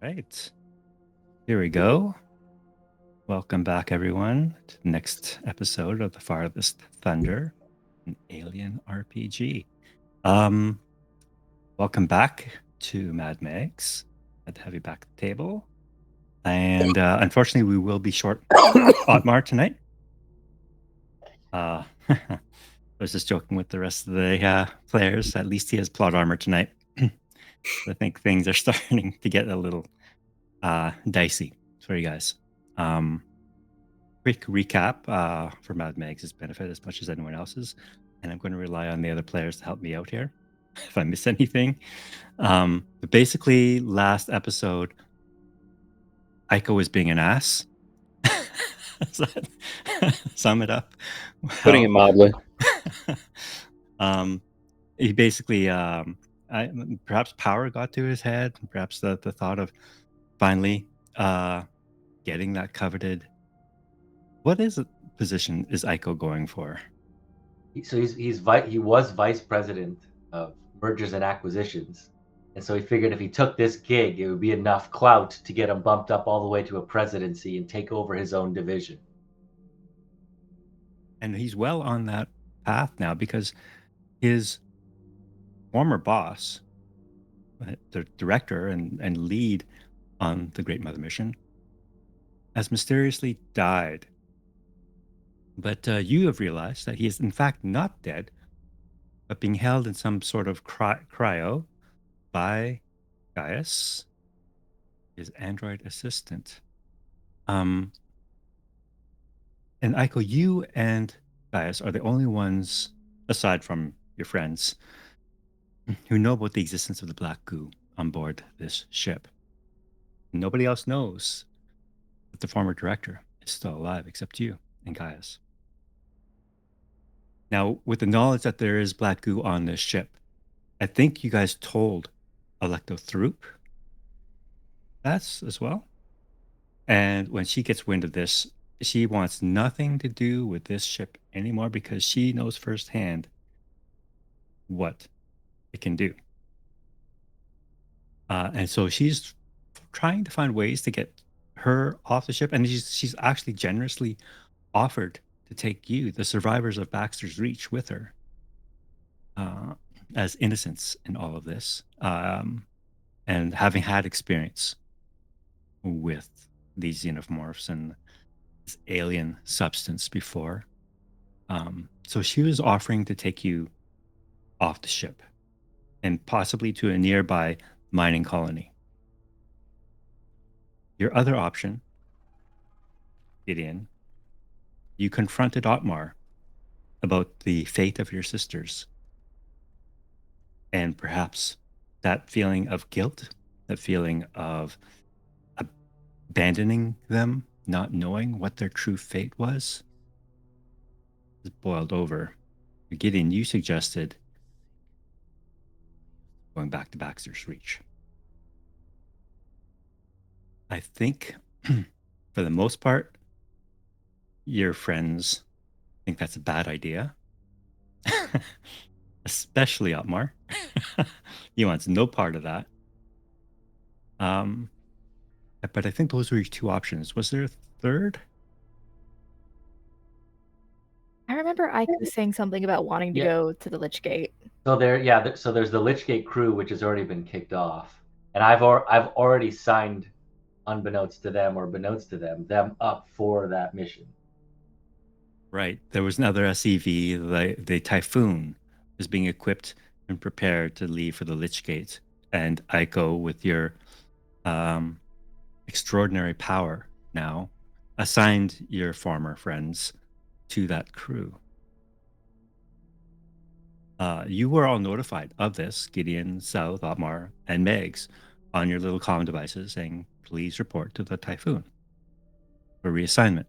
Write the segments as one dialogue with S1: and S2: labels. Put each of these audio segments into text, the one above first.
S1: Right. Here we go. Welcome back, everyone, to the next episode of the Farthest Thunder, an alien RPG. Um, Welcome back to Mad Mags. Glad to have you back at the table. And unfortunately, we will be short Otmar tonight. I was just joking with the rest of the players. At least he has plot armor tonight. I think things are starting to get a little dicey for you guys. Quick recap for Mad Mags' benefit as much as anyone else's, and I'm going to rely on the other players to help me out here if I miss anything. But basically, last episode, Aiko was being an ass. Does that sum it up?
S2: Putting it mildly.
S1: He basically, perhaps power got to his head. Perhaps the thought of finally getting that coveted. What position is Aiko going for?
S3: So he was vice president of mergers and acquisitions, and so he figured if he took this gig, it would be enough clout to get him bumped up all the way to a presidency and take over his own division.
S1: And he's well on that path now because his former boss, the director and lead on the Great Mother Mission, has mysteriously died. But you have realized that he is in fact not dead, but being held in some sort of cryo by Gaius, his android assistant. And Aiko, you and Gaius are the only ones, aside from your friends, who know about the existence of the black goo on board this ship. Nobody else knows that the former director is still alive except you and Gaius. Now, with the knowledge that there is black goo on this ship, I think you guys told Electothrop that's as well. And when she gets wind of this, she wants nothing to do with this ship anymore because she knows firsthand what it can do. And so she's trying to find ways to get her off the ship. And she's actually generously offered to take you, the survivors of Baxter's Reach, with her as innocents in all of this. And having had experience with these xenomorphs and this alien substance before. So she was offering to take you off the ship and possibly to a nearby mining colony. Your other option, Gideon, you confronted Otmar about the fate of your sisters. And perhaps that feeling of guilt, that feeling of abandoning them, not knowing what their true fate was boiled over. Gideon, you suggested going back to Baxter's Reach. I think, for the most part, your friends think that's a bad idea. Especially Otmar. He wants no part of that. But I think those were your two options. Was there a third?
S4: I remember Ike was saying something about wanting to go to the Lich Gate.
S3: So there's the Lich Gate crew, which has already been kicked off, and I've already signed, unbeknownst to them or beknownst to them up for that mission.
S1: Right. There was another SEV, the Typhoon, was being equipped and prepared to leave for the Lich Gate. And Aiko, with your extraordinary power now, assigned your former friends to that crew. You were all notified of this, Gideon, South, Otmar, and Megs, on your little comm devices saying, please report to the Typhoon for reassignment.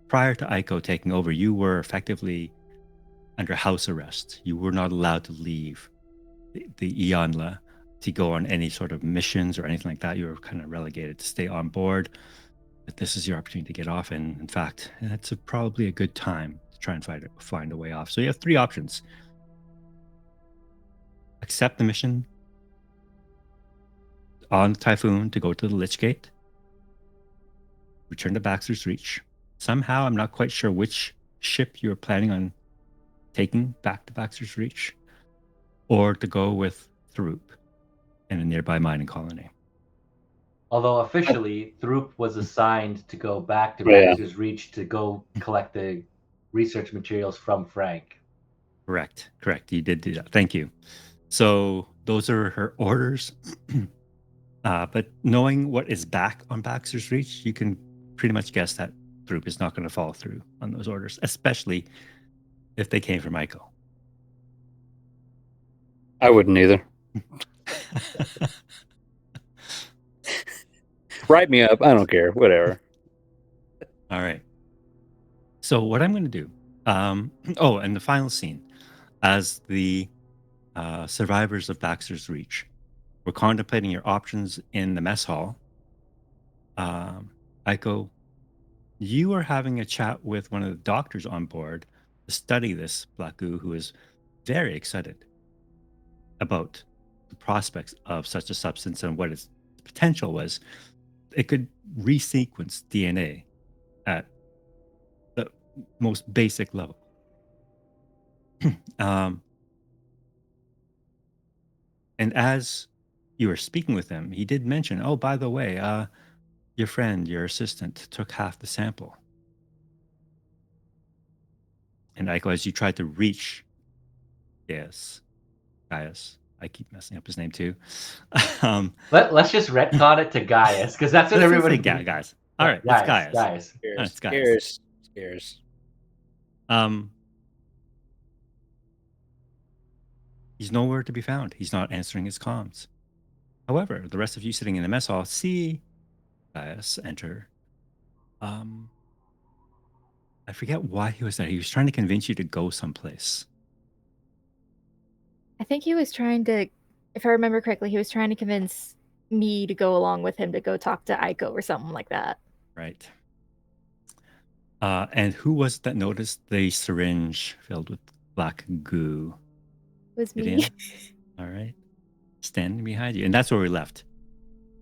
S1: Prior to Aiko taking over, you were effectively under house arrest. You were not allowed to leave the Iyanla to go on any sort of missions or anything like that. You were kind of relegated to stay on board. But this is your opportunity to get off. And in fact, it's probably a good time to try and find a way off. So you have three options. Accept the mission, on Typhoon to go to the Lich Gate, return to Baxter's Reach. Somehow, I'm not quite sure which ship you're planning on taking back to Baxter's Reach, or to go with Throop in a nearby mining colony.
S3: Although officially, Throop was assigned to go back to
S2: Yeah.
S3: Baxter's Reach to go collect the research materials from Frank.
S1: Correct. You did do that. Thank you. So those are her orders. But knowing what is back on Baxter's Reach, you can pretty much guess that Throop is not going to follow through on those orders, especially if they came from Aiko.
S2: I wouldn't either. Write me up. I don't care. Whatever.
S1: All right. So what I'm going to do, and the final scene, as the survivors of Baxter's Reach were contemplating your options in the mess hall, Aiko, you are having a chat with one of the doctors on board to study this black goo, who is very excited about the prospects of such a substance and what its potential was. It could resequence DNA at the most basic level. And as you were speaking with him, he did mention, oh, by the way, your friend, your assistant, took half the sample. And Aiko, as you tried to reach, Gaius, I keep messing up his name too.
S3: Let's just retcon it to Gaius, because that's what everybody.
S1: Gaius. All right, it's Gaius.
S3: Gaius.
S1: It's Gaius.
S2: Scares.
S1: He's nowhere to be found. He's not answering his comms. However, the rest of you sitting in the mess hall see Gaius enter. I forget why he was there. He was trying to convince you to go someplace.
S4: I think he was trying to, if I remember correctly, he was trying to convince me to go along with him to go talk to Aiko or something like that.
S1: Right. And who was it that noticed the syringe filled with black goo?
S4: It was me.
S1: All right. Standing behind you. And that's where we left.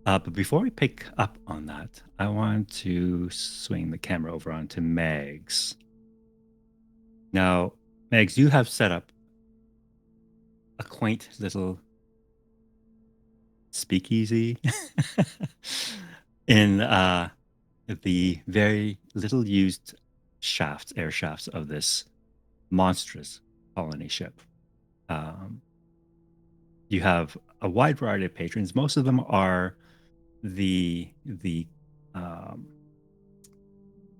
S1: But before we pick up on that, I want to swing the camera over onto Megs. Now, Megs, you have set up a quaint little speakeasy in the very little used air shafts of this monstrous colony ship. You have a wide variety of patrons. Most of them are the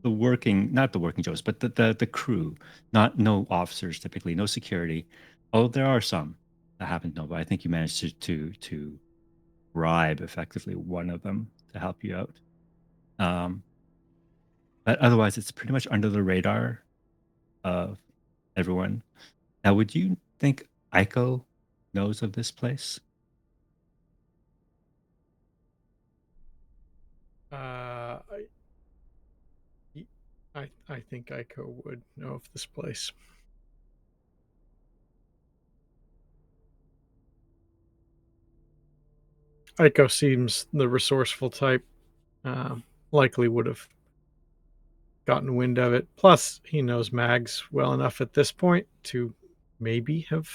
S1: working, not the working Joes, but the crew. No officers typically, no security. Oh, there are some that happen to know, but I think you managed to bribe effectively one of them to help you out. But otherwise, it's pretty much under the radar of everyone. Now, would you think Aiko knows of this place?
S5: I think Aiko would know of this place. Aiko seems the resourceful type. Likely would have gotten wind of it. Plus, he knows Mags well enough at this point to maybe have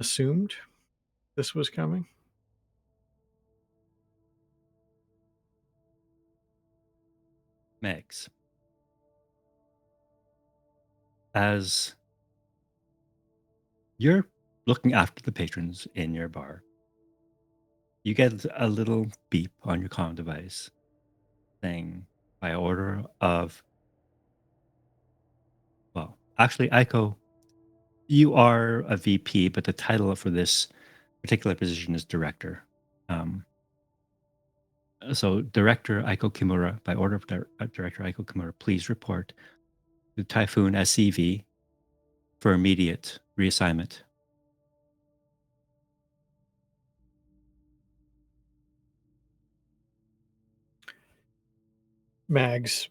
S5: assumed this was coming.
S1: Megs, as you're looking after the patrons in your bar, you get a little beep on your comm device saying, by order of, well, actually, Aiko, you are a VP, but the title for this particular position is director. So Director Aiko Kimura, by order of Director Aiko Kimura, please report to Typhoon SCV for immediate reassignment.
S5: Mags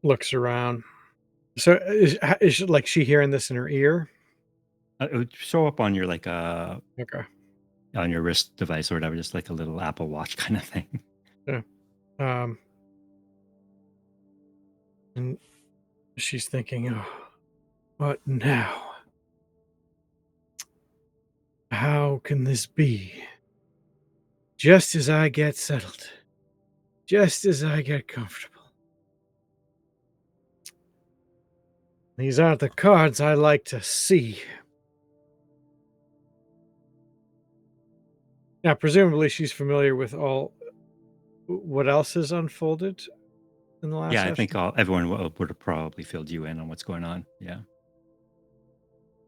S5: looks around. So is like she hearing this in her ear?
S1: It would show up on your
S5: Okay.
S1: on your wrist device or whatever, just like a little Apple Watch kind of thing.
S5: Um, and she's thinking, oh, what now? How can this be? Just as I get settled, just as I get comfortable. These aren't the cards I like to see. Now, presumably, she's familiar with all what else has unfolded in the last
S1: Yeah, I
S5: session.
S1: think everyone would have probably filled you in on what's going on. Yeah.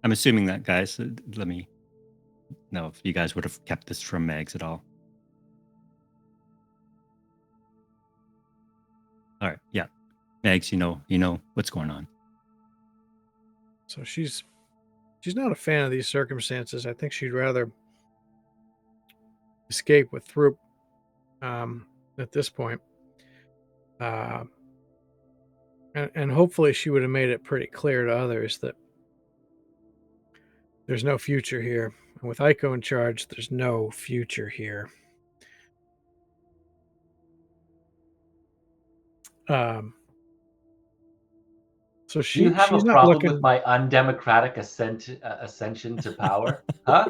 S1: I'm assuming that, guys. Let me know if you guys would have kept this from Megs at all. All right. Yeah. Megs, you know what's going on.
S5: So she's not a fan of these circumstances. I think she'd rather escape with Throop at this point. And hopefully she would have made it pretty clear to others that there's no future here. And with Aiko in charge, there's no future here. So
S3: Do you have
S5: she's
S3: a
S5: not
S3: problem
S5: looking.
S3: with my undemocratic ascension to power? Huh?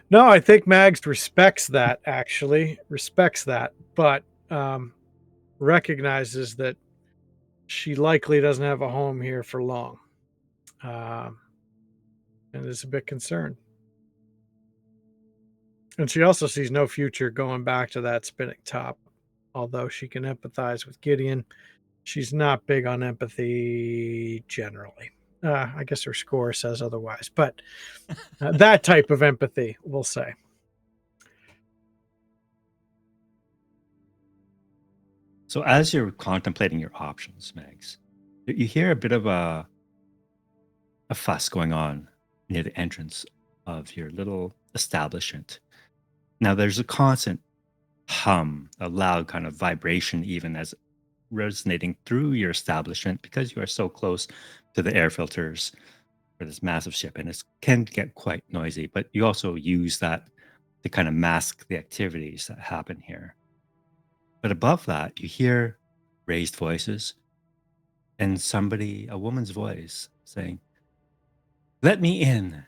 S5: No, I think Mags respects that, but recognizes that she likely doesn't have a home here for long, and is a bit concerned. And she also sees no future going back to that spinning top, although she can empathize with Gideon. She's not big on empathy generally. I guess her score says otherwise, but that type of empathy, we'll say.
S1: So as you're contemplating your options, Megs, you hear a bit of a fuss going on near the entrance of your little establishment. Now there's a constant hum, a loud kind of vibration, even as resonating through your establishment because you are so close to the air filters for this massive ship, and it can get quite noisy. But you also use that to kind of mask the activities that happen here. But above that, you hear raised voices and a woman's voice saying, "Let me in.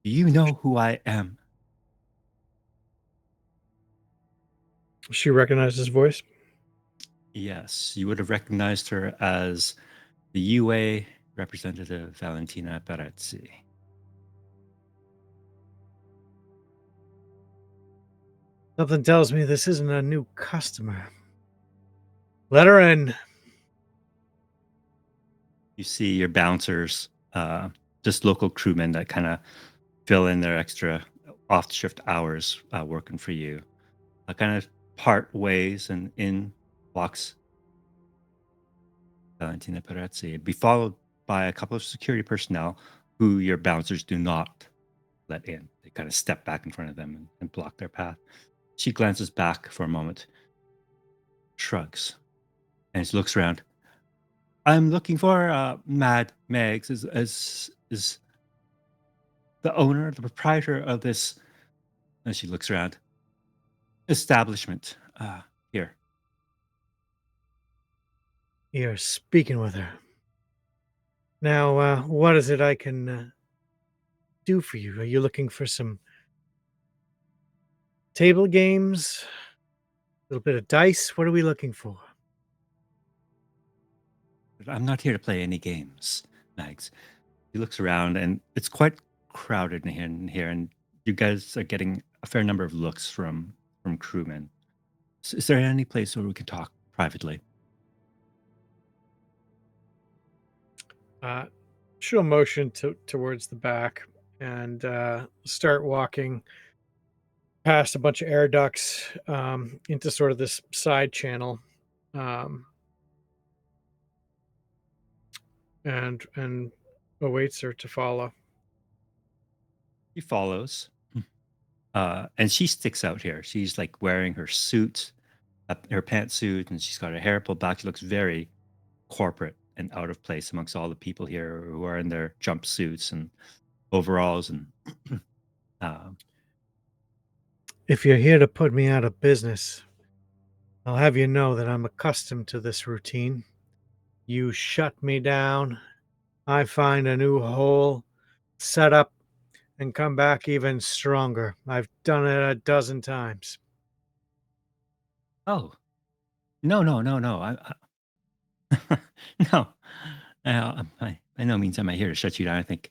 S1: Do you know who I am?"
S5: She recognized his voice.
S1: Yes, you would have recognized her as the UA representative Valentina Perazzi.
S5: Something tells me this isn't a new customer. Let her in.
S1: You see your bouncers, just local crewmen that kind of fill in their extra off shift hours working for you. Kind of part ways, and in walks Valentina Perazzi. It'd be followed by a couple of security personnel who your bouncers do not let in. They kind of step back in front of them and block their path. She glances back for a moment, shrugs, and she looks around. "I'm looking for Mad Megs. Is the owner, the proprietor of this?" And she looks around. "Establishment. Here."
S5: You're speaking with her. Now, what is it I can do for you? Are you looking for some table games? A little bit of dice? What are we looking for?
S1: "I'm not here to play any games, Mags." He looks around, and it's quite crowded in here, and you guys are getting a fair number of looks from crewmen. Is there any place where we can talk privately?
S5: She'll motion towards the back and start walking past a bunch of air ducts into sort of this side channel, and awaits her to follow.
S1: He follows, and she sticks out here. She's like wearing her suit, her pantsuit, and she's got her hair pulled back. She looks very corporate and out of place amongst all the people here who are in their jumpsuits and overalls and uh,
S5: If you're here to put me out of business, I'll have you know that I'm accustomed to this routine. You shut me down, I find a new hole, set up, and come back even stronger. I've done it a dozen times.
S1: oh, no, no, no, no. No. By no means am I here to shut you down. I think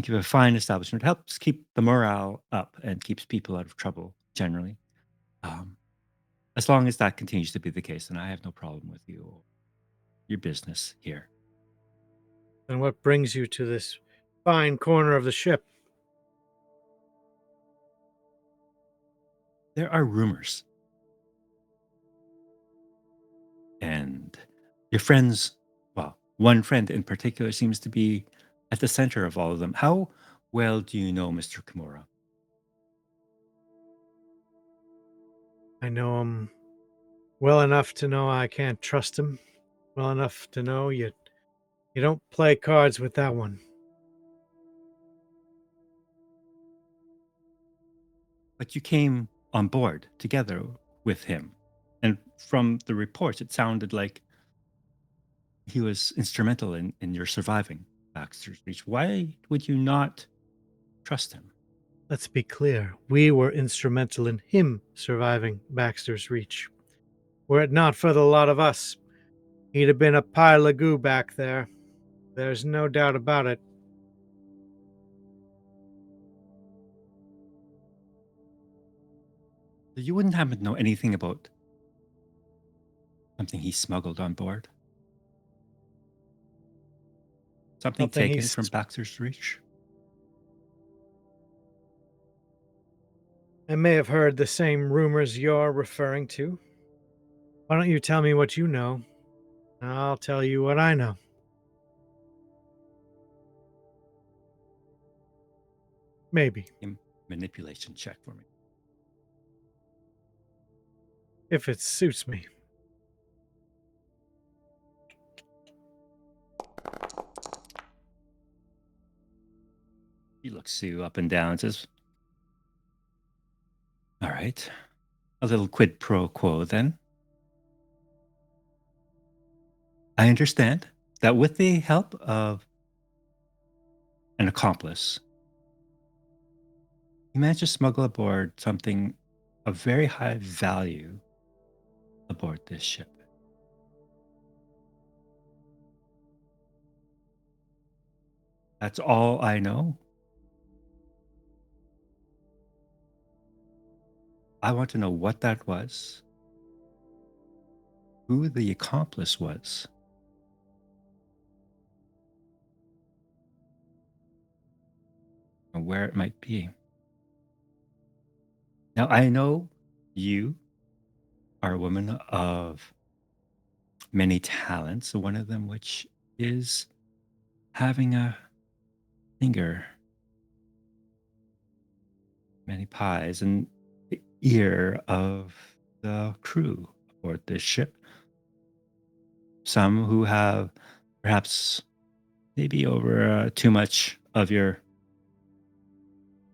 S1: you have a fine establishment. It helps keep the morale up and keeps people out of trouble generally. Um, as long as that continues to be the case, then I have no problem with you or your business here.
S5: And what brings you to this fine corner of the ship?
S1: There are rumors, and your friends, well, one friend in particular seems to be at the center of all of them. How well do you know Mr. Kimura?
S5: I know him well enough to know I can't trust him. Well enough to know you don't play cards with that one.
S1: But you came on board together with him. And from the reports, it sounded like he was instrumental in your surviving Baxter's Reach. Why would you not trust him?
S5: Let's be clear. We were instrumental in him surviving Baxter's Reach. Were it not for the lot of us, he'd have been a pile of goo back there. There's no doubt about it.
S1: You wouldn't happen to know anything about something he smuggled on board? Something
S5: Something
S1: taken
S5: he's
S1: from Baxter's Reach?
S5: I may have heard the same rumors you're referring to. Why don't you tell me what you know? I'll tell you what I know. Maybe,
S1: Manipulation check for me.
S5: if it suits me.
S1: He looks you up and down and says, all right, a little quid pro quo then. I understand that with the help of an accomplice, you managed to smuggle aboard something of very high value aboard this ship. That's all I know. I want to know what that was, who the accomplice was, and where it might be. Now, I know you are a woman of many talents, one of them which is having a finger, many pies, and the ear of the crew aboard this ship. Some who have perhaps maybe over too much of your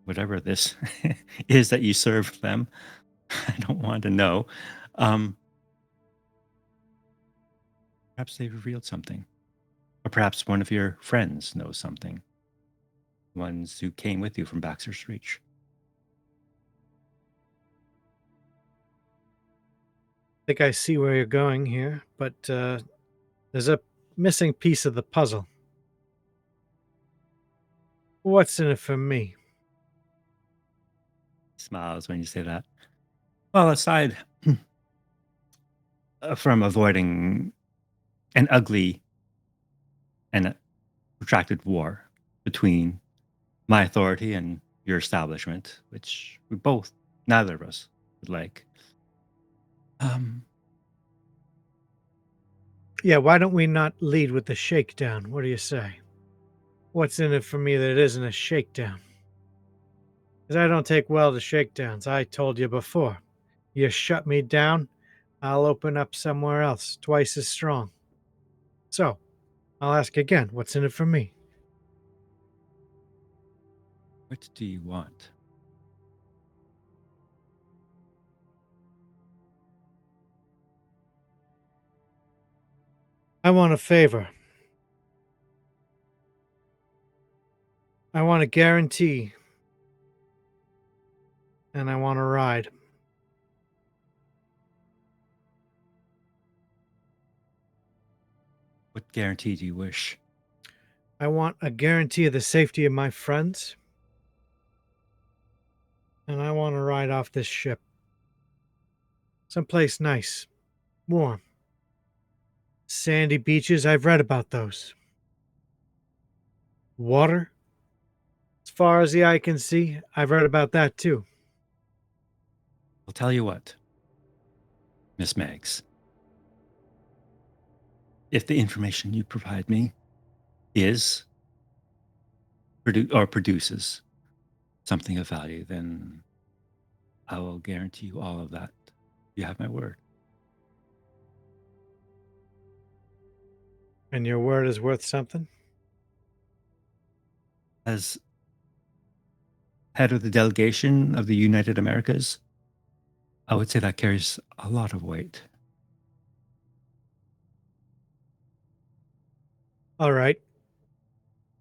S1: whatever this is that you serve them. I don't want to know. Um, perhaps they revealed something, or perhaps one of your friends knows something. Ones who came with you from Baxter's Reach.
S5: I think I see where you're going here, but there's a missing piece of the puzzle. What's in it for me?
S1: Smiles when you say that. Well, aside from avoiding an ugly and protracted war between my authority and your establishment, which we both, neither of us, would like. Um,
S5: Yeah, why don't we not lead with the shakedown? What do you say? What's in it for me that isn't a shakedown? Because I don't take well to shakedowns. I told you before. You shut me down, I'll open up somewhere else, twice as strong. So, I'll ask again, what's in it for me?
S1: What do you want?
S5: I want a favor. I want a guarantee. And I want a ride.
S1: What guarantee do you wish?
S5: I want a guarantee of the safety of my friends. And I want to ride off this ship. Someplace nice, warm. Sandy beaches, I've read about those. Water, as far as the eye can see, I've read about that too.
S1: I'll tell you what, Miss Meggs. If the information you provide me is produces something of value, then I will guarantee you all of that. You have my word.
S5: And your word is worth something?
S1: As head of the delegation of the United Americas, I would say that carries a lot of weight.
S5: All right.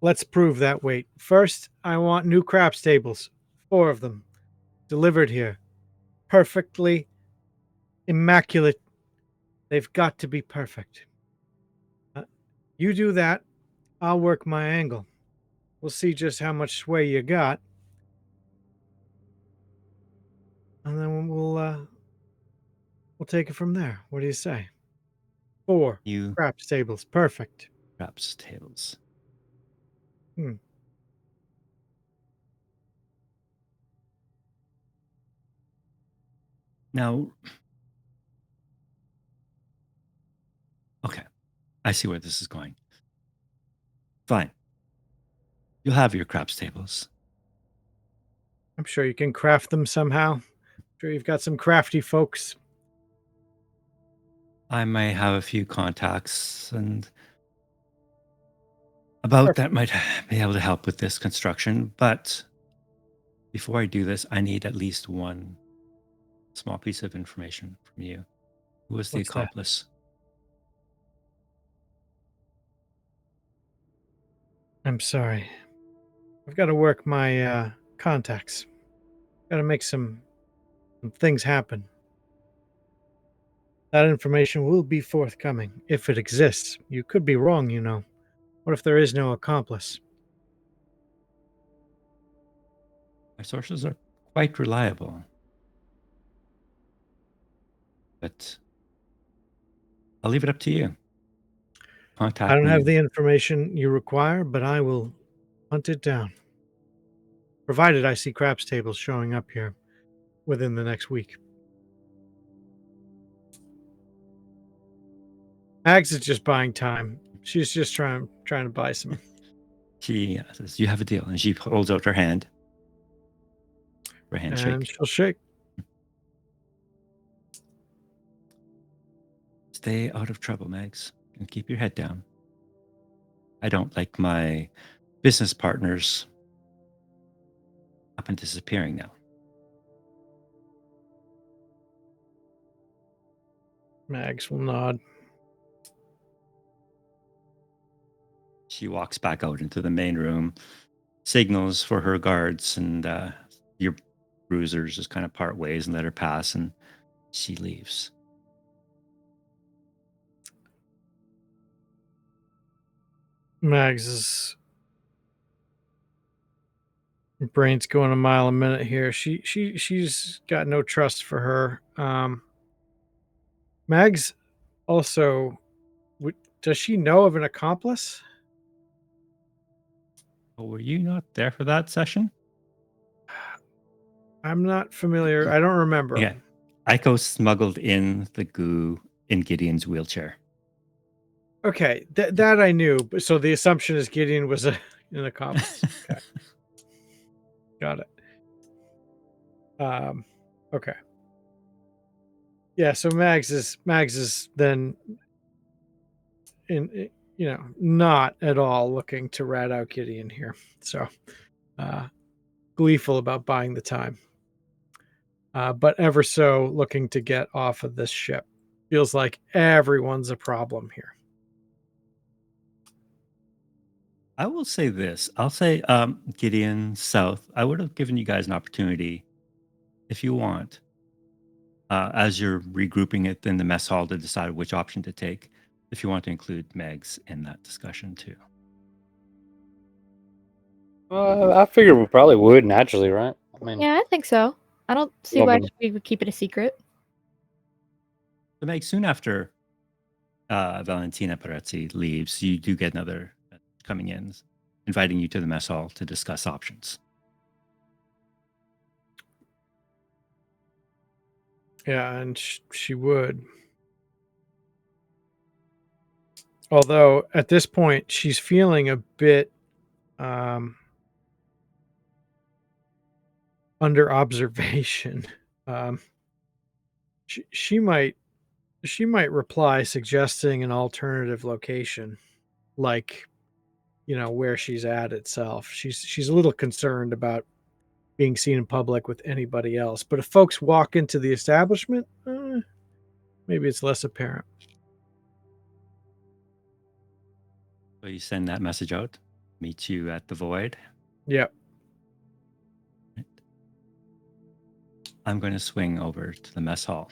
S5: Let's prove that weight. First, I want new craps tables. 4 of them. Delivered here. Perfectly immaculate. They've got to be perfect. You do that, I'll work my angle. We'll see just how much sway you got. And then we'll take it from there. What do you say? 4
S1: You
S5: craps tables. Perfect.
S1: craps tables.
S5: Hmm.
S1: Now, okay, I see where this is going. Fine. You'll have your craps tables.
S5: I'm sure you can craft them somehow. I'm sure you've got some crafty folks.
S1: I may have a few contacts and about
S5: Perfect.
S1: that might be able to help with this construction, but before I do this, I need at least one small piece of information from you. Who was the
S5: What's that?
S1: accomplice?
S5: I'm sorry. I've got to work my contacts. Got to make some things happen. That information will be forthcoming, if it exists. You could be wrong, you know. What if there is no accomplice?
S1: My sources are quite reliable. But I'll leave it up to you.
S5: I
S1: Contact
S5: don't have
S1: me.
S5: the information you require, but I will hunt it down. Provided I see craps tables showing up here within the next week. Ags is just buying time. She's just trying to buy some.
S1: She says, "You have a deal," and she holds out her hand for a handshake.
S5: And she'll shake.
S1: Stay out of trouble, Megs, and keep your head down. I don't like my business partners up and disappearing now.
S5: Mags will nod.
S1: She walks back out into the main room, signals for her guards, and your bruisers just kind of part ways and let her pass, and she leaves.
S5: Mags's brain's going a mile a minute here. She's got no trust for her. Mags also, does she know of an accomplice?
S1: Oh, were you not there for that session?
S5: I'm not familiar. I don't remember.
S1: Yeah. Aiko smuggled in the goo in Gideon's wheelchair.
S5: Okay, that I knew. But so the assumption is Gideon was an accomplice. Okay, got it. Okay. Yeah, so Mags is then not at all looking to rat out Gideon here. So gleeful about buying the time, but ever so looking to get off of this ship. Feels like everyone's a problem here.
S1: I will say this. I'll say, Gideon, South, I would have given you guys an opportunity, if you want, as you're regrouping it in the mess hall to decide which option to take, if you want to include Megs in that discussion too.
S2: I figure we probably would naturally, right? I mean,
S4: Yeah, I think so. I don't see
S2: Well,
S4: why
S2: but-
S4: we would keep it a secret.
S1: So Meg, soon after Valentina Perezzi leaves, you do get another coming in, inviting you to the mess hall to discuss options.
S5: Yeah, and she would. Although at this point she's feeling a bit under observation. She might reply suggesting an alternative location, like where she's at itself. She's a little concerned about being seen in public with anybody else. But if folks walk into the establishment, maybe it's less apparent.
S1: So you send that message out, meet you at the void.
S5: Yep.
S1: I'm going to swing over to the mess hall.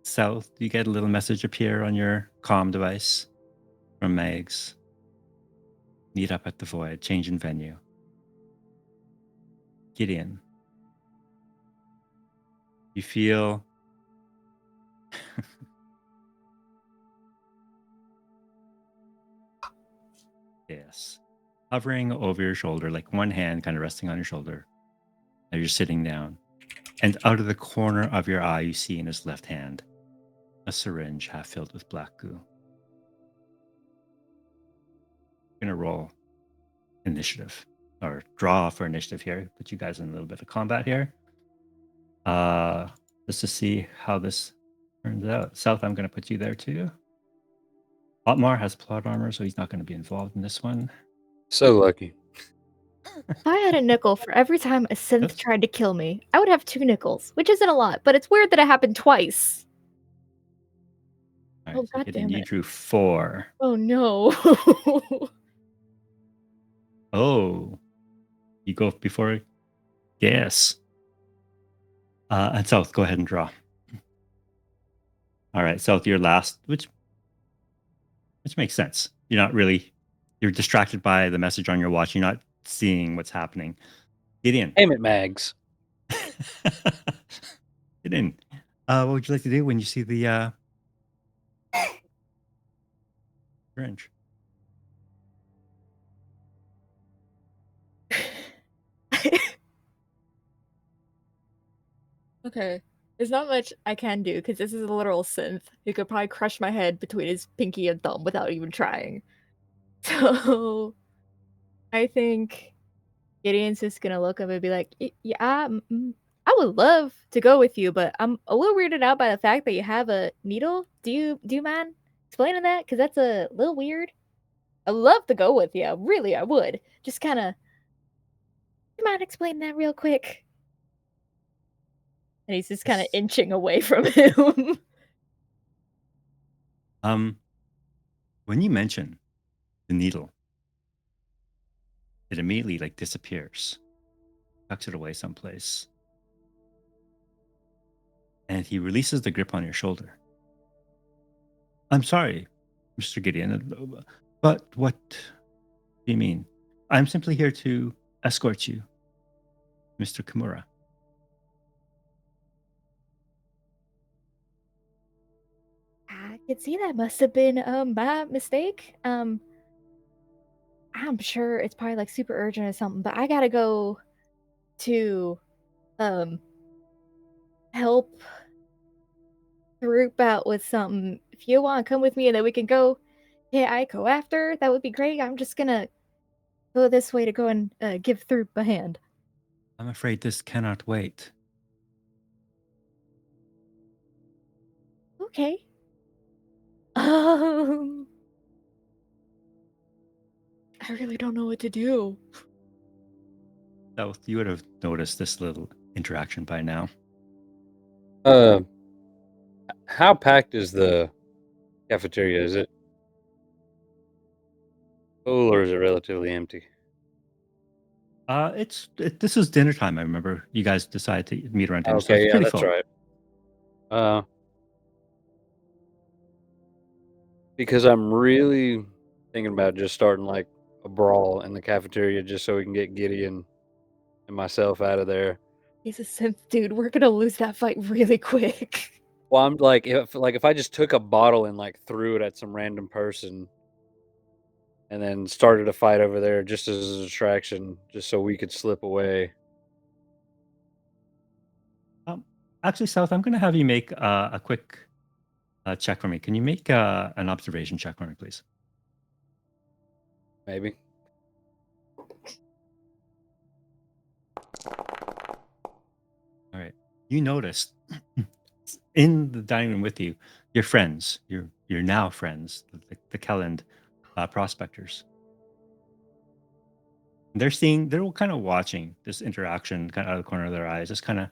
S1: South, you get a little message appear on your comm device from Megs. Meet up at the void, change in venue. Gideon, you feel yes, hovering over your shoulder, like one hand kind of resting on your shoulder. Now you're sitting down, and out of the corner of your eye, you see in his left hand a syringe half filled with black goo. You're gonna roll initiative or draw for initiative here. Put you guys in a little bit of combat here. Just to see how this turns out. South, I'm gonna put you there too. Otmar has plot armor, so he's not going to be involved in this one.
S2: so lucky.
S4: If I had a nickel for every time a synth
S1: Yes.
S4: tried to kill me, I would have 2 nickels, which isn't a lot, but it's weird that it happened twice.
S1: All
S4: Oh,
S1: right, so
S4: God
S1: Gideon,
S4: damn
S1: you
S4: it.
S1: drew 4.
S4: Oh no.
S1: Oh, you go before. Yes. And South, go ahead and draw. All right, South, your last, which makes sense. You're distracted by the message on your watch. You're not seeing what's happening. Gideon.
S2: Damn it, Mags.
S1: Gideon, what would you like to do when you see the syringe?
S4: Okay. There's not much I can do because this is a literal synth. He could probably crush my head between his pinky and thumb without even trying. So I think Gideon's just gonna look up and be like, Yeah, I would love to go with you, but I'm a little weirded out by the fact that you have a needle. Do you mind explaining that? Because that's a little weird. I'd love to go with you. Really, I would. Just kind of. You mind explaining that real quick? And he's just kind of
S1: Yes.
S4: inching away from him.
S1: When you mention the needle, it immediately disappears, tucks it away someplace, and he releases the grip on your shoulder. I'm sorry, Mr. Gideon, but what do you mean? I'm simply here to escort you, Mr. Kimura.
S4: I could see that must have been my mistake. I'm sure it's probably super urgent or something, but I gotta go to help the group out with something. If you want to come with me and then we can go hit Aiko after, that would be great. I'm just gonna go this way to go and give Throop a hand.
S1: I'm afraid this cannot wait.
S4: Okay. I really don't know what to do.
S1: So you would have noticed this little interaction by now.
S2: How packed is the cafeteria? Is it full or is it relatively empty?
S1: This is dinner time. I remember you guys decided to meet around dinner, so
S2: Okay,
S1: it's
S2: yeah,
S1: pretty
S2: that's
S1: full.
S2: right. Because I'm really thinking about just starting like a brawl in the cafeteria just so we can get Gideon and myself out of there.
S4: He's a synth, dude. We're gonna lose that fight really quick.
S2: Well, I'm like if I just took a bottle and like threw it at some random person and then started a fight over there just as a distraction, just so we could slip away.
S1: Um, Actually, South, I'm going to have you make a quick check for me. Can you make an observation check for me, please?
S2: Maybe.
S1: All right. You noticed in the dining room with you, your friends, your now friends, the Kelland prospectors. They're all kind of watching this interaction kind of out of the corner of their eyes, just kind of,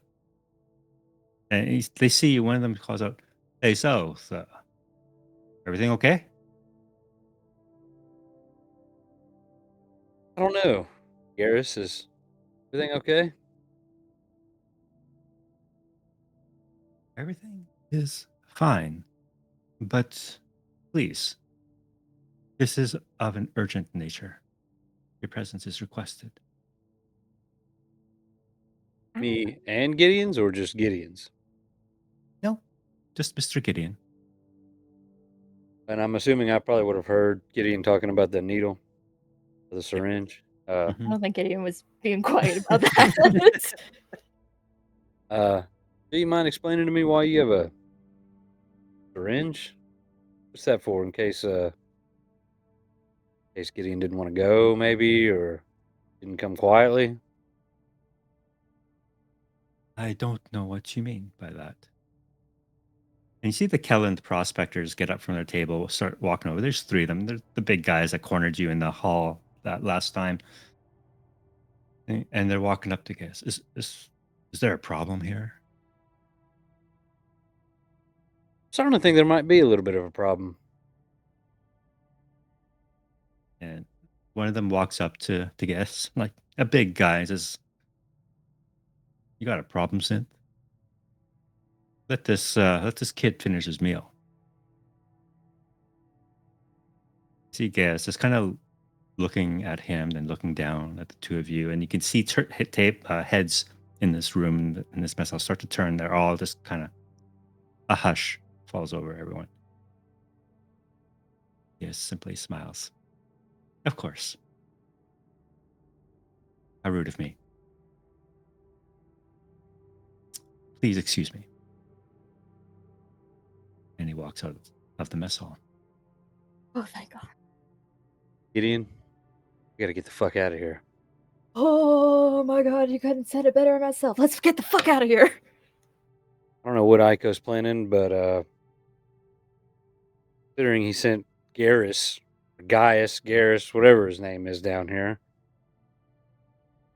S1: and they see you. One of them calls out, "Hey, so everything okay?"
S2: I don't know. Garrus, is everything okay?
S1: Everything is fine, but please, this is of an urgent nature. Your presence is requested.
S2: Me and Gideon's or just Gideon's?
S1: No, just Mr. Gideon.
S2: And I'm assuming I probably would have heard Gideon talking about the needle or the syringe.
S4: I
S1: Mhm.
S4: don't think Gideon was being quiet about that.
S2: Do you mind explaining to me why you have a syringe? What's that for? In case Gideon didn't want to go, maybe, or didn't come quietly?
S1: I don't know what you mean by that. And you see the Kelland prospectors get up from their table, start walking over. There's three of them. They're the big guys that cornered you in the hall that last time. And they're walking up to guess. Is there a problem here?
S2: Starting to think there might be a little bit of a problem.
S1: And one of them walks up to guess, like a big guy, and says, "You got a problem, Synth? Let this kid finish his meal." See, guess just kind of looking at him, then looking down at the two of you, and you can see heads in this room in this mess hall start to turn. They're all just kind of a hush falls over everyone. Yes, simply smiles. Of course. How rude of me. Please excuse me. And he walks out of the mess hall.
S4: Oh, thank God.
S2: Gideon, we gotta get the fuck out of here.
S4: Oh my God, you couldn't said it better myself. Let's get the fuck out of here.
S2: I don't know what Aiko's planning, but considering he sent Garrus, Gaius, Garrus, whatever his name is down here,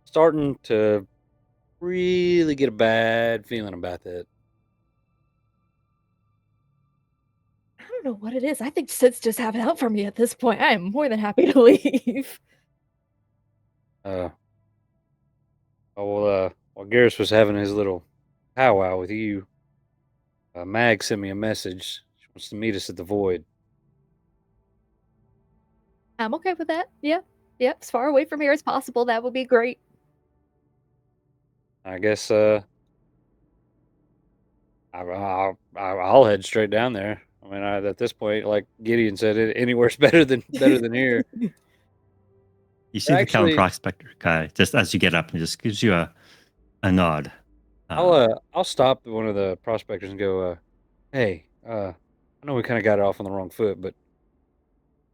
S2: starting to really get a bad feeling about that.
S4: I don't know what it is. I think Sid's just have it out for me at this point. I am more than happy to leave.
S2: While Garrus was having his little powwow with you, Mag sent me a message. She wants to meet us at the Void.
S4: I'm okay with that. Yeah. Yep. As far away from here as possible. That would be great.
S2: I guess I'll head straight down there. I mean, at this point, like Gideon said, anywhere's better than here.
S1: You see the Calvin
S2: Actually,
S1: prospector guy just as you get up and just gives you a nod.
S2: I'll stop one of the prospectors and go, hey, I know we kind of got it off on the wrong foot, but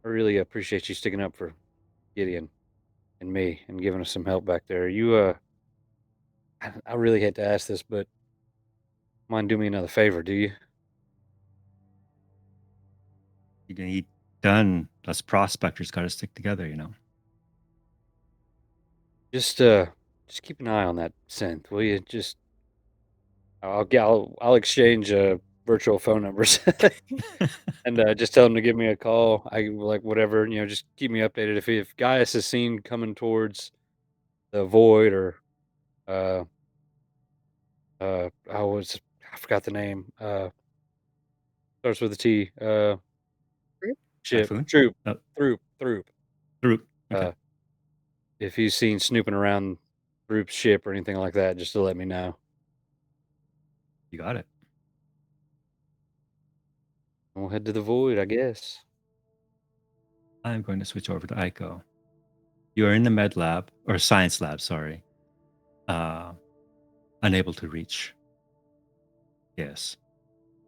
S2: I really appreciate you sticking up for Gideon and me and giving us some help back there. I really hate to ask this, but mind do me another favor, do you?
S1: You need done. Us prospectors got to stick together, you know.
S2: Just just keep an eye on that synth, will you? Just I'll exchange virtual phone numbers and just tell him to give me a call. I like whatever, just keep me updated if Gaius is seen coming towards the void or uh I forgot the name. Starts with a T.
S4: Group?
S2: Ship.
S1: Typhoon?
S2: Troop.
S1: Oh,
S2: Throop.
S1: Root. Okay.
S2: Uh if he's seen snooping around Throop's ship or anything like that, just to let me know.
S1: You got it.
S2: We'll head to the void, I guess.
S1: I'm going to switch over to Aiko. You are in the med lab, or science lab, sorry. Unable to reach. Yes.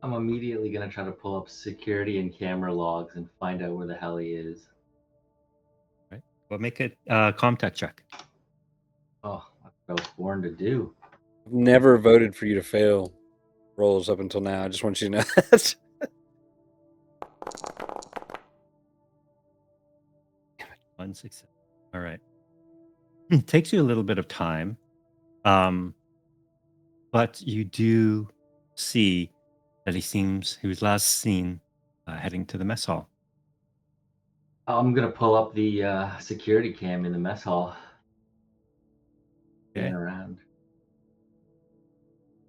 S3: I'm immediately gonna try to pull up security and camera logs and find out where the hell he is.
S1: Right. Well, make it contact check.
S3: Oh, that's what I was born to do.
S2: I've never voted for you to fail rolls up until now. I just want you to know that.
S1: 167. All right. It takes you a little bit of time, but you do see that he was last seen heading to the mess hall.
S3: I'm gonna pull up the security cam in the mess hall.
S1: Okay.
S3: Scan around.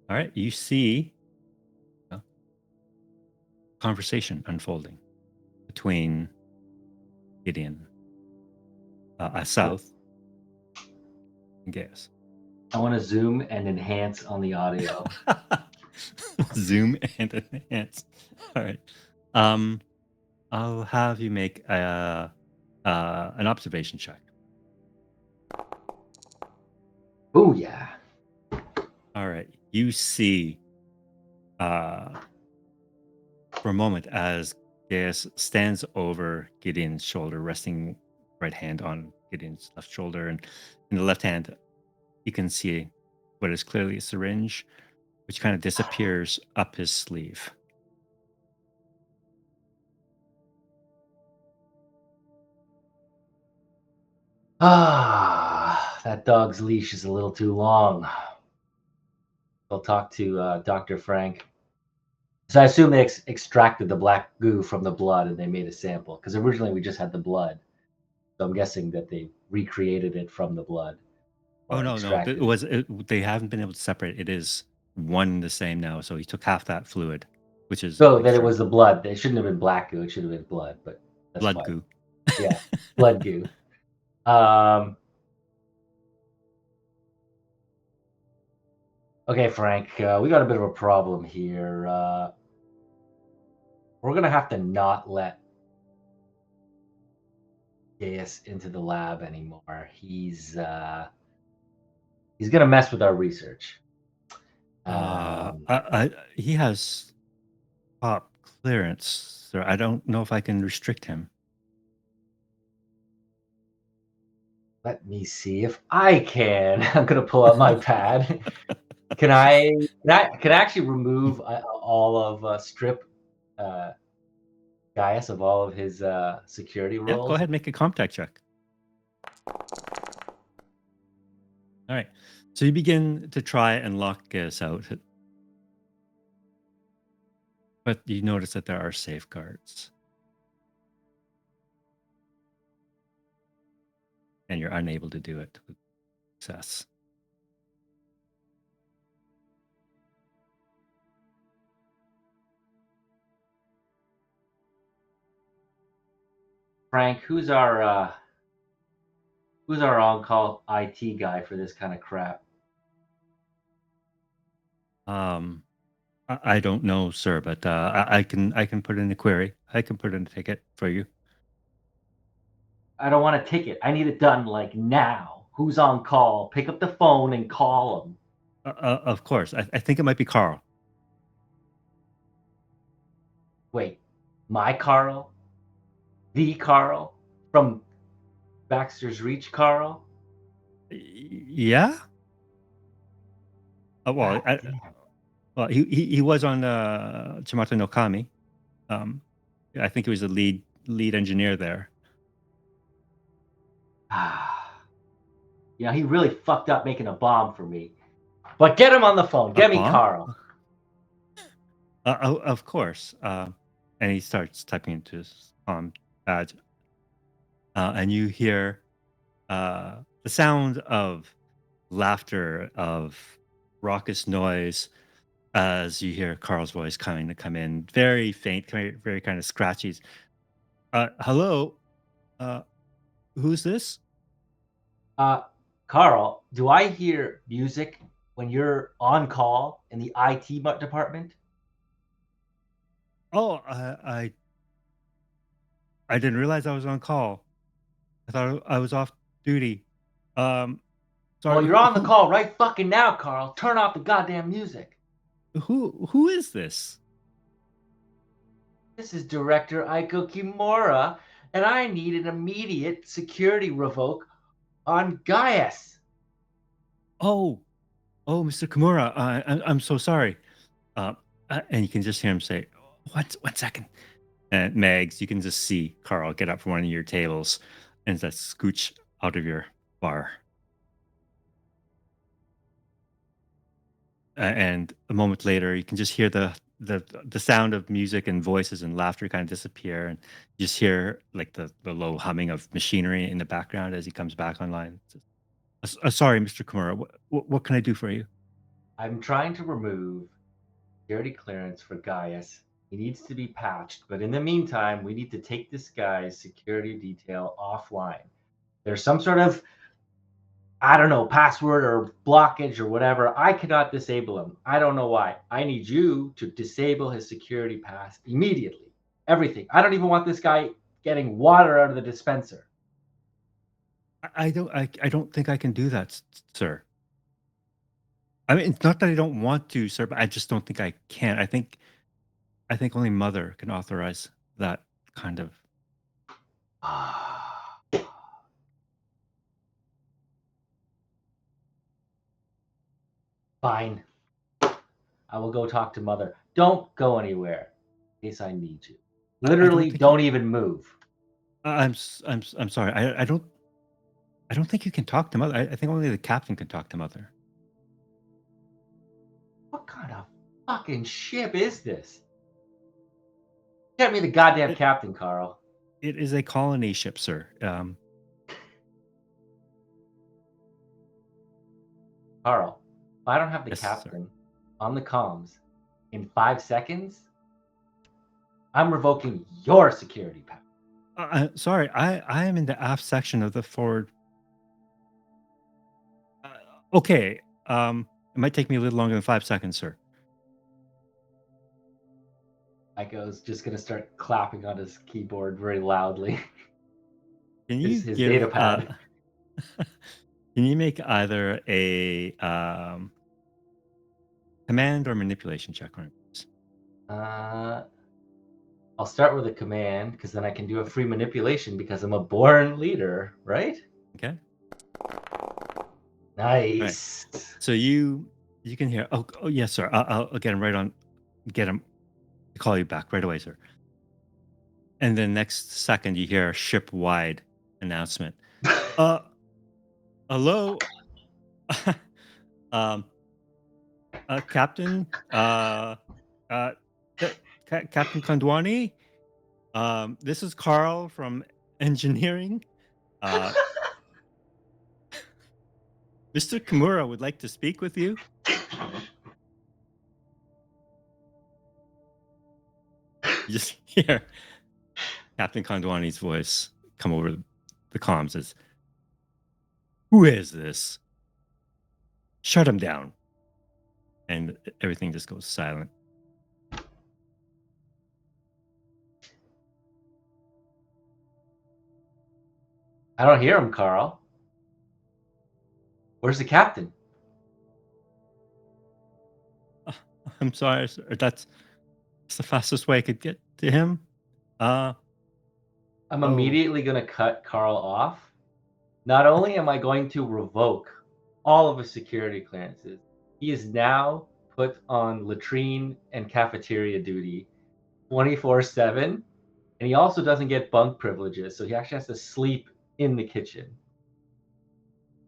S1: All right. You see a conversation unfolding between Gideon, South, and Gaius.
S3: I want to zoom and enhance on the audio.
S1: Zoom and enhance. All right. I'll have you make an observation check.
S3: Oh yeah.
S1: All right. You see, for a moment, as Gaius stands over Gideon's shoulder, resting right hand on Gideon's left shoulder, and in the left hand, you can see what is clearly a syringe, which kind of disappears up his sleeve.
S3: That dog's leash is a little too long. I'll talk to Dr. Frank. So I assume they extracted the black goo from the blood and they made a sample because originally we just had the blood. So I'm guessing that they recreated it from the blood.
S1: Oh
S3: Or
S1: no, no,
S3: extracted it.
S1: they haven't been able to separate. It is one and the same now. So he took half that fluid, which is
S3: So then it was the blood. It shouldn't have been black goo. It should have been blood, but that's
S1: blood
S3: fine.
S1: goo.
S3: Yeah, blood goo. Okay, Frank, we got a bit of a problem here. We're gonna have to not let Gaius into the lab anymore. He's gonna mess with our research.
S1: He has top clearance, sir. I don't know if I can restrict him.
S3: Let me see if I can. I'm gonna pull up my pad. Can I actually remove all of strip Gaius of all of his security
S1: Yeah,
S3: roles?
S1: go ahead, make a contact check. All right. So you begin to try and lock Gaius out, but you notice that there are safeguards, and you're unable to do it with success.
S3: Frank, who's our on-call IT guy for this kind of crap?
S1: I don't know, sir, but I can put in a query. I can put in a ticket for you.
S3: I don't want a ticket. I need it done like now. Who's on call? Pick up the phone and call him.
S1: Of course. I think it might be Carl.
S3: Wait, my Carl? The Carl? From Baxter's Reach Carl?
S1: Yeah. Well,
S3: God damn.
S1: well, he was on Chimata no Kami. I think he was the lead engineer there.
S3: You know, he really fucked up making a bomb for me. But get him on the phone. Get me
S1: bomb?
S3: Carl.
S1: Of course. And he starts typing into his pad. And you hear the sound of laughter, of raucous noise, as you hear Carl's voice kind of come in, very faint, very kind of scratchy. Hello, who's this?
S3: Carl, do I hear music when you're on call in the IT department?
S1: Oh, I didn't realize I was on call. I thought I was off duty. Um, sorry.
S3: Well, you're on the call right fucking now, Carl. Turn off the goddamn music.
S1: Who is this?
S3: This is Director Aiko Kimura, and I need an immediate security revoke on Gaius.
S1: Oh, Mr. Kimura, I'm so sorry. And you can just hear him say, one second. And Megs, you can just see Carl get up from one of your tables and just scooch out of your bar. And a moment later, you can just hear the sound of music and voices and laughter kind of disappear, and you just hear like the low humming of machinery in the background as he comes back online. Sorry, Mr. Kimura, what can I do for you?
S3: I'm trying to remove security clearance for Gaius. He needs to be patched, but in the meantime, we need to take this guy's security detail offline. There's some sort of, I don't know, password or blockage or whatever. I cannot disable him. I don't know why. I need you to disable his security pass immediately. Everything. I don't even want this guy getting water out of the dispenser.
S1: I don't think I can do that, sir. I mean, it's not that I don't want to, sir, but I just don't think I can. I think only Mother can authorize that kind of.
S3: Fine. I will go talk to Mother. Don't go anywhere in case I need you. Literally, don't even move.
S1: I'm sorry. I don't think you can talk to Mother. I think only the captain can talk to Mother.
S3: What kind of fucking ship is this? Get me the goddamn captain, Carl.
S1: It is a colony ship, sir.
S3: Carl, if I don't have the
S1: Yes,
S3: captain on the comms in 5 seconds, I'm revoking your security pass.
S1: Sorry, I am in the aft section of the forward. Okay. It might take me a little longer than 5 seconds, sir.
S3: Aiko's just gonna start clapping on his keyboard very loudly.
S1: Can you
S3: his
S1: give,
S3: data pad.
S1: can you make either a command or manipulation check on it?
S3: I'll start with a command because then I can do a free manipulation because I'm a born leader, right?
S1: Okay.
S3: Nice.
S1: Right. So you can hear. Oh yes, sir. I'll get him right on. Get him to call you back right away, sir. And then next second, you hear a ship-wide announcement. Hello, Captain. Captain Kandwani. This is Carl from engineering. Mr. Kimura would like to speak with you. You just hear Captain Kandwani's voice come over the comms as, "Who is this? Shut him down." And everything just goes silent.
S3: I don't hear him, Carl. Where's the captain?
S1: I'm sorry, sir. That's the fastest way I could get to him.
S3: I'm immediately going to cut Carl off. Not only am I going to revoke all of his security clearances, he is now put on latrine and cafeteria duty 24/7, and he also doesn't get bunk privileges, so he actually has to sleep in the kitchen.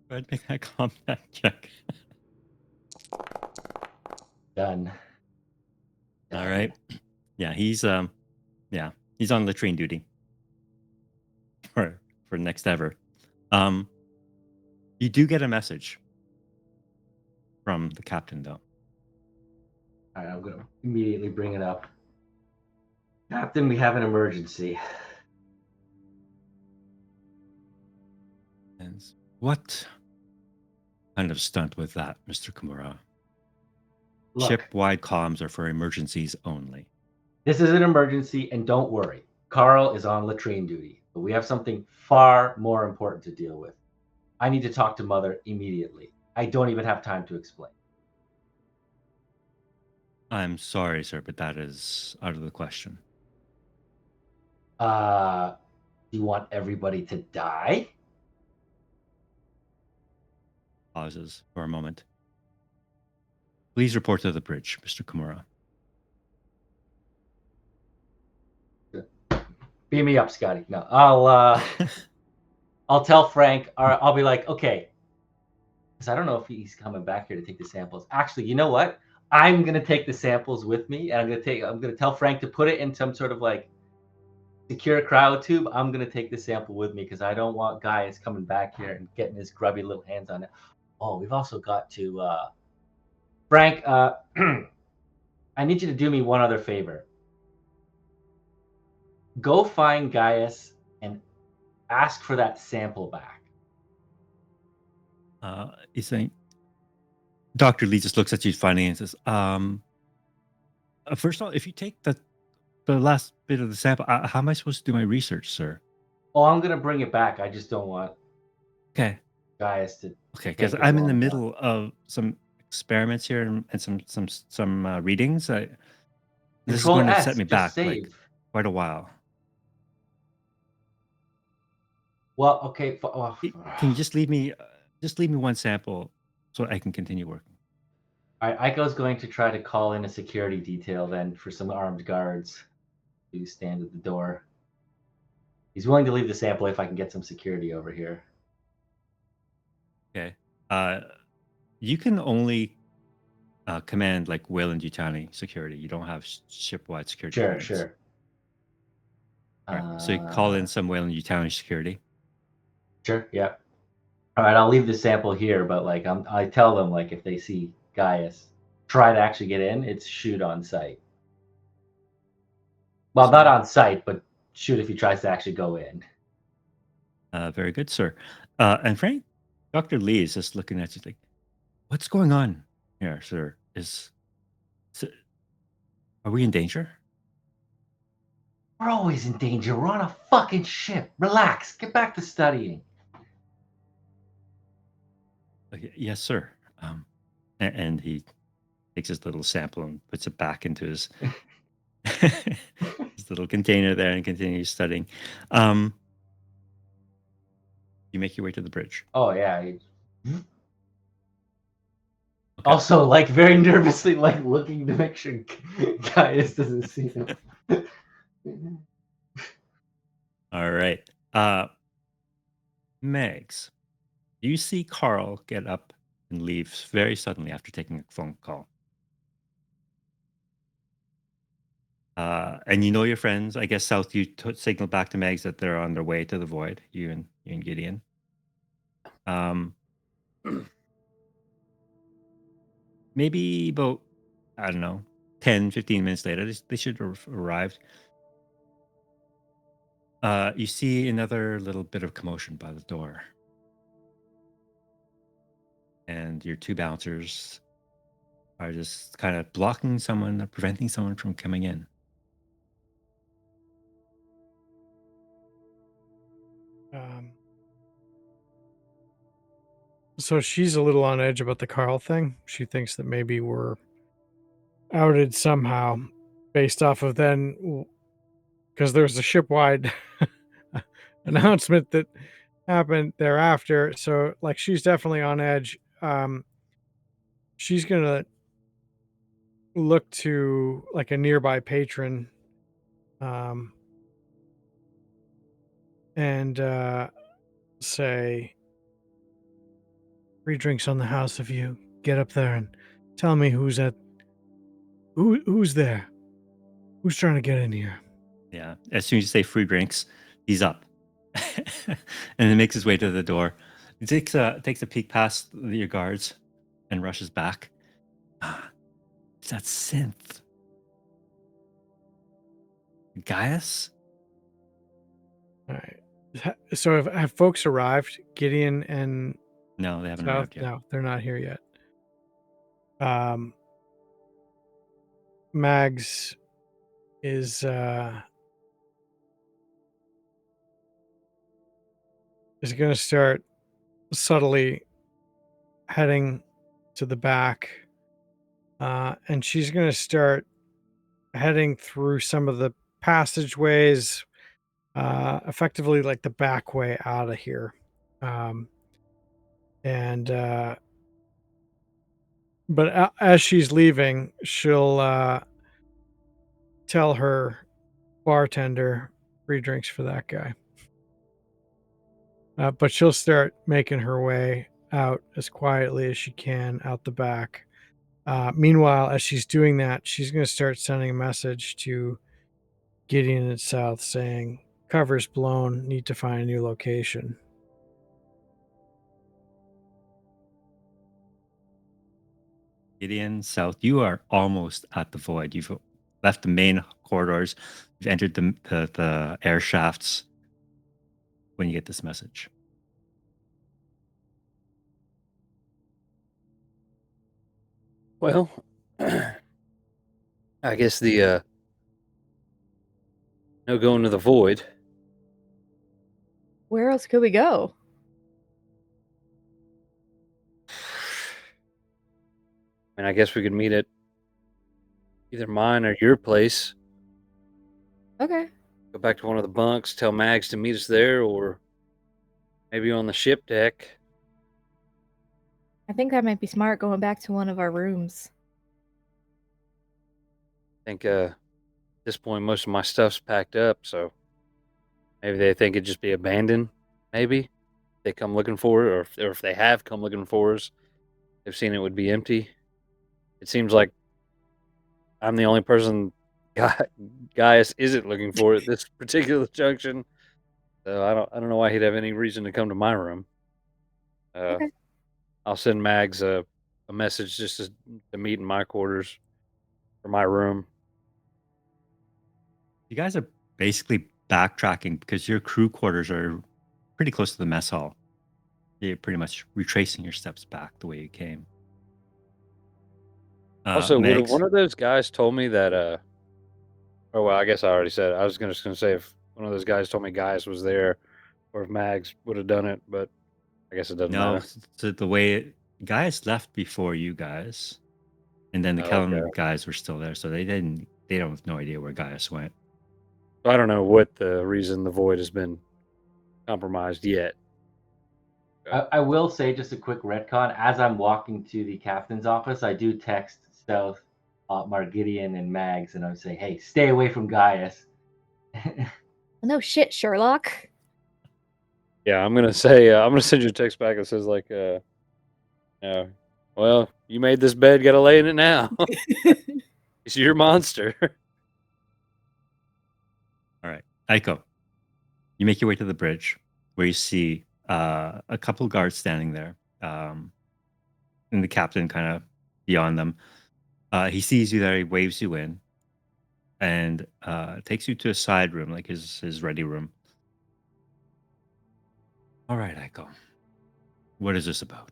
S1: Go ahead and make that combat check.
S3: Done.
S1: All right. Yeah, he's on latrine duty for next ever. You do get a message from the captain, though.
S3: All right, I'm going to immediately bring it up. Captain, we have an emergency.
S1: And what kind of stunt was that, Mr. Kimura?
S3: Look,
S1: Ship-wide comms are for emergencies only.
S3: this is an emergency, and don't worry. Carl is on latrine duty, but we have something far more important to deal with. I need to talk to Mother immediately. I don't even have time to explain.
S1: I'm sorry, sir, but that is out of the question.
S3: Do you want everybody to die?
S1: Pauses for a moment. Please report to the bridge, Mr. Kimura.
S3: Beam me up, Scotty. No, I'll tell Frank, or I'll be like, okay, because I don't know if he's coming back here to take the samples. Actually, you know what? I'm gonna take the samples with me, and I'm gonna tell Frank to put it in some sort of like secure cryo tube. I'm gonna take the sample with me because I don't want guys coming back here and getting his grubby little hands on it. Oh, we've also got to Frank. I need you to do me one other favor. Go find Gaius and ask for that sample back.
S1: He's saying, Dr. Lee just looks at you funny and says, first of all, if you take the last bit of the sample, how am I supposed to do my research, sir?
S3: Oh, I'm gonna bring it back. I just don't want
S1: Okay.
S3: Gaius to.
S1: Okay, because I'm in the middle of some experiments here and some readings. This is
S3: Control
S1: going to
S3: S,
S1: set me
S3: just
S1: back
S3: save.
S1: like quite a while.
S3: Well, okay.
S1: Can you just leave me one sample so I can continue working?
S3: All right, Aiko's going to try to call in a security detail then for some armed guards to stand at the door. He's willing to leave the sample if I can get some security over here.
S1: Okay. You can only command like Wayland Yutani security. You don't have ship-wide security.
S3: Sure,
S1: commands.
S3: sure.
S1: All right. So you call in some Wayland Yutani security.
S3: Sure, yeah. All right, I'll leave the sample here, but like I tell them like if they see Gaius try to actually get in, it's shoot on sight. Well, not on sight, but shoot if he tries to actually go in.
S1: Very good, sir. And Frank, Dr. Lee is just looking at you like, what's going on here, sir? Are we in danger?
S3: We're always in danger. We're on a fucking ship. Relax. Get back to studying.
S1: Yes, sir. And he takes his little sample and puts it back into his his little container there and continues studying. You make your way to the bridge.
S3: Oh yeah. Okay. Also, like very nervously, like looking to make sure Gaius doesn't see him.
S1: All right. Megs, you see Carl get up and leave very suddenly after taking a phone call. And you know your friends. I guess South, you signal back to Megs that they're on their way to the void, you and Gideon. Maybe about, I don't know, 10, 15 minutes later, they should have arrived. You see another little bit of commotion by the door. And your two bouncers are just kind of blocking someone, preventing someone from coming in.
S5: So she's a little on edge about the Carl thing. She thinks that maybe we're outed somehow based off of then, because there's a ship-wide announcement that happened thereafter. So like she's definitely on edge. She's gonna look to like a nearby patron and say, Free drinks on the house if you get up there and tell me who's there. Who's trying to get in here?
S1: Yeah. As soon as you say free drinks, he's up. And then makes his way to the door. He takes a peek past your guards and rushes back. Ah, it's that synth. Gaius?
S5: All right. So have folks arrived? Gideon and
S1: No, they haven't
S5: South?
S1: arrived yet.
S5: No, they're not here yet. Mags is going to start subtly heading to the back, and she's going to start heading through some of the passageways, effectively like the back way out of here. But as she's leaving, she'll tell her bartender, free drinks for that guy. But she'll start making her way out as quietly as she can out the back. Meanwhile, as she's doing that, she's going to start sending a message to Gideon and South saying, "Cover's blown, need to find a new location."
S1: Gideon, South, you are almost at the void. You've left the main corridors. You've entered the air shafts when you get this message.
S2: Well, I guess the no going to the void.
S4: Where else could we go?
S2: I mean, I guess we could meet at either mine or your place.
S4: Okay.
S2: Go back to one of the bunks, tell Mags to meet us there, or maybe on the ship deck.
S4: I think that might be smart going back to one of our rooms.
S2: I think at this point most of my stuff's packed up, so maybe they think it'd just be abandoned. Maybe they come looking for it, or if they have come looking for us, they've seen it would be empty. It seems like I'm the only person Gaius isn't looking for at this particular junction. So I don't know why he'd have any reason to come to my room.
S4: Okay.
S2: I'll send Mags a message just to meet in my quarters or my room.
S1: You guys are basically backtracking because your crew quarters are pretty close to the mess hall. You're pretty much retracing your steps back the way you came.
S2: Also, would have
S1: Megs,
S2: one of those guys told me that oh well, I guess I already said it. I was just gonna say if one of those guys told me Gaius was there or if Mags would have done it, but I guess it doesn't
S1: no,
S2: matter.
S1: so the way Gaius left before you guys, and then the
S2: Oh,
S1: Kellan
S2: okay.
S1: guys were still there, so they don't have no idea where Gaius went.
S2: So I don't know what the reason the void has been compromised yet.
S3: I will say just a quick retcon. As I'm walking to the captain's office, I do text Stealth, Margidian, and Mags, and I would say, "Hey, stay away from Gaius."
S4: No shit, Sherlock.
S2: Yeah, I'm gonna say I'm gonna send you a text back that says like well, you made this bed, gotta lay in it now. It's your monster.
S1: All right, Aiko, you make your way to the bridge where you see a couple guards standing there, and the captain kind of beyond them. He sees you there. He waves you in, and takes you to a side room, like his ready room. All right, Aiko. What is this about?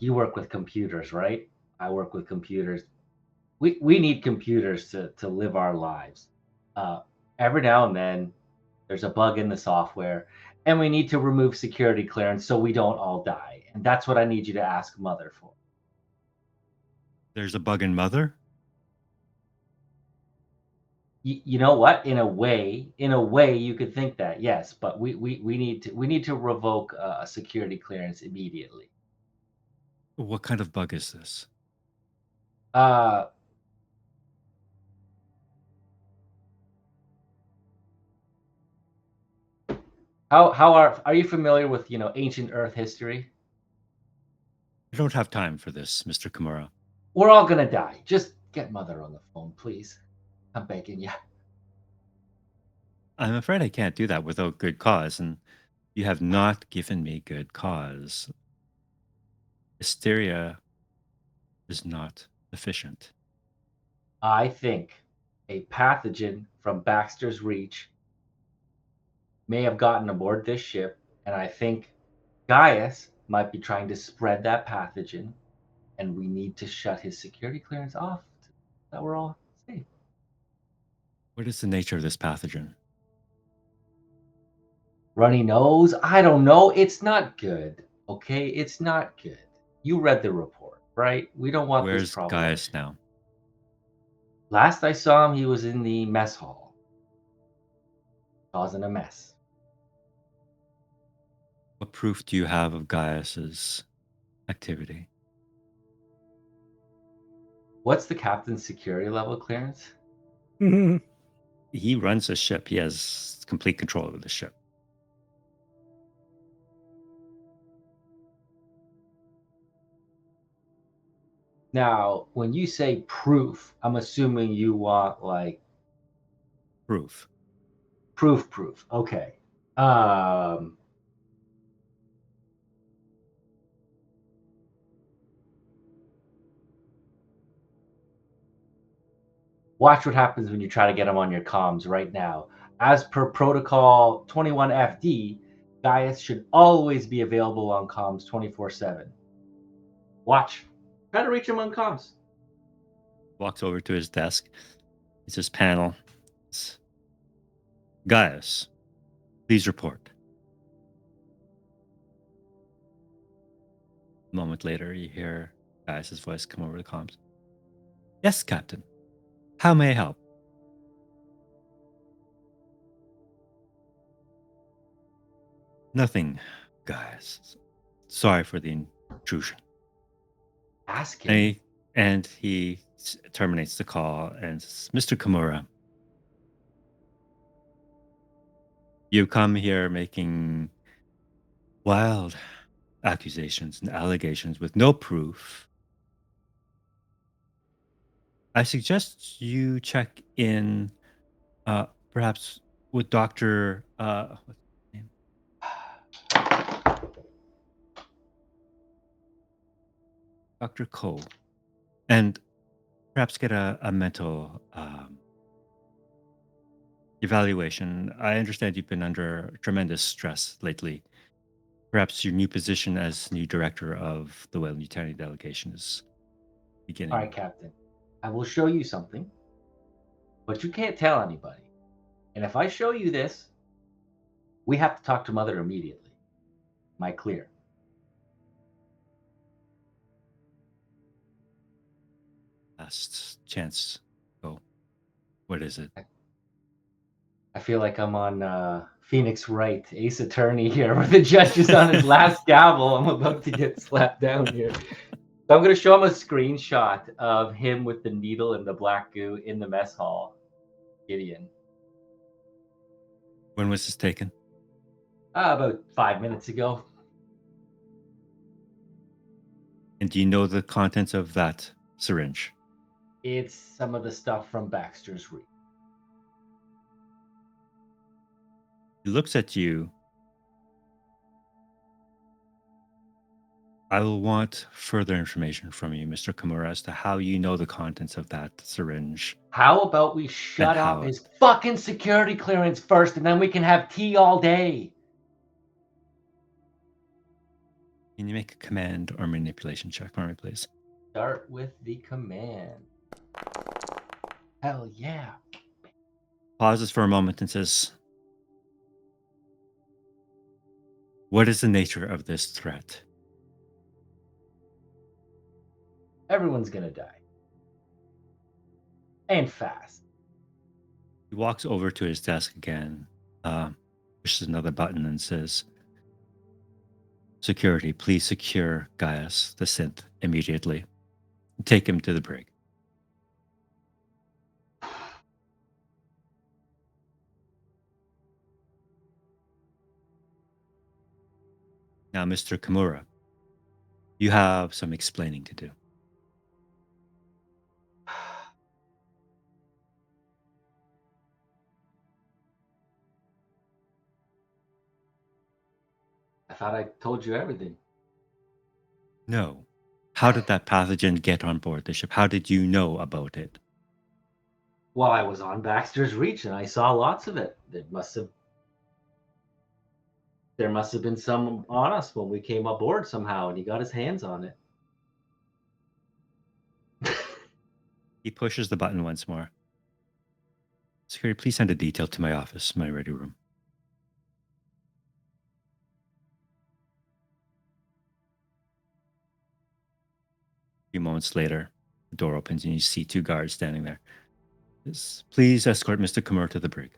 S3: You work with computers, right? I work with computers. We need computers to live our lives. Every now and then, there's a bug in the software, and we need to remove security clearance so we don't all die. And that's what I need you to ask Mother for.
S1: There's a bug in Mother?
S3: You know what? In a way, you could think that, yes, but we need to revoke a security clearance immediately.
S1: What kind of bug is this?
S3: Uh, How are you familiar with ancient Earth history?
S1: I don't have time for this, Mr. Kimura.
S3: We're all gonna die. Just get Mother on the phone, please. I'm begging you.
S1: I'm afraid I can't do that without good cause, and you have not given me good cause. Hysteria is not sufficient.
S3: I think a pathogen from Baxter's Reach may have gotten aboard this ship, and I think Gaius might be trying to spread that pathogen, and we need to shut his security clearance off so that we're all safe.
S1: What is the nature of this pathogen?
S3: Runny nose? I don't know. It's not good. Okay, it's not good. You read the report, right? We don't want this
S1: Where's
S3: problem.
S1: Gaius now?
S3: Last I saw him, he was in the mess hall, causing a mess.
S1: What proof do you have of Gaius's activity?
S3: What's the captain's security level clearance?
S1: He runs the ship. He has complete control over the ship.
S3: Now, when you say proof, I'm assuming you want like
S1: Proof.
S3: proof. Okay. Um, Watch what happens when you try to get him on your comms right now. As per protocol 21FD, Gaius should always be available on comms 24/7. Watch. Try to reach him on comms.
S1: Walks over to his desk. It's his panel. It's, Gaius, please report. A moment later, you hear Gaius's voice come over the comms. Yes, Captain. How may I help? Nothing, Gaius. Sorry for the intrusion.
S3: Ask him.
S1: And he terminates the call and says, Mr. Kimura, you come here making wild accusations and allegations with no proof. I suggest you check in, perhaps with Dr. What's his name? Dr. Cole, and perhaps get a mental evaluation. I understand you've been under tremendous stress lately. Perhaps your new position as new director of the Weyland-Yutani delegation is beginning.
S3: All right, Captain. I will show you something, but you can't tell anybody. And if I show you this, we have to talk to Mother immediately. Am I clear?
S1: Last chance. Go. What is it?
S3: I feel like I'm on Phoenix Wright, Ace Attorney here, where the judge is on his last gavel. I'm about to get slapped down here. So I'm going to show him a screenshot of him with the needle and the black goo in the mess hall. Gideon.
S1: When was this taken?
S3: About 5 minutes ago.
S1: And do you know the contents of that syringe?
S3: It's some of the stuff from Baxter's Reach.
S1: He looks at you. I will want further information from you, Mr. Kimura, as to how you know the contents of that syringe.
S3: How about we shut
S1: And
S3: off
S1: how-
S3: his fucking security clearance first, and then we can have tea all day?
S1: Can you make a command or manipulation check for me, please?
S3: Start with the command. Hell yeah.
S1: Pauses for a moment and says, what is the nature of this threat?
S3: Everyone's gonna die. And fast.
S1: He walks over to his desk again, pushes another button and says, security, please secure Gaius, the synth, immediately. Take him to the brig. Now, Mr. Kimura, you have some explaining to do.
S3: I thought I told you everything.
S1: No. How did that pathogen get on board the ship? How did you know about it?
S3: Well, I was on Baxter's Reach and I saw lots of it. There must have been some on us when we came aboard somehow, and he got his hands on it.
S1: He pushes the button once more. Security, please send a detail to my office, my ready room. A few moments later, the door opens and you see 2 guards standing there. Please escort Mr. Kimura to the brig.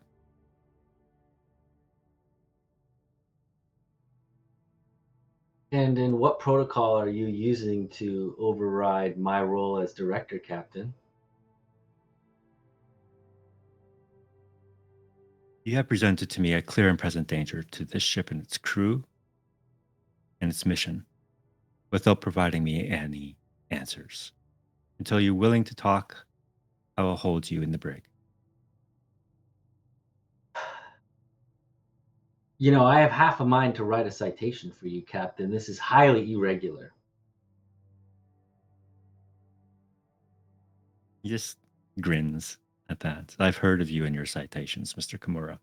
S3: And in what protocol are you using to override my role as director, Captain?
S1: You have presented to me a clear and present danger to this ship and its crew and its mission without providing me any answers. Until you're willing to talk, I will hold you in the brig.
S3: You know, I have half a mind to write a citation for you, Captain. This is highly irregular.
S1: He just grins at that. I've heard of you and your citations, Mr. Kimura.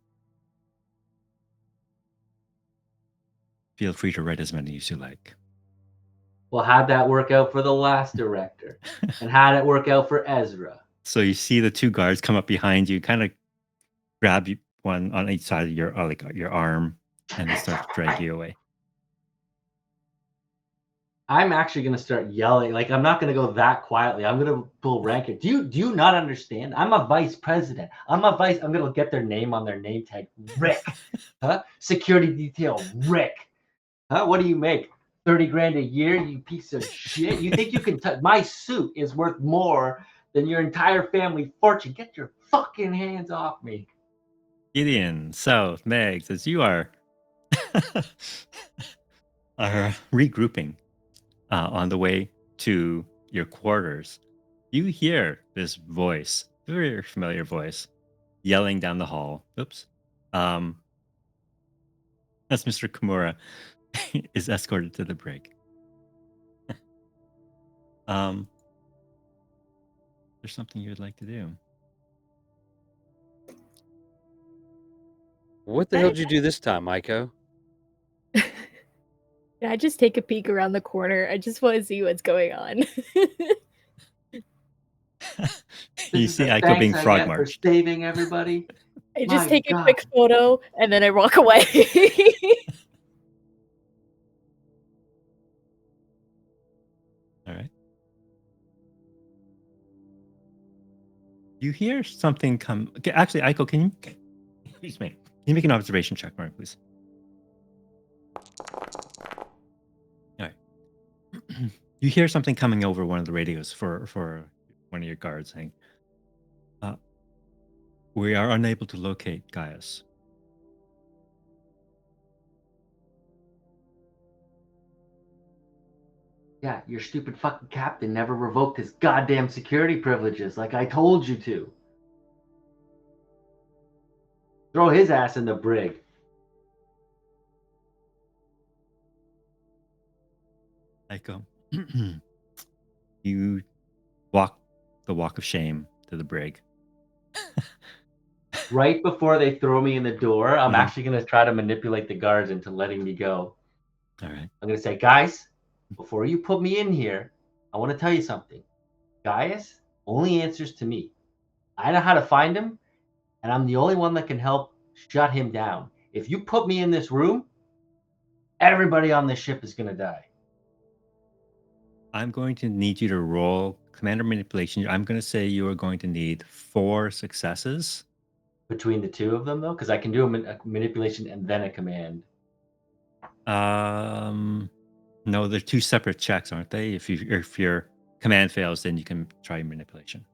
S1: Feel free to write as many as you like.
S3: Well, how'd that work out for the last director? And how'd it work out for Ezra?
S1: So you see the 2 guards come up behind you, kind of grab you one on each side of your your arm, and they start to drag you away.
S3: I'm actually going to start yelling. Like, I'm not going to go that quietly. I'm going to pull rank it. Do you not understand? I'm a vice president. I'm going to get their name on their name tag. Rick. Huh? Security detail. Rick. Huh? What do you make? 30 grand a year, you piece of shit. You think you can touch my suit is worth more than your entire family fortune. Get your fucking hands off me.
S1: Gideon, South, Megs, as you are regrouping on the way to your quarters, you hear this voice, very familiar voice, yelling down the hall. Oops. As Mr. Kimura is escorted to the brig. There's something you would like to do.
S2: What the hell did you do this time, Maiko?
S4: Can I just take a peek around the corner? I just want to see what's going on.
S1: You see Aiko being frog
S3: for
S1: marched.
S3: saving everybody.
S4: I just
S3: My
S4: take a
S3: God.
S4: quick photo and then I walk away.
S1: All right. You hear something come. Okay, actually, Aiko, can you? Excuse me. Can you make an observation check, Mark, please? All right. You hear something coming over one of the radios for one of your guards saying, "We are unable to locate Gaius."
S3: Yeah, your stupid fucking captain never revoked his goddamn security privileges like I told you to. Throw his ass in the brig.
S1: Aiko, you walk the walk of shame to the brig.
S3: Right before they throw me in the door, I'm
S1: Mhm.
S3: actually going to try to manipulate the guards into letting me go.
S1: All right.
S3: I'm going to say, guys, before you put me in here, I want to tell you something. Gaius only answers to me. I know how to find him, and I'm the only one that can help shut him down. If you put me in this room, everybody on this ship is going to die.
S1: I'm going to need you to roll commander manipulation. I'm going to say you are going to need 4 successes.
S3: Between the two of them, though, because I can do a manipulation and then a command.
S1: No, they're 2 separate checks, aren't they? If your command fails, then you can try manipulation.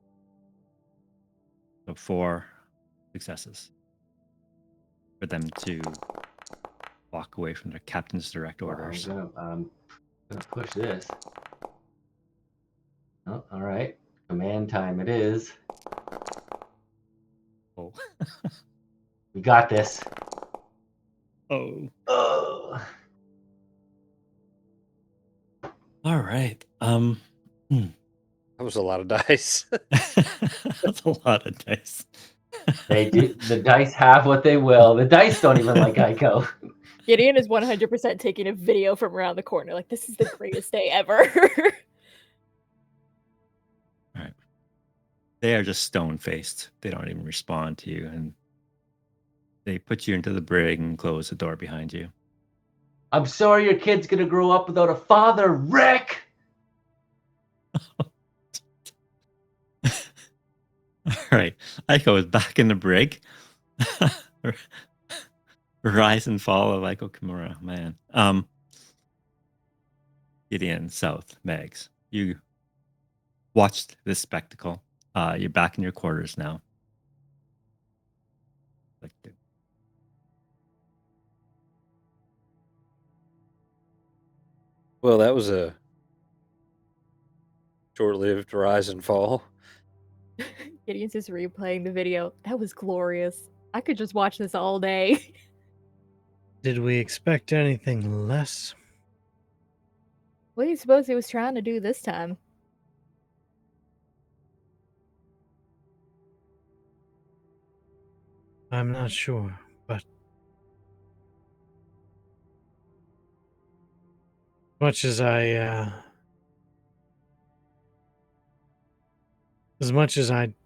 S1: So 4 successes for them to walk away from their captain's direct
S3: Well,
S1: orders.
S3: I'm gonna push this. Oh, all right. Command time it is.
S1: Oh.
S3: We got this.
S1: Oh.
S3: Oh.
S1: All right.
S2: That was a lot of dice.
S1: That's a lot of dice.
S3: They do. The dice have what they will. The dice don't even like Ico.
S4: Gideon is 100% taking a video from around the corner. Like, this is the greatest day ever.
S1: Right. They are just stone faced. They don't even respond to you, and they put you into the brig and close the door behind you.
S3: I'm sorry your kid's gonna grow up without a father, Rick.
S1: All right. Ico is back in the brig. Rise and fall of Ico Kimura, man. Gideon, South, Megs. You watched this spectacle. You're back in your quarters now.
S2: Well, that was a short-lived rise and fall.
S4: Gideon's just replaying the video. That was glorious. I could just watch this all day.
S5: Did we expect anything less?
S4: What do you suppose he was trying to do this time?
S5: I'm not sure, but much as I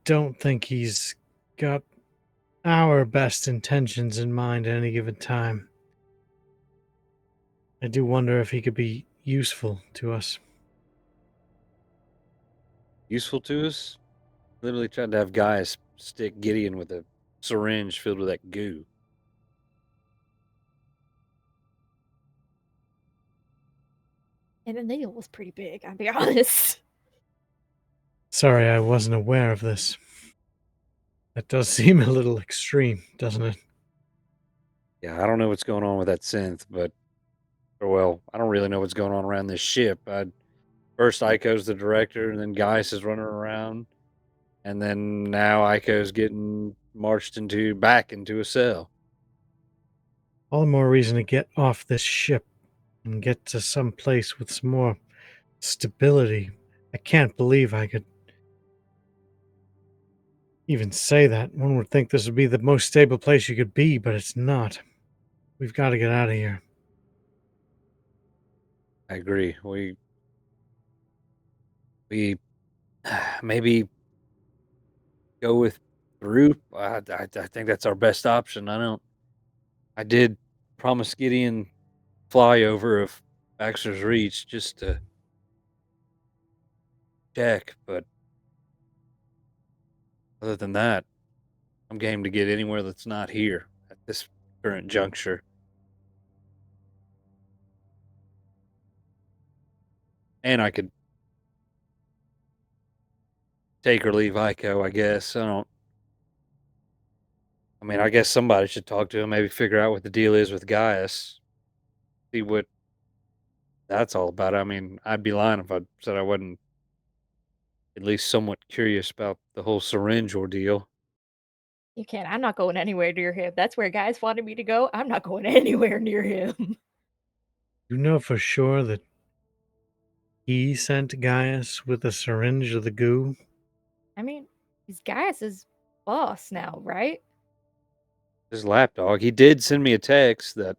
S5: don't think he's got our best intentions in mind at any given time, I do wonder if he could be useful to us.
S2: Useful to us? Literally tried to have guys stick Gideon with a syringe filled with that goo.
S4: And the needle was pretty big, I'll be honest.
S5: Sorry, I wasn't aware of this. That does seem a little extreme, doesn't it?
S2: Yeah, I don't know what's going on with that synth, but well, I don't really know what's going on around this ship. First Ico's the director, and then Gaius is running around, and then now Ico's getting marched back into a cell.
S5: All the more reason to get off this ship and get to some place with some more stability. I can't believe I could even say that. One would think this would be the most stable place you could be, but it's not. We've got to get out of here.
S2: I agree. We maybe go with group. I think that's our best option. I did promise Gideon flyover of Baxter's Reach just to check, but other than that, I'm game to get anywhere that's not here at this current juncture. And I could take or leave Ico, I guess. I mean, I guess somebody should talk to him, maybe figure out what the deal is with Gaius. See what that's all about. I mean, I'd be lying if I said I wasn't at least somewhat curious about the whole syringe ordeal.
S4: You can't. I'm not going anywhere near him. That's where guys wanted me to go. I'm not going anywhere near him.
S5: You know for sure that he sent Gaius with a syringe of the goo?
S4: I mean, he's Gaius's boss now, right?
S2: His lapdog. He did send me a text that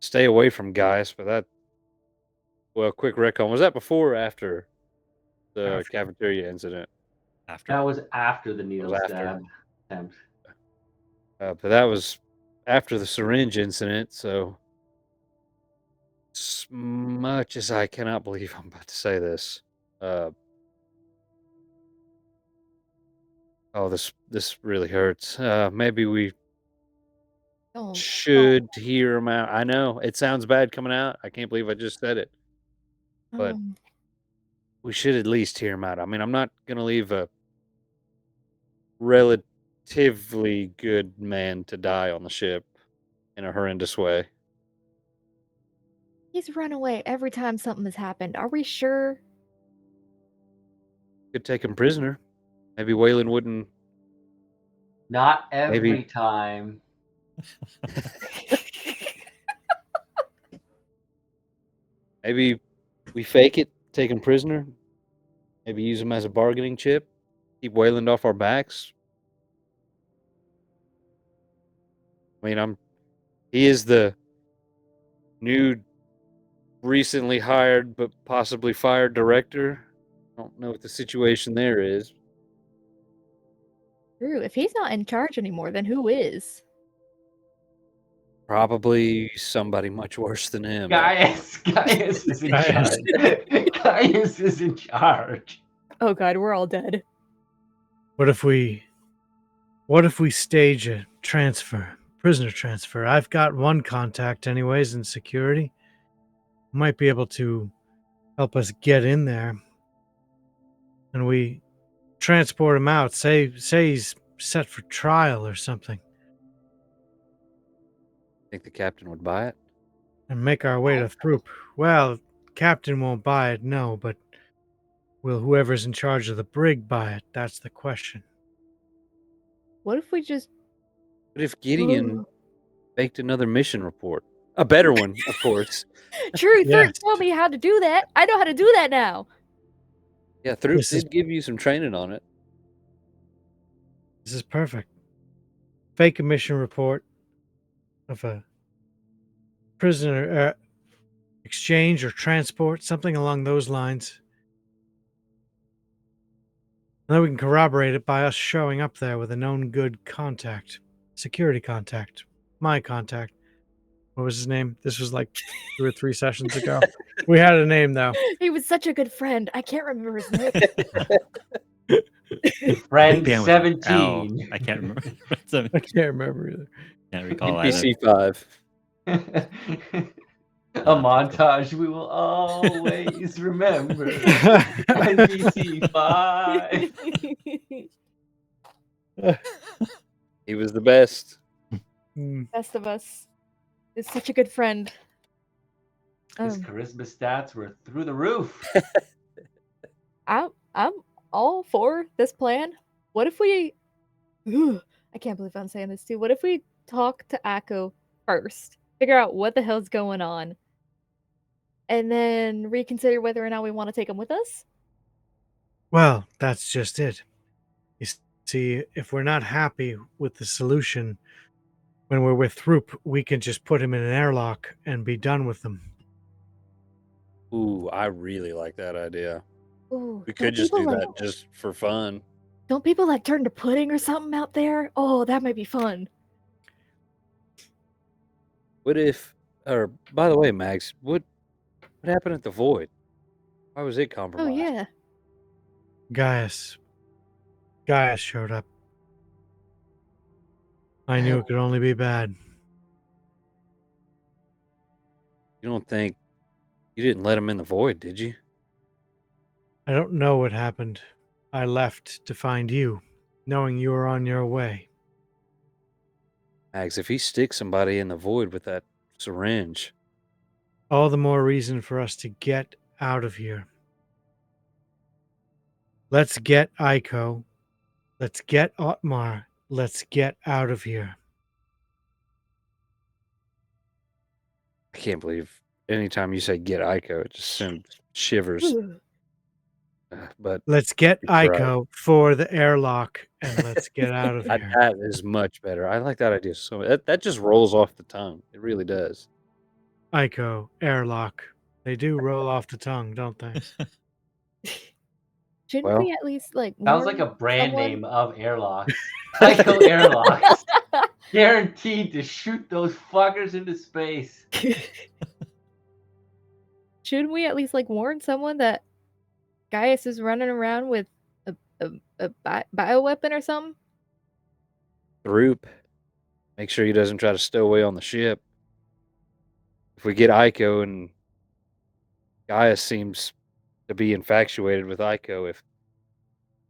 S2: stay away from Gaius, but quick recon. Was that before or after the
S1: After.
S2: cafeteria incident?
S1: After.
S3: That was after the
S2: It
S3: needle
S2: was after.
S3: stab attempt.
S2: But that was after the syringe incident, so as much as I cannot believe I'm about to say this. This really hurts. Maybe we
S4: Oh,
S2: should hear him out. I know it sounds bad coming out. I can't believe I just said it, but we should at least hear him out. I mean, I'm not gonna leave a relatively good man to die on the ship in a horrendous way.
S4: He's run away every time something has happened. Are we sure?
S2: Could take him prisoner. Maybe Waylon wouldn't.
S3: Not every
S2: Maybe.
S3: time.
S2: Maybe we fake it, take him prisoner. Maybe use him as a bargaining chip. Keep Wayland off our backs. I mean, he is the new, recently hired but possibly fired director. I don't know what the situation there is.
S4: True. If he's not in charge anymore, then who is?
S2: Probably somebody much worse than him.
S3: Gaius is in
S5: Gaius.
S3: charge. Gaius is in charge.
S4: Oh god, we're all dead.
S5: What if we stage a prisoner transfer? I've got one contact anyways in security. Might be able to help us get in there. And we transport him out. Say he's set for trial or something.
S2: Think the captain would buy it?
S5: And make our way to Throop. Well, captain won't buy it, no, but will whoever's in charge of the brig buy it? That's the question.
S4: What if we just
S2: What if Gideon faked another mission report? A better one, of course.
S4: True,
S5: Yes.
S4: tell me how to do that. I know how to do that now.
S2: Yeah, Throop
S5: This is-
S2: did give you some training on it.
S5: This is perfect. Fake a mission report of a prisoner exchange or transport, something along those lines. And then we can corroborate it by us showing up there with a known good contact, security contact, my contact. What was his name? This was like 2 or 3 sessions ago. We had a name though.
S4: He was such a good friend. I can't remember his name.
S3: Friend
S1: Began with
S3: 17.
S1: L. I can't remember.
S5: I can't remember either.
S1: Can't recall either.
S2: NPC 5.
S3: A montage we will always remember. NPC 5.
S2: He was the best.
S4: Best of us. Is such a good friend.
S3: His charisma stats were through the roof.
S4: I'm all for this plan. What if we I can't believe I'm saying this too. What if we talk to Akko first? Figure out what the hell's going on. And then reconsider whether or not we want to take him with us?
S5: Well, that's just it. You see, if we're not happy with the solution when we're with Throop, we can just put him in an airlock and be done with them.
S2: Ooh, I really like that idea.
S4: Ooh,
S2: We
S4: don't
S2: could just
S4: people,
S2: do
S4: like-
S2: that just for fun.
S4: Don't people like turn to pudding or something out there? Oh, that might be fun.
S2: What if, or by the way, Max, what happened at the Void? Why was it
S4: Oh
S2: compromised?
S4: yeah.
S5: Gaius showed up. I knew it could only be bad.
S2: You don't think you didn't let him in the Void, did you?
S5: I don't know what happened. I left to find you, knowing you were on your way.
S2: Max, if he sticks somebody in the Void with that syringe,
S5: All the more reason for us to get out of here. Let's get Aiko. Let's get Otmar. Let's get out of here.
S2: I can't believe anytime you say get Ico, it just sends shivers.
S4: Ooh.
S2: But
S5: Let's get
S2: You're right.
S5: Aiko for the airlock and let's get out of here.
S2: that is much better. I like that idea so that just rolls off the tongue. It really does.
S5: Aiko, airlock. They do roll off the tongue, don't they?
S4: Shouldn't
S2: Well-
S4: we at least like
S3: Sounds like
S4: warn
S3: a brand
S4: someone?
S3: name of airlocks. Psycho airlocks. Guaranteed to shoot those fuckers into space.
S4: Shouldn't we at least like warn someone that Gaius is running around with a bioweapon or something?
S2: Throop, make sure he doesn't try to stow away on the ship. If we get Ico and Gaius seems to be infatuated with Ico, if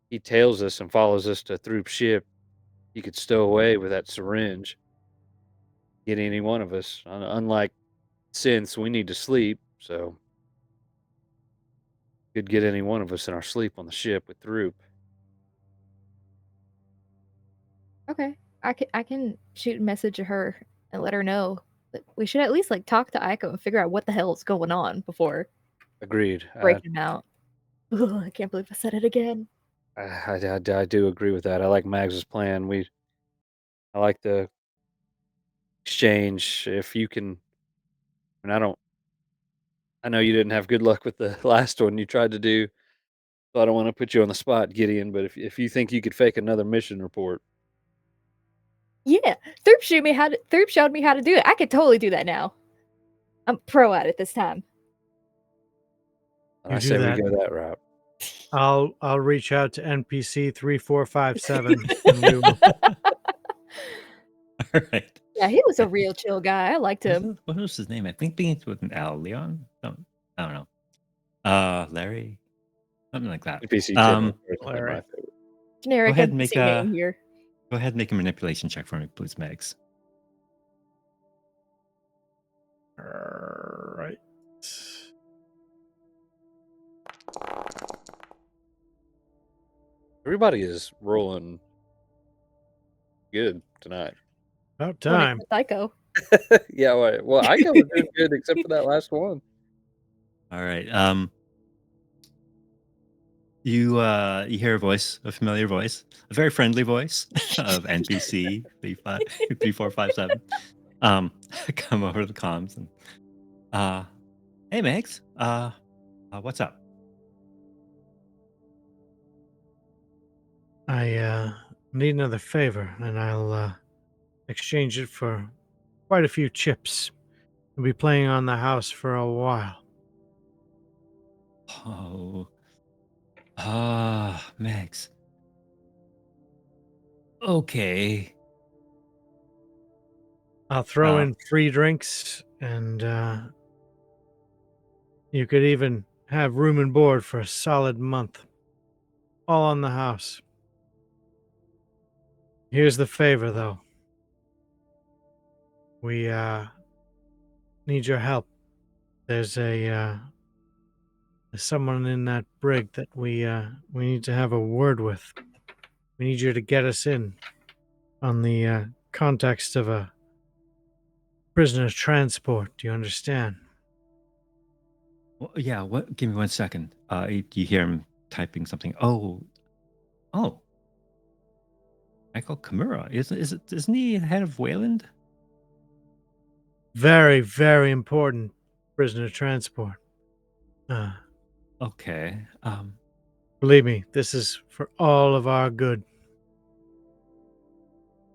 S2: he tails us and follows us to Throop's ship, he could stow away with that syringe. Get any one of us. Unlike since we need to sleep, so could get any one of us in our sleep on the ship with Throop.
S4: Okay. I can shoot a message to her and let her know that we should at least like talk to Aiko and figure out what the hell is going on before
S2: Agreed.
S4: breaking him out. Ugh, I can't believe I said it again.
S2: I do agree with that. I like Mags's plan. I like the exchange. If you can, and I don't. I know you didn't have good luck with the last one you tried to do, so I don't want to put you on the spot, Gideon. But if you think you could fake another mission report,
S4: Yeah, Thurp showed me how to do it. I could totally do that now. I'm pro at it this time.
S2: I say we go that route.
S5: I'll reach out to NPC 3457 and we will.
S1: All right.
S4: Yeah, he was a real chill guy. I liked him.
S1: What was his name? I think begins with an L. Leon? I don't know. Larry? Something like that.
S2: NPC 10 was
S5: Larry.
S2: personally my favorite.
S4: Generic
S1: ahead and
S4: NPC
S1: make a-
S4: name here.
S1: Go ahead and make a manipulation check for me, please, Megs.
S5: All right.
S2: Everybody is rolling good tonight.
S5: About
S4: When it
S5: time.
S4: comes to Psycho.
S2: Yeah, well, I was doing good except for that last one.
S1: All right. You hear a familiar voice, a very friendly voice of NPC 3457. Come over the comms and hey Megs, what's up?
S5: I need another favor, and I'll exchange it for quite a few chips. We'll be playing on the house for a while.
S1: Oh, Megs. Okay.
S5: I'll throw in free drinks, and you could even have room and board for a solid month. All on the house. Here's the favor, though. We need your help. There's there's someone in that brig that we need to have a word with. We need you to get us in on the context of a prisoner transport. Do you understand?
S1: Well, yeah. What? Give me 1 second. You hear him typing something. Oh. Michael Kimura. Isn't he head of Wayland?
S5: Very, very important prisoner transport.
S1: Okay.
S5: Believe me, this is for all of our good.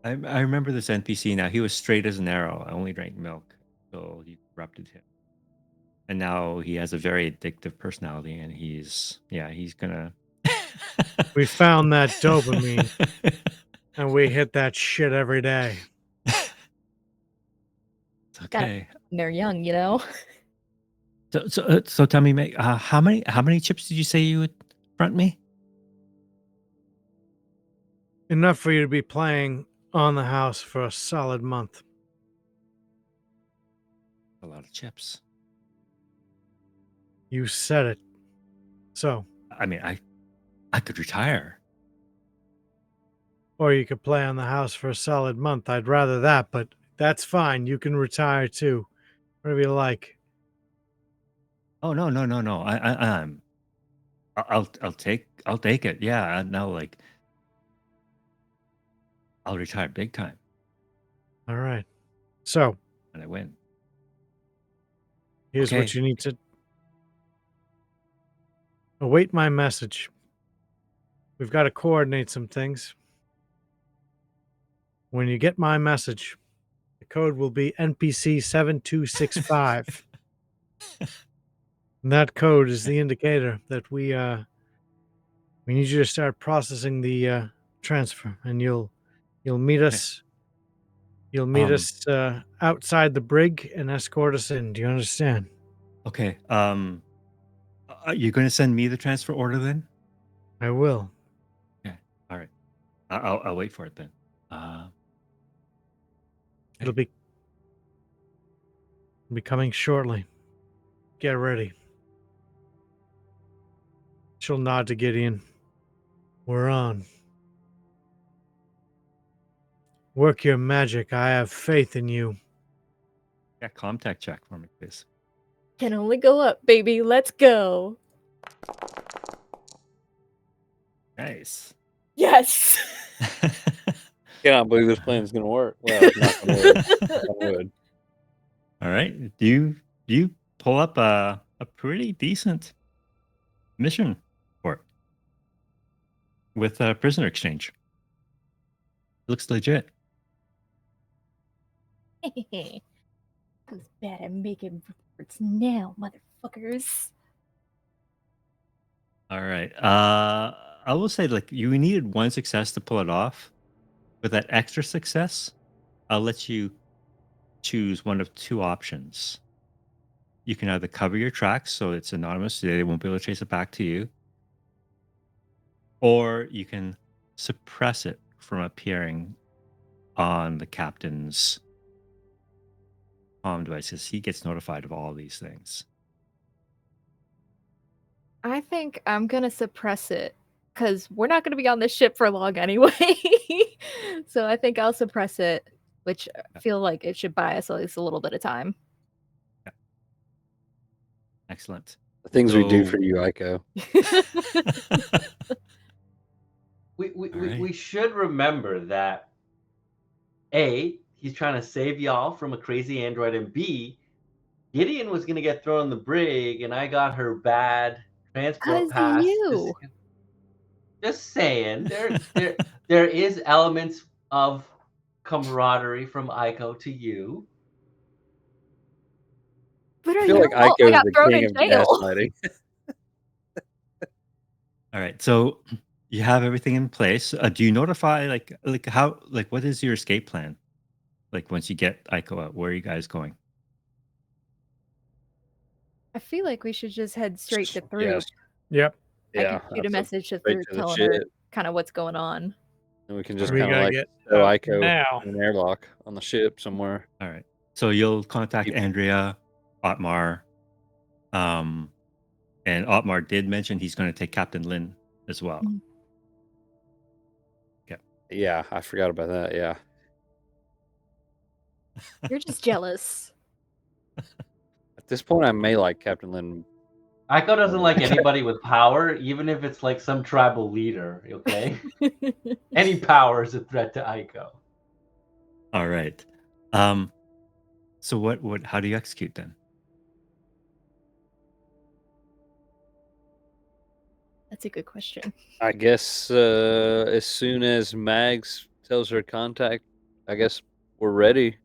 S1: I remember this NPC now. He was straight as an arrow. I only drank milk, so you corrupted him. And now he has a very addictive personality, and he's gonna.
S5: We found that dopamine, and we hit that shit every day.
S1: It's okay.
S4: They're young, you know.
S1: So tell me, Meg, how many chips did you say you would front me?
S5: Enough for you to be playing on the house for a solid month.
S1: A lot of chips.
S5: You said it. So,
S1: I mean, I could retire.
S5: or you could play on the house for a solid month. I'd rather that, but that's fine. You can retire too. Whatever you like.
S1: Oh no. I'll take it. Yeah, no, like I'll retire big time
S5: All right. So,
S1: when I win.
S5: here's
S1: Okay.
S5: what you need to await my message. We've got to coordinate some things. When you get my message, the code will be NPC 7265. And that code is the indicator that we need you to start processing the transfer, and you'll meet us. You'll meet us outside the brig and escort us in. Do you understand?
S1: Okay. Are you going to send me the transfer order then?
S5: I will.
S1: Okay. All right. I'll wait for it then.
S5: It'll be I'll be coming shortly. Get ready. She'll nod to Gideon. We're on. Work your magic. I have faith in you.
S1: Yeah, contact check for me, please.
S4: Can only go up, baby. Let's go.
S1: Nice.
S4: Yes.
S2: Cannot believe this plan is going to work. Well, knock on wood. Knock on wood.
S1: All right. Do you pull up a pretty decent mission for it with a prisoner exchange? Looks legit.
S4: Who's bad at making reports now, motherfuckers?
S1: All right. I will say, like, you needed one success to pull it off. With that extra success, I'll let you choose one of two options. You can either cover your tracks so it's anonymous, so they won't be able to trace it back to you, or you can suppress it from appearing on the captain's comm devices. He gets notified of all these things.
S4: I think I'm gonna suppress it because we're not gonna be on this ship for long anyway. So I think I'll suppress it, which I feel like it should buy us at least a little bit of time.
S1: Excellent.
S2: The things we do
S1: So-
S2: for you, Aiko.
S3: We should remember that A, he's trying to save y'all from a crazy android, and B, Gideon was gonna get thrown in the brig, and I got her bad transport
S4: 'Cause
S3: pass.
S4: you.
S3: Just saying, there is elements of camaraderie from Aiko to you.
S4: But
S2: I
S4: are
S2: feel
S4: you
S2: like Aiko
S4: I
S2: is
S4: got
S2: the
S4: thrown
S2: king
S4: in
S2: of
S4: jail.
S2: gaslighting.
S1: All right. So you have everything in place. Do you notify what is your escape plan? Like once you get Aiko out, where are you guys going?
S4: I feel like we should just head straight to Throop.
S2: Yes.
S5: Yep.
S4: I
S2: Yeah.
S4: can shoot a message to
S2: straight
S4: Throop
S2: to the
S4: telling her
S2: ship.
S4: kind of what's going on.
S2: And we can just
S5: We
S2: kind of
S5: gotta
S2: like
S5: get
S2: throw
S5: out
S2: Aiko
S5: now.
S2: in an airlock on the ship somewhere.
S1: All right. So you'll contact
S2: Keep-
S1: Andrea, Otmar, and Otmar did mention he's going to take Captain Lin as well.
S4: Mhm.
S2: Yeah, I forgot about that. Yeah.
S4: You're just jealous.
S2: At this point, I may like Captain Lin.
S3: Aiko doesn't like anybody with power, even if it's like some tribal leader, okay? Any power is a threat to Aiko.
S1: All right. So what how do you execute then?
S4: That's a good question.
S2: I guess as soon as Mags tells her contact, I guess we're ready.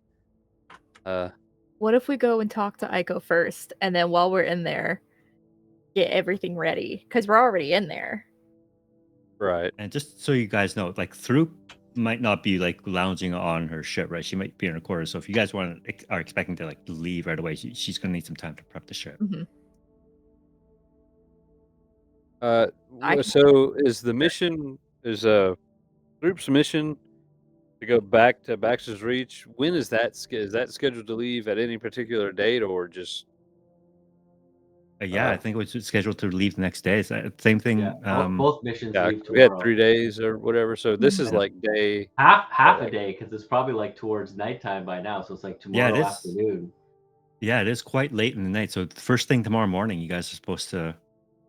S4: What if we go and talk to Aiko first, and then while we're in there, get everything ready? Because we're already in there.
S2: Right.
S1: And just so you guys know, like Throop might not be like lounging on her ship, right? She might be in her quarters. So if you guys are expecting to like leave right away, she's going to need some time to prep the ship.
S4: Mhm. I can-
S2: So is the mission group's mission to go back to Baxter's Reach? When is that scheduled to leave at any particular date or just?
S1: Yeah, I think it was scheduled to leave the next day. Same thing.
S3: Yeah, both missions
S2: Yeah,
S3: leave
S2: we had
S3: tomorrow.
S2: 3 days or whatever. So this is
S1: Yeah.
S2: like day.
S3: Half a
S2: like-
S3: day, because it's probably like towards nighttime by now, so it's like
S1: Yeah, it
S3: tomorrow
S1: is.
S3: afternoon.
S1: Yeah, it is quite late in the night. So the first thing tomorrow morning, you guys are supposed to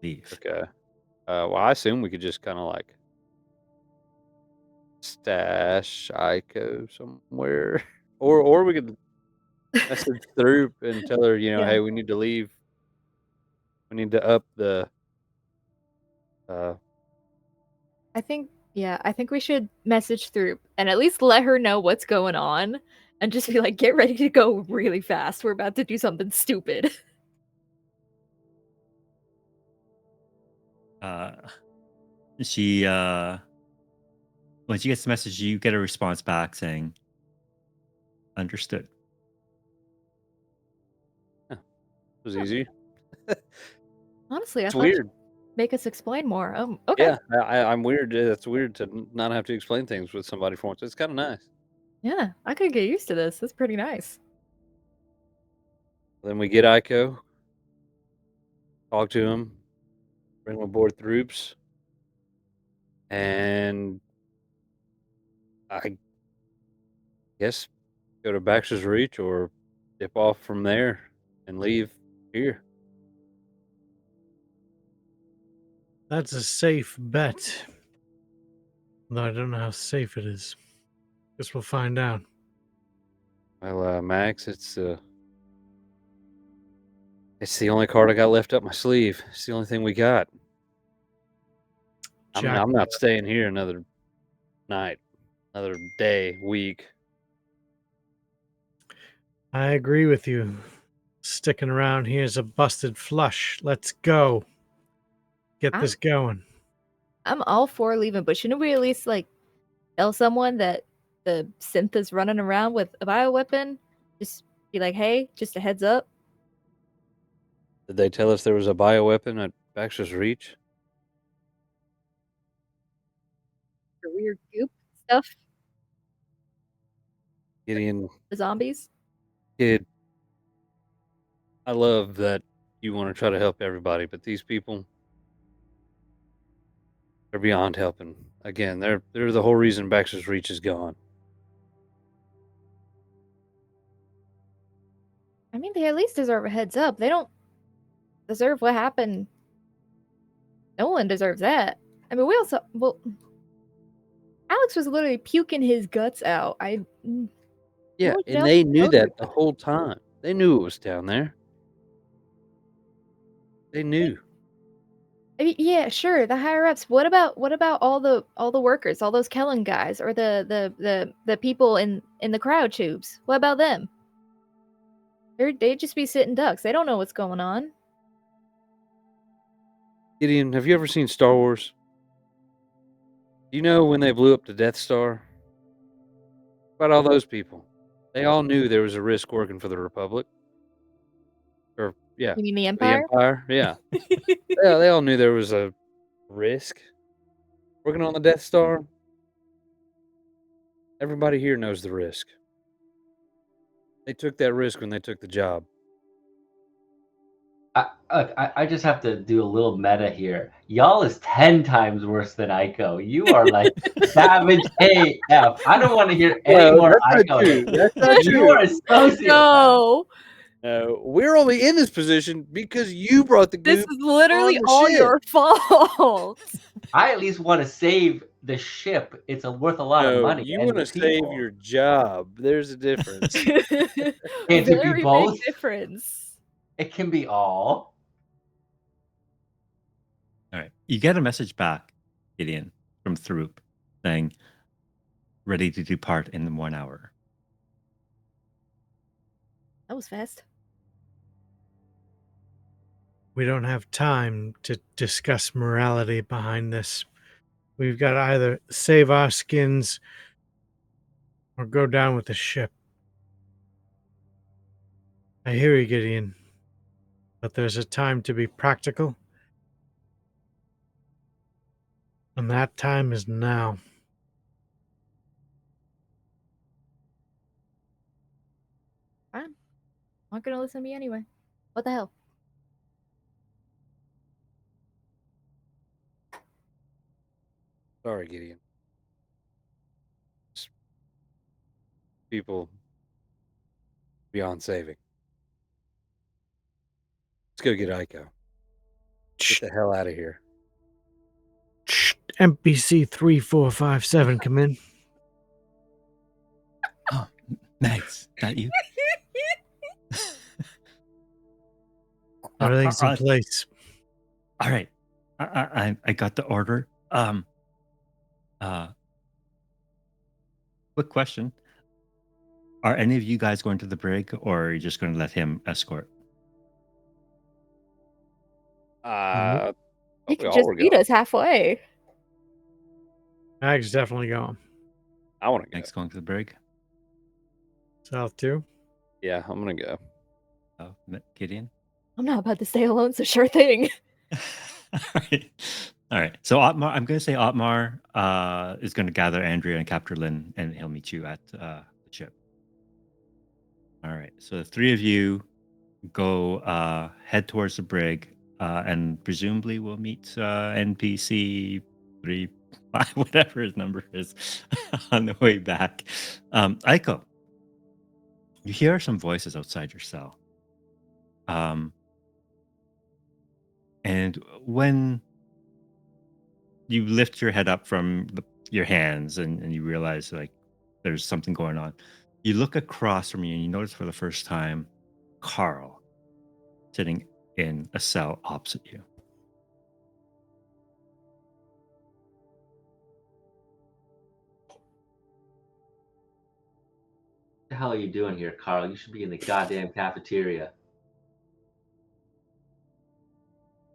S1: leave.
S2: Okay. Well, I assume we could just kind of like stash Aiko somewhere, or we could message Throop and tell her,
S4: Yeah.
S2: hey, we need to leave. We need to up the.
S4: I think we should message Throop and at least let her know what's going on and just be like, get ready to go really fast. We're about to do something stupid.
S1: She when she gets the message, you get a response back saying, "Understood."
S2: It was easy.
S4: Honestly, I
S2: It's
S4: thought
S2: weird.
S4: you'd make us explain more. Okay.
S2: Yeah, I'm weird. It's weird to not have to explain things with somebody for once. It's kind of nice.
S4: Yeah, I could get used to this. That's pretty nice.
S2: Then we get Ico, talk to him, bring him aboard troops, and I guess go to Baxter's Reach or dip off from there and leave here.
S5: That's a safe bet. Though I don't know how safe it is. Guess we'll find out.
S2: Well, Max, it's the only card I got left up my sleeve. It's the only thing we got.
S5: Jack,
S2: I'm not staying here another night, another day, week.
S5: I agree with you. Sticking around here is a busted flush. Let's go. Get this going.
S4: I'm all for leaving, but shouldn't we at least like tell someone that the synth is running around with a bioweapon? Just be like, hey, just a heads up.
S2: Did they tell us there was a bioweapon at Baxter's Reach?
S4: The weird goop stuff.
S2: Gideon,
S4: The zombies.
S2: kid, I love that you want to try to help everybody, but these people, they're beyond helping. Again, they're the whole reason Baxter's Reach is gone.
S4: I mean, they at least deserve a heads up. They don't deserve what happened. No one deserves that. I mean, Alex was literally puking his guts out.
S2: Yeah,
S4: What
S2: and
S4: else
S2: they
S4: to
S2: knew
S4: tell
S2: that
S4: you?
S2: the whole time. They knew it was down there. They knew.
S4: I mean, yeah, sure, the higher ups. What about all the workers, all those Kellen guys, or the people in the crowd tubes? What about them? They'd just be sitting ducks. They don't know what's going on.
S2: Gideon, have you ever seen Star Wars? Do you know when they blew up the Death Star? What about all those people? They all knew there was a risk working for the Republic. Or, yeah,
S4: You mean the
S2: the
S4: Empire?
S2: Empire. Yeah. Yeah, they all knew there was a risk working on the Death Star. Everybody here knows the risk. They took that risk when they took the job.
S3: I just have to do a little meta here. Y'all is 10 times worse than Ico. You are like savage AF. I don't want to hear any more
S2: that's not
S3: Ico.
S2: true. That's not
S3: You
S2: true.
S3: are a sociopath.
S4: No,
S2: No, we're only in this position because you brought the
S4: this
S2: goop.
S4: is literally
S2: on the
S4: all
S2: ship.
S4: your fault.
S3: I at least want to save the ship. It's worth a lot of
S2: No,
S3: money.
S2: you
S3: and
S2: want
S3: the
S2: to save
S3: people.
S2: your job. There's a difference.
S3: Can't it be
S4: Very
S3: both?
S4: big difference.
S3: It can be all.
S1: All right. You get a message back, Gideon, from Throop saying, ready to depart in 1 hour.
S4: That was fast.
S5: We don't have time to discuss morality behind this. We've got to either save our skins or go down with the ship. I hear you, Gideon, but there's a time to be practical, and that time is now.
S4: Fine. Not gonna listen to me anyway. What the hell?
S2: Sorry, Gideon. People beyond saving. Let's go get Ico. Get the hell out of here.
S5: NPC 3457, come in.
S1: Oh, Max, that you?
S5: Everything's in place.
S1: All right. I got the order. Quick question. Are any of you guys going to the brig, or are you just going to let him escort?
S4: He
S2: Hopefully
S4: can
S2: all
S4: just
S2: were
S4: beat
S2: going.
S4: us halfway.
S5: Mag's definitely going.
S2: I want to go.
S1: Max going to the brig?
S5: South too.
S2: Yeah, I'm going to go.
S1: Oh, Gideon?
S4: I'm not about to stay alone, so sure thing.
S1: All right. All right. So Otmar, I'm going to say Otmar is going to gather Andrea and Captain Lynn, and he'll meet you at the ship. All right. So the three of you go head towards the brig, and presumably we'll meet NPC 3, 5, whatever his number is, on the way back. Aiko, you hear some voices outside your cell. And when you lift your head up from your hands and you realize like there's something going on, you look across from you and you notice for the first time Carl sitting in a cell opposite you.
S3: What the hell are you doing here, Carl? You should be in the goddamn cafeteria.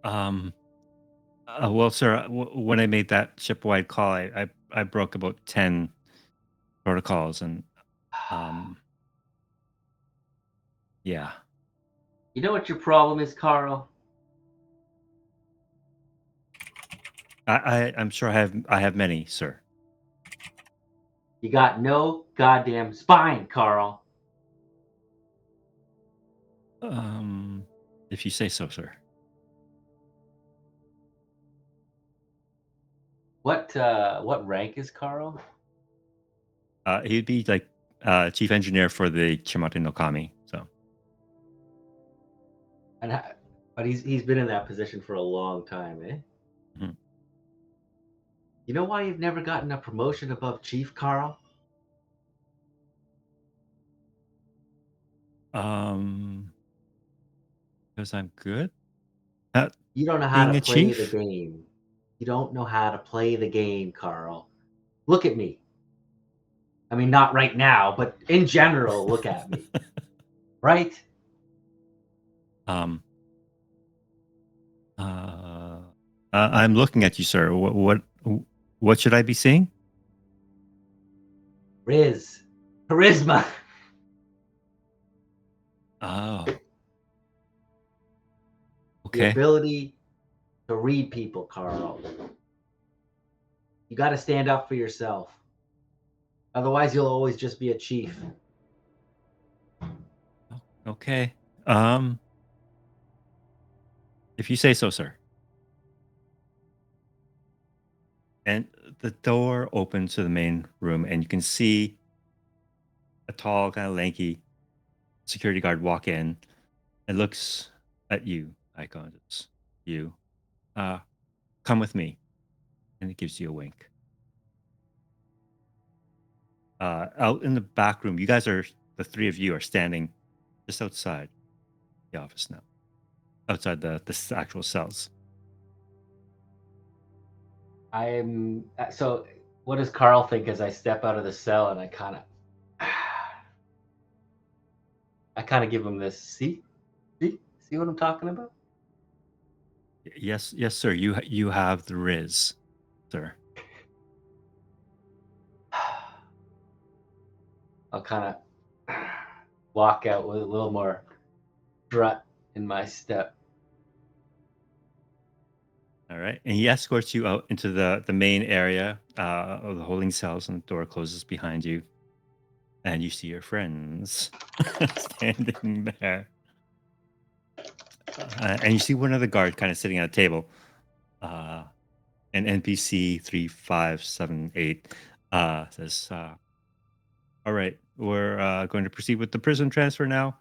S1: Well, sir, when I made that ship-wide call, I broke about 10 protocols, and yeah.
S3: You know what your problem is, Carl?
S1: I'm sure I have many, sir.
S3: You got no goddamn spine, Carl.
S1: If you say so, sir.
S3: What rank is Carl?
S1: He'd be like chief engineer for the Chimate no Kami. So,
S3: But he's been in that position for a long time, eh?
S1: Mhm.
S3: You know why you've never gotten a promotion above chief, Carl?
S1: because I'm good at
S3: You don't know how
S1: being
S3: to
S1: a
S3: play the
S1: chief.
S3: game. You don't know how to play the game, Carl. Look at me. I mean, not right now, but in general, look at me. Right?
S1: Um, I'm looking at you, sir. What should I be seeing?
S3: Riz. Charisma.
S1: Oh,
S3: The
S1: okay.
S3: ability to read people, Carl. You got to stand up for yourself. Otherwise, you'll always just be a chief.
S1: Okay. If you say so, sir. And the door opens to the main room, and you can see a tall, kind of lanky security guard walk in and looks at you, Icon. It's you. Uh, come with me. And it gives you a wink. Out in the back room, the three of you are standing just outside the office now, outside the actual cells.
S3: So what does Carl think as I step out of the cell and I kind of give him this, see what I'm talking about?
S1: Yes, sir. You have the Riz, sir.
S3: I'll kind of walk out with a little more strut in my step.
S1: All right, and he escorts you out into the main area of the holding cells, and the door closes behind you, and you see your friends standing there, and you see one of the guards kind of sitting at a table, an NPC 3578 says, "All right, we're going to proceed with the prison transfer now.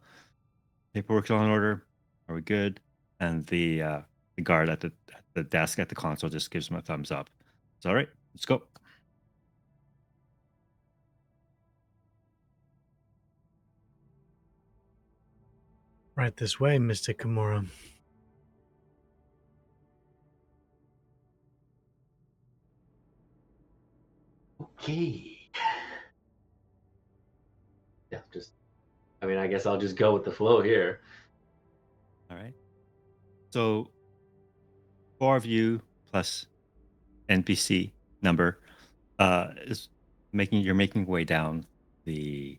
S1: Paperwork's all in order. Are we good?" And the guard at the desk at the console just gives him a thumbs up. It's all right. Let's go.
S5: Right this way, Mr. Kimura.
S3: Okay. Yeah, I guess I'll just go with the flow here.
S1: All right. So 4 of you plus NPC number is you're making your way down the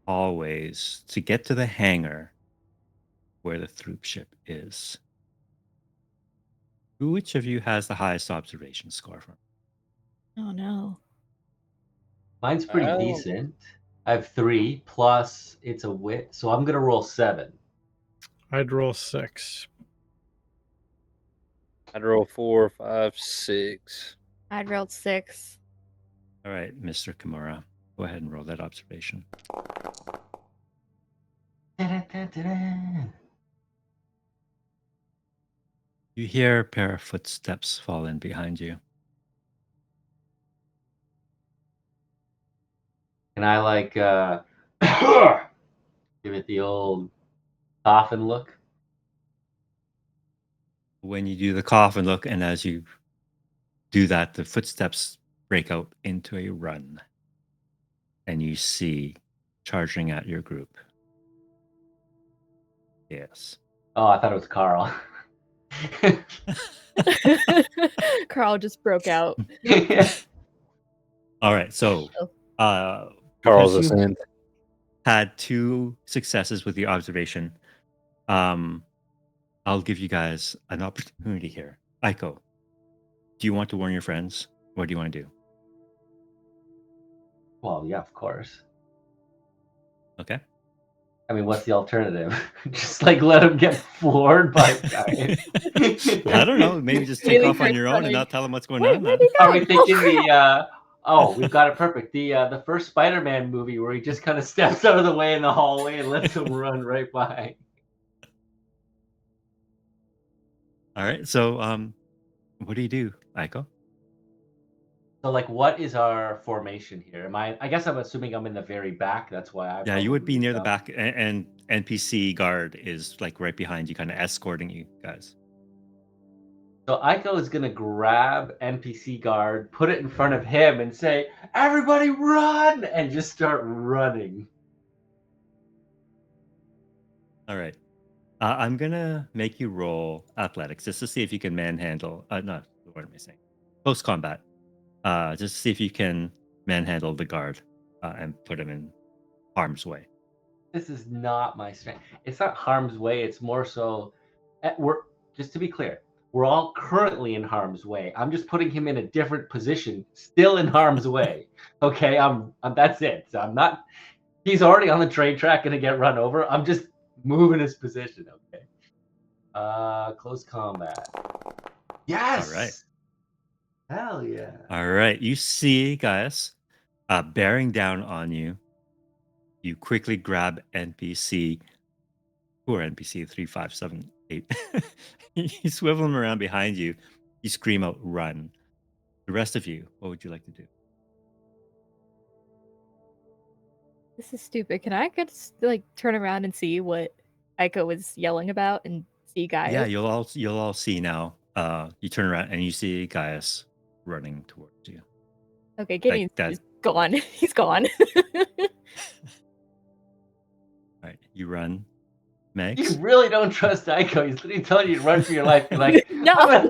S1: hallways to get to the hangar where the troop ship is. Which of you has the highest observation score from?
S4: Oh no.
S3: Mine's pretty
S2: Oh.
S3: decent. I have 3 plus it's a wit, so I'm gonna roll 7.
S5: I'd roll 6.
S2: I'd roll 4, 5, 6.
S4: I'd rolled 6.
S1: All right, Mr. Kimura, go ahead and roll that observation. You hear a pair of footsteps fall in behind you.
S3: And I like give it the old coffin look.
S1: When you do the cough and look, and as you do that, the footsteps break out into a run. And you see charging at your group. Yes.
S3: Oh, I thought it was Carl.
S4: Carl just broke out.
S1: All right, so
S2: Carl's
S1: because
S2: a
S1: you
S2: synth.
S1: had 2 successes with your observation, I'll give you guys an opportunity here. Aiko, do you want to warn your friends? What do you want to do?
S3: Well, yeah, of course.
S1: Okay.
S3: I mean, what's the alternative? Just like let him get floored by a guy.
S1: I don't know. Maybe just take
S4: Really
S1: off on
S4: quick
S1: your own and
S4: running.
S1: not tell them what's going
S4: Wait,
S1: on.
S4: where'd
S1: Man.
S4: he go?
S3: Are we thinking the oh, we've got it perfect. The first Spider-Man movie where he just kind of steps out of the way in the hallway and lets him run right by.
S1: All right. So, what do you do, Aiko?
S3: So, like, what is our formation here? I guess I'm assuming I'm in the very back. That's why I.
S1: Yeah, you would
S3: probably
S1: be near
S3: moved
S1: the
S3: up.
S1: back, and NPC guard is like right behind you, kind of escorting you guys.
S3: So Aiko is gonna grab NPC guard, put it in front of him, and say, "Everybody run!" and just start running.
S1: All right. I'm gonna make you roll athletics just to see if you can manhandle. Not what am I saying? Close combat. Just to see if you can manhandle the guard and put him in harm's way.
S3: This is not my strength. It's not harm's way. It's more so. We're just to be clear. We're all currently in harm's way. I'm just putting him in a different position, still in harm's way. Okay, I'm that's it. So I'm not. He's already on the train track, gonna get run over. I'm just moving his position. Okay. Close combat. Yes.
S1: All right.
S3: Hell yeah.
S1: All right. You see, guys, bearing down on you. You quickly grab NPC. Poor NPC 3578. You swivel him around behind you. You scream out, "Run!" The rest of you, what would you like to do?
S4: This is stupid. Can I just like turn around and see what Aiko was yelling about and see Gaius?
S1: Yeah, you'll all see now. You turn around and you see Gaius running towards you.
S4: Okay, Gideon's
S1: that-
S4: is gone. He's gone.
S1: All right, you run,
S3: You
S1: Megs.
S3: really don't trust Aiko. He's literally telling you to run for your life. You're like,
S4: No.
S3: I'm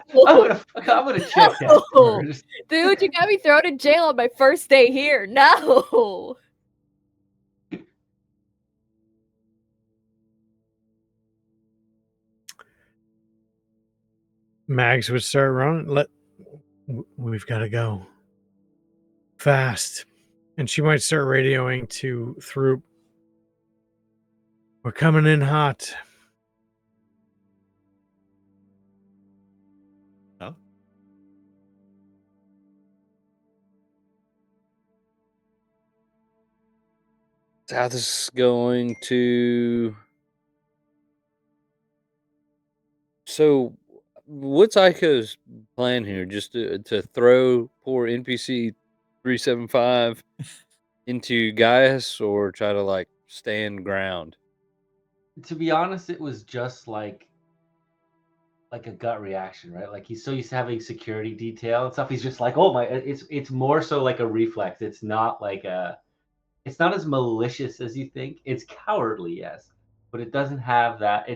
S3: gonna check that
S4: No.
S3: first.
S4: Dude, you got me thrown in jail on my first day here. No.
S5: Mags would start running. We've got to go fast, and she might start radioing to Throop. We're coming in hot.
S1: Oh,
S2: South is going to. So, what's Aiko's plan here? Just to throw poor NPC 375 into Gaius, or try to like stand ground?
S3: To be honest, it was just like a gut reaction, right? Like he's so used to having security detail and stuff. He's just like, oh my, it's more so like a reflex. It's not like it's not as malicious as you think. It's cowardly, yes, but it doesn't have that.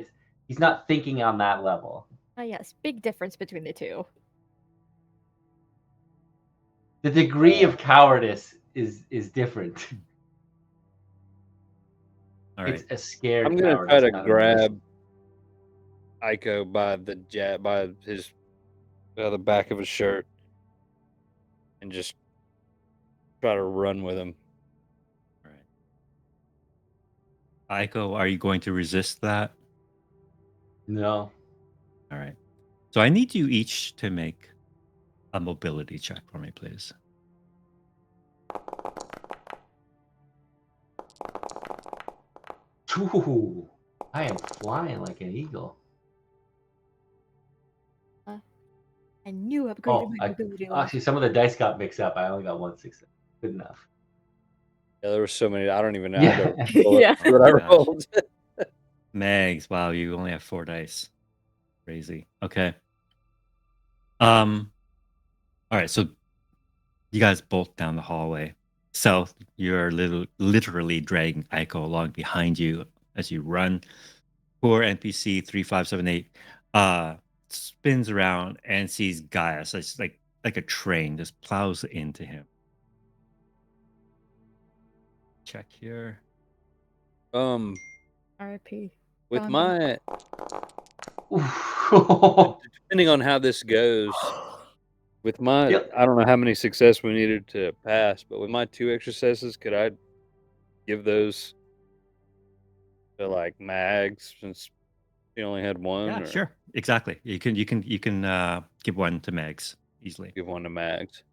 S3: He's not thinking on that level.
S4: Ah, yes, big difference between the two.
S3: The degree of cowardice is different.
S1: all right.
S3: It's a scared.
S2: I'm gonna
S3: cowardice,
S2: try to
S3: not a malicious.
S2: grab Aiko by his the back of his shirt and just try to run with him.
S1: All right. Aiko, are you going to resist that?
S3: No.
S1: All right. So I need you each to make a mobility check for me, please.
S3: Ooh, I am flying like an eagle.
S4: I knew upgraded
S3: Oh,
S4: my mobility
S3: actually, some of the dice got mixed up. I only got 1 success. Good enough.
S2: Yeah, there were so many. I don't even know. I
S3: Yeah.
S2: don't
S4: Yeah.
S2: what I
S1: Gosh.
S2: rolled.
S1: Megs, wow, you only have 4 dice. Crazy. Okay. All right, so you guys bolt down the hallway. South, you're literally dragging Aiko along behind you as you run. Poor NPC 3578 spins around and sees Gaius. It's like a train just plows into him. Check here.
S4: RIP.
S2: With
S4: Gone.
S2: my
S3: Ooh.
S2: depending on how this goes, with my
S3: Yep.
S2: I don't know how many success we needed to pass, but with my 2 extra successes, could I give those to like Mags since he only had 1,
S1: Yeah,
S2: or
S1: sure. Exactly. You can give one to Megs easily.
S2: give 1 to Mags?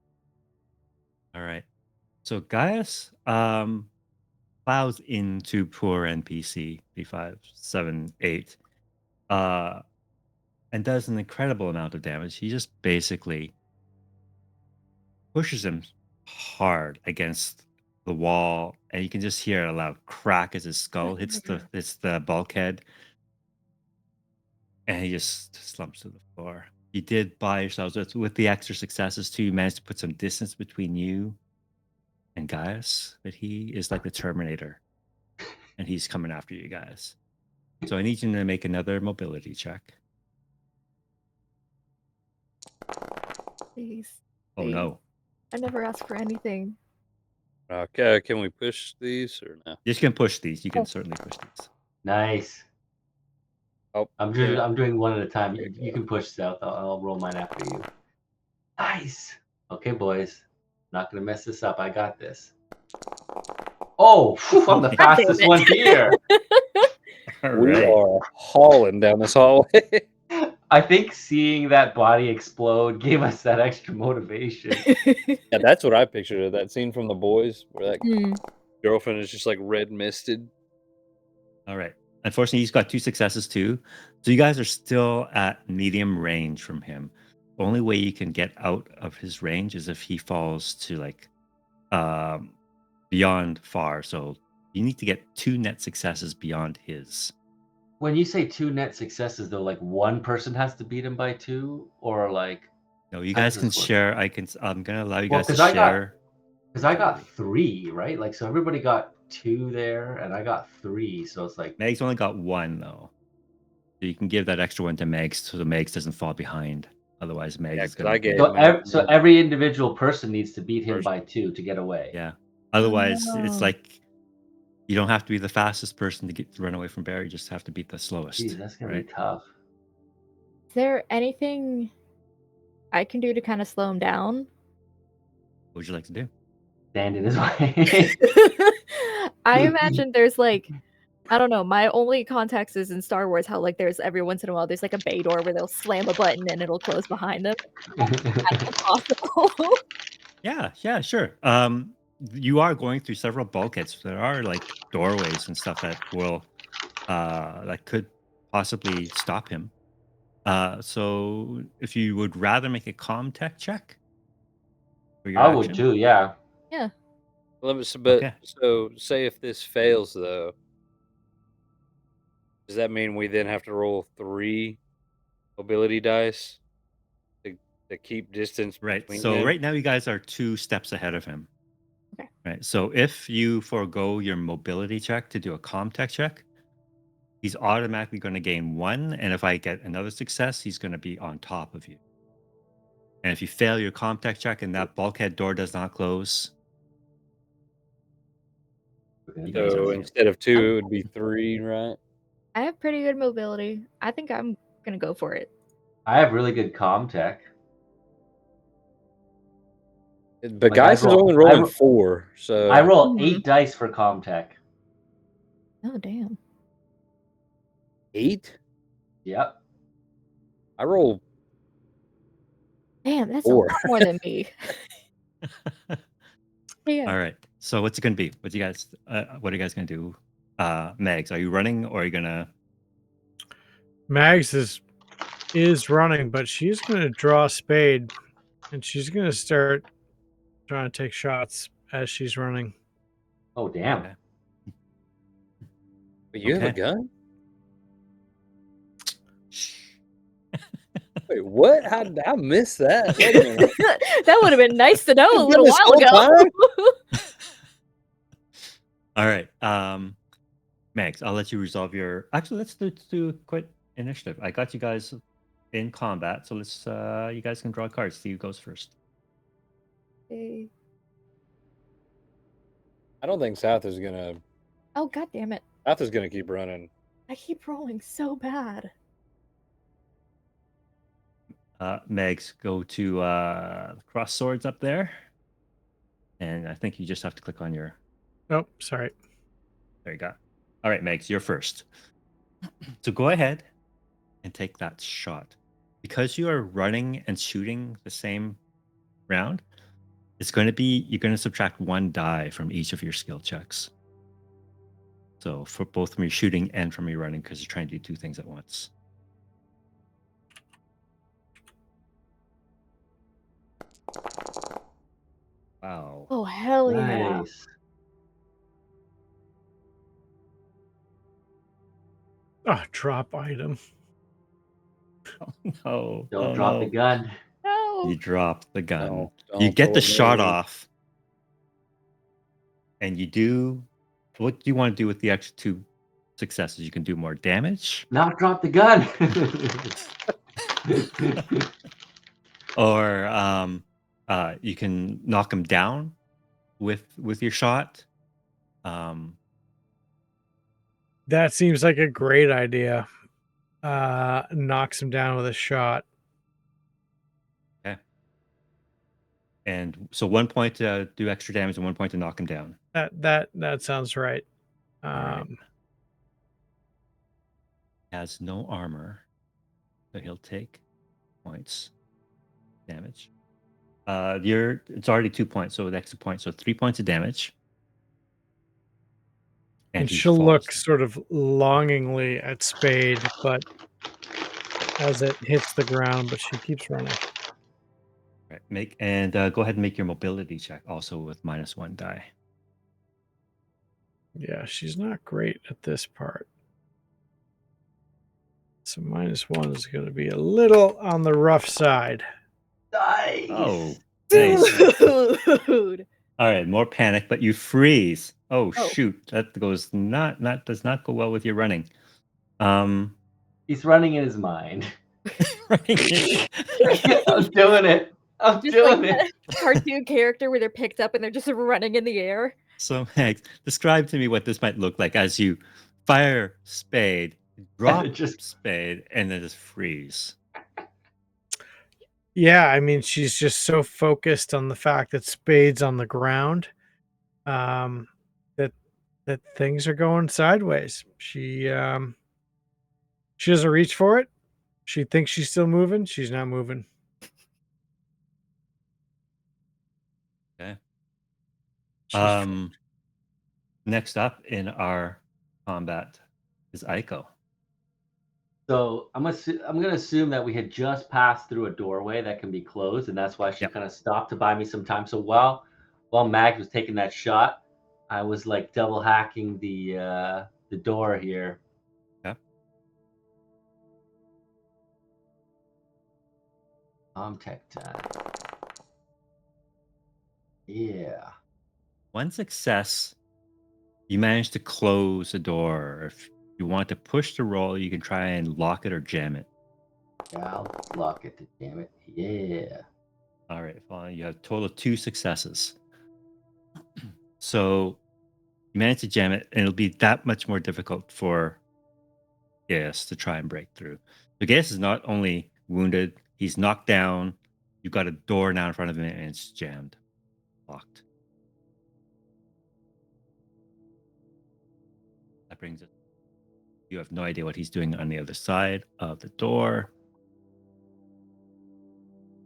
S1: All right. So Gaius plows into poor NPC 3578 and does an incredible amount of damage. He just basically pushes him hard against the wall, and you can just hear a loud crack as his skull hits the bulkhead, and he just slumps to the floor. You did buy yourselves with the extra successes too. You managed to put some distance between you and Gaius, but he is like the Terminator, and he's coming after you guys. So I need you to make another mobility check.
S4: Please.
S1: Oh
S4: Please.
S1: no!
S4: I never asked for anything.
S2: Okay, can we push these or no?
S1: You can push these. You can certainly push these.
S3: Nice.
S2: Oh,
S3: I'm doing one at a time. You can push South. I'll roll mine after you. Nice. Okay, boys. Not gonna mess this up. I got this. Oh, phew, I'm the
S1: God
S3: fastest
S4: damn it.
S3: one here.
S1: All
S2: we
S1: right.
S2: are hauling down this hallway.
S3: I think seeing that body explode gave us that extra motivation.
S2: Yeah, that's what I pictured of that scene from The Boys where that
S4: Hmm.
S2: girlfriend is just like red misted.
S1: All right. Unfortunately, he's got 2 successes too. So you guys are still at medium range from him. The only way you can get out of his range is if he falls to like beyond far. So you need to get 2 net successes beyond his.
S3: When you say 2 net successes, though, like one person has to beat him by 2, or like
S1: No, you
S3: how
S1: guys
S3: does
S1: can
S3: this work?
S1: share. I'm gonna allow you
S3: Well,
S1: guys to
S3: because I
S1: share.
S3: got 3, right? Like, so everybody got 2 there, and I got 3. So it's like
S1: Meg's only got 1 though. So you can give that extra one to Megs so the Megs doesn't fall behind. Otherwise, Megs
S2: Yeah,
S1: is
S2: because I
S1: gonna
S2: gave
S3: so.
S2: Mags
S3: So every individual person needs to beat him
S2: First.
S3: by 2 to get away.
S1: yeah. Otherwise, it's
S4: Oh.
S1: like you don't have to be the fastest person to run away from Barry. You just have to beat the slowest.
S3: Jeez, that's gonna
S1: right?
S3: be tough.
S4: Is there anything I can do to kind of slow him down?
S1: What would you like to do?
S3: Stand in his way.
S4: I imagine there's like, I don't know, my only context is in Star Wars how like there's every once in a while there's like a bay door where they'll slam a button and it'll close behind them. That's possible.
S1: Yeah, sure. You are going through several bulkheads. There are like doorways and stuff that will that could possibly stop him. So if you would rather make a comm tech check for your
S3: I
S1: action,
S3: would too. Yeah.
S4: Yeah.
S2: But
S1: Okay.
S2: so say if this fails though, does that mean we then have to roll 3 mobility dice to keep distance
S1: Right.
S2: between
S1: So
S2: them?
S1: right now you guys are 2 steps ahead of him.
S4: Okay.
S1: Right. So if you forego your mobility check to do a comm tech check, he's automatically going to gain 1, and if I get another success, he's going to be on top of you. And if you fail your comm tech check and that bulkhead door does not close, you guys are
S2: So
S1: leaving.
S2: instead of 2, it would be 3, right?
S4: I have pretty good mobility. I think I'm gonna go for it.
S3: I have really good comm tech.
S2: But
S3: Like,
S2: Gaius is only rolling 4, so
S3: I roll
S4: Mhm.
S3: 8 dice for comm tech.
S4: Oh damn.
S2: 8?
S3: Yep.
S2: I roll
S4: Damn, that's
S2: 4.
S4: a lot more than me. Yeah.
S1: All right. So what's it gonna be? What are you guys gonna do? Megs, are you running or are you gonna?
S5: Mags is running, but she's going to draw a spade, and she's going to start trying to take shots as she's running.
S3: Oh damn.
S1: Okay.
S2: But you have a
S1: Okay.
S2: gun? Wait, what? How did I miss that? Wait a minute.
S4: That would have been nice to know a
S2: You've
S4: little
S2: done this
S4: while
S2: whole
S4: ago.
S1: All right. Megs, I'll let you resolve your. Actually, let's do a quick initiative. I got you guys in combat, so let's. You guys can draw cards. See who goes first.
S4: Okay.
S2: I don't think South is gonna.
S4: Oh god damn it.
S2: South is gonna keep running.
S4: I keep rolling so bad.
S1: Megs, go to cross swords up there, and I think you just have to click on your.
S5: Oh, sorry.
S1: There you go. All right, Megs, you're first. So go ahead and take that shot. Because you are running and shooting the same round, you're going to subtract 1 die from each of your skill checks. So for both from your shooting and from your running, because you're trying to do 2 things at once. Wow.
S4: Oh hell yeah.
S3: Nice.
S5: Oh, drop item.
S1: Oh, no.
S3: Don't
S1: Oh,
S3: drop
S1: no.
S3: the gun.
S4: No.
S1: You dropped the gun.
S2: No,
S1: You
S2: don't
S1: get
S2: pull
S1: the
S2: it
S1: shot
S2: maybe.
S1: off. And you do. What do you want to do with the extra 2 successes? You can do more damage,
S3: Not drop the gun.
S1: or you can knock him down with your shot.
S5: That seems like a great idea. Knocks him down with a shot.
S1: Okay. And so 1 point to do extra damage and 1 point to knock him down.
S5: That sounds right.
S1: Right. Has no armor, so he'll take points damage. It's already 2 points, so the extra point, so 3 points of damage.
S5: And
S1: he
S5: she'll
S1: falls.
S5: look sort of longingly at Spade, but as it hits the ground, but she keeps running.
S1: Right. Go ahead and make your mobility check also with -1 die.
S5: Yeah, she's not great at this part. So -1 is going to be a little on the rough side.
S3: Nice.
S1: Oh, nice.
S4: Dude.
S1: All right, more panic, but you freeze. Oh,
S4: Oh.
S1: shoot, that does not go well with your running.
S3: He's running in his mind.
S1: Running.
S3: I'm doing it. I'm
S4: Just
S3: doing
S4: like
S3: it.
S4: that cartoon character where they're picked up and they're just running in the air.
S1: So, Max, describe to me what this might look like as you fire Spade, drop Spade, and then just freeze.
S5: Yeah, I mean, she's just so focused on the fact that Spade's on the ground, that things are going sideways. She doesn't reach for it. She thinks she's still moving. She's not moving.
S1: Okay.
S5: She's
S1: Next up in our combat is Aiko.
S3: So I'm gonna assume that we had just passed through a doorway that can be closed, and that's why she
S1: Yep.
S3: kind of stopped to buy me some time. So while Mag was taking that shot, I was like double hacking the door here.
S1: Yep.
S3: Tech time. Yeah.
S1: 1 success. You managed to close the door. If you want to push the roll, you can try and lock it or jam it.
S3: Yeah, I'll lock it. Damn it. Yeah.
S1: All right, fine. You have a total of 2 successes. So you manage to jam it, and it'll be that much more difficult for Gaius to try and break through. So Gaius is not only wounded, he's knocked down. You've got a door now in front of him, and it's jammed, locked. brings us. You have no idea what he's doing on the other side of the door.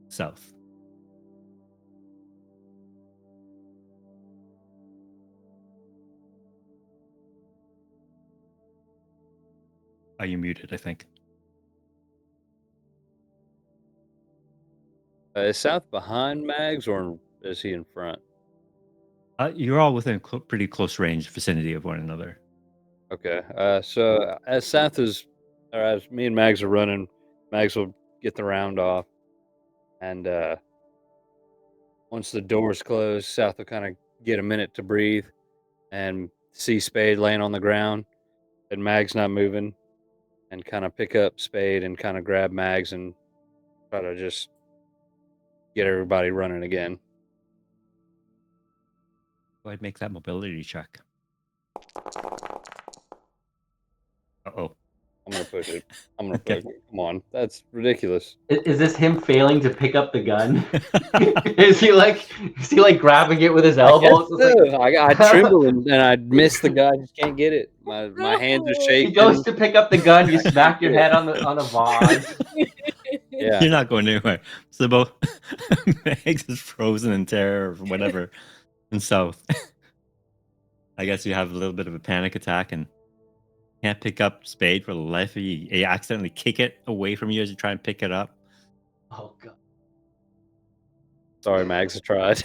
S1: South. Are you muted, I think?
S2: Is South behind Mags, or is he in front?
S1: You're all within pretty close range vicinity of one another.
S2: Okay. So as South is, or as me and Mags are running, Mags will get the round off, and once the doors close, South will kind of get a minute to breathe, and see Spade laying on the ground, and Mags not moving, and kind of pick up Spade and kind of grab Mags and try to just get everybody running again.
S1: Go ahead and make that mobility check. Uh-oh.
S2: I'm gonna push it. I'm gonna push it. Come on, that's ridiculous.
S3: Is this him failing to pick up the gun? is he like grabbing it with his elbows?
S2: I tremble and I miss the guy. I just can't get it. My hands are shaking.
S3: He goes to pick up the gun. You smack your head on a vase.
S2: Yeah,
S1: You're not going anywhere. So both Megs is frozen in terror or whatever. And South, I guess you have a little bit of a panic attack and can't pick up Spade for the life of you. You accidentally kick it away from you as you try and pick it up.
S3: Oh god.
S2: sorry, Mags. I tried.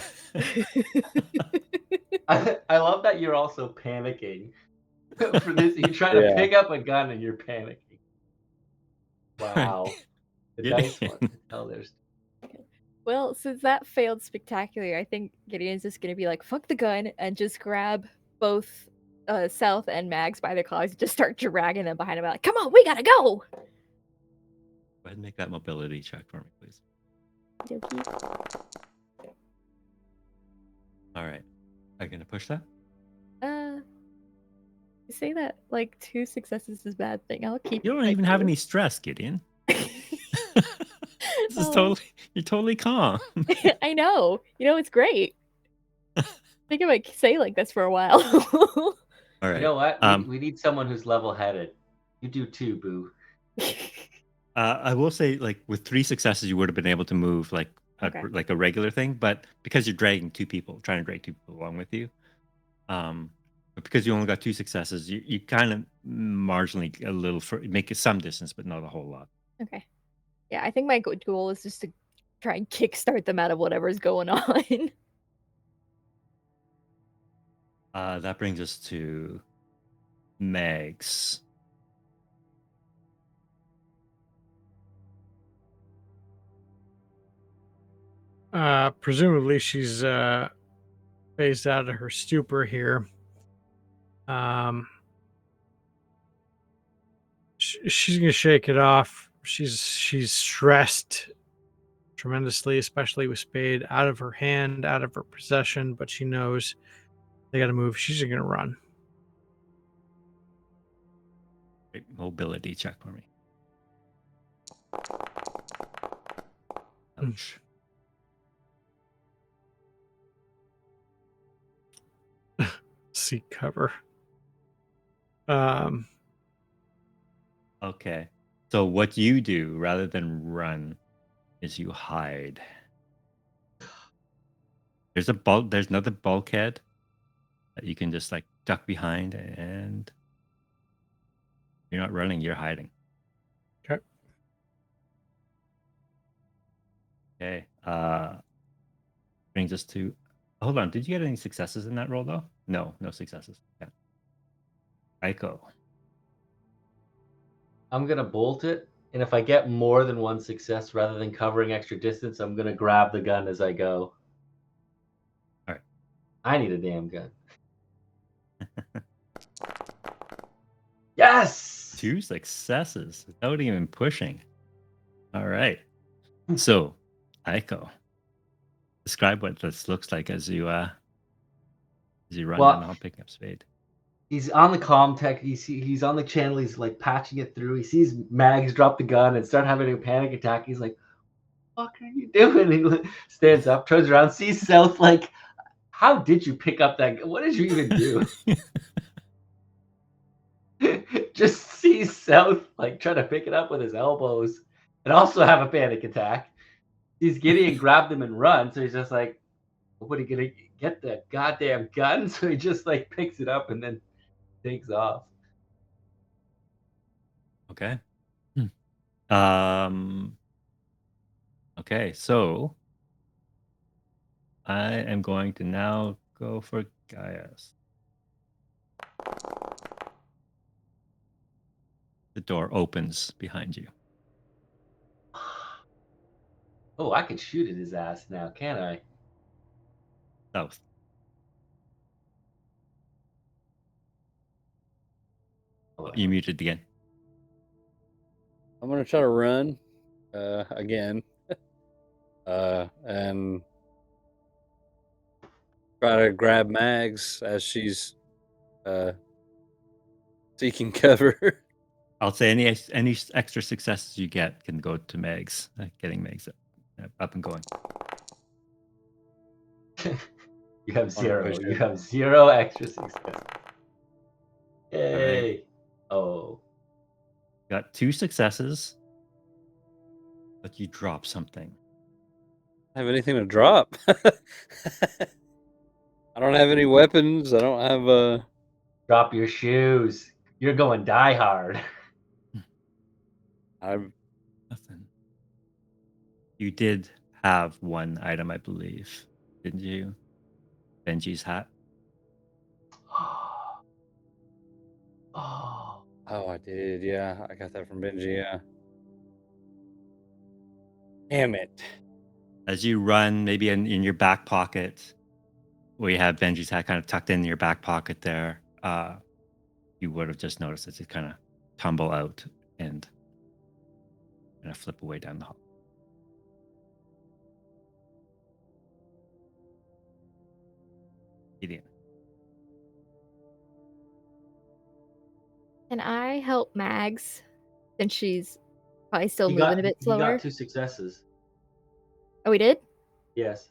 S3: I love that you're also panicking for this. You're trying to pick up a gun and you're panicking. Wow. The dice one. Hell, there's.
S4: Well, since that failed spectacularly, I think Gideon's just gonna be like, fuck the gun, and just grab both South and Mags by their claws and just start dragging them behind him. Like, come on, we gotta go!
S1: Go ahead and make that mobility check for me, please. All right. Are you going to push that?
S4: You say that like 2 successes is a bad thing. I'll keep.
S1: You don't even have any stress, Gideon. This is you're totally calm.
S4: I know. You know, it's great. I think I might say like this for a while.
S1: All right.
S3: You know what? We need someone who's level-headed. You do too, Boo.
S1: I will say, like, with 3 successes, you would have been able to move like a regular thing, but because you're dragging 2 people, trying to drag 2 people along with you, but because you only got 2 successes, you kind of marginally make it some distance, but not a whole lot.
S4: Okay. Yeah, I think my goal is just to try and kickstart them out of whatever's going on.
S1: That brings us to Megs.
S5: Presumably she's phased out of her stupor here. She's gonna shake it off. She's stressed tremendously, especially with Spade out of her hand, out of her possession, but she knows they gotta move. She's just gonna run.
S1: Great mobility check for me. Ouch.
S5: Seek cover.
S1: Okay. So what you do rather than run is you hide. There's another bulkhead that you can just like duck behind, and you're not running, you're hiding. Okay. Brings us to. Hold on. Did you get any successes in that roll though? No successes. Yeah. Aiko.
S3: I'm gonna bolt it, and if I get more than 1 success, rather than covering extra distance, I'm gonna grab the gun as I go.
S1: All right.
S3: I need a damn gun. Yes!
S1: 2 successes without even pushing. All right. So, Aiko, describe what this looks like as you run down, picking up Spade.
S3: He's on the comm tech. He's on the channel. He's like patching it through. He sees Mags drop the gun and start having a panic attack. He's like, "What are you doing?" He stands up, turns around, sees South. Like, how did you pick up that gun? What did you even do? just sees South like trying to pick it up with his elbows and also have a panic attack. Sees Gideon grab them and run, so he's just like, nobody gonna get the goddamn gun? So he just like picks it up and then takes off.
S1: Okay. Um. Okay, so I am going to now go for Gaius. The door opens behind you.
S3: Oh, I can shoot at his ass now, can't I?
S1: South.
S3: Oh,
S1: You muted again.
S2: I'm gonna try to run again, and try to grab Mags as she's seeking cover.
S1: I'll say any extra successes you get can go to Megs. Getting Megs up and going.
S3: You have zero.
S2: Push
S3: You
S2: it.
S3: have 0 extra success.
S1: right.
S3: Yay! Oh,
S1: Got 2 successes, but you drop something.
S2: Have anything to drop? I don't have any weapons. I don't have
S3: drop your shoes. You're going die hard.
S2: I'm
S1: Nothing. You did have one item, I believe, didn't you? Benji's hat.
S3: Oh,
S2: Oh, I did. Yeah, I got that from Benji. Yeah. Damn it.
S1: As you run, maybe in your back pocket, where you have Benji's hat kind of tucked in your back pocket there, you would have just noticed it kind of tumble out and kind of flip away down the hall. Gideon.
S4: Can I help Mags since she's probably still
S3: he
S4: moving
S3: got
S4: a bit
S3: he
S4: slower?
S3: got 2 successes.
S4: Oh, we did?
S3: Yes.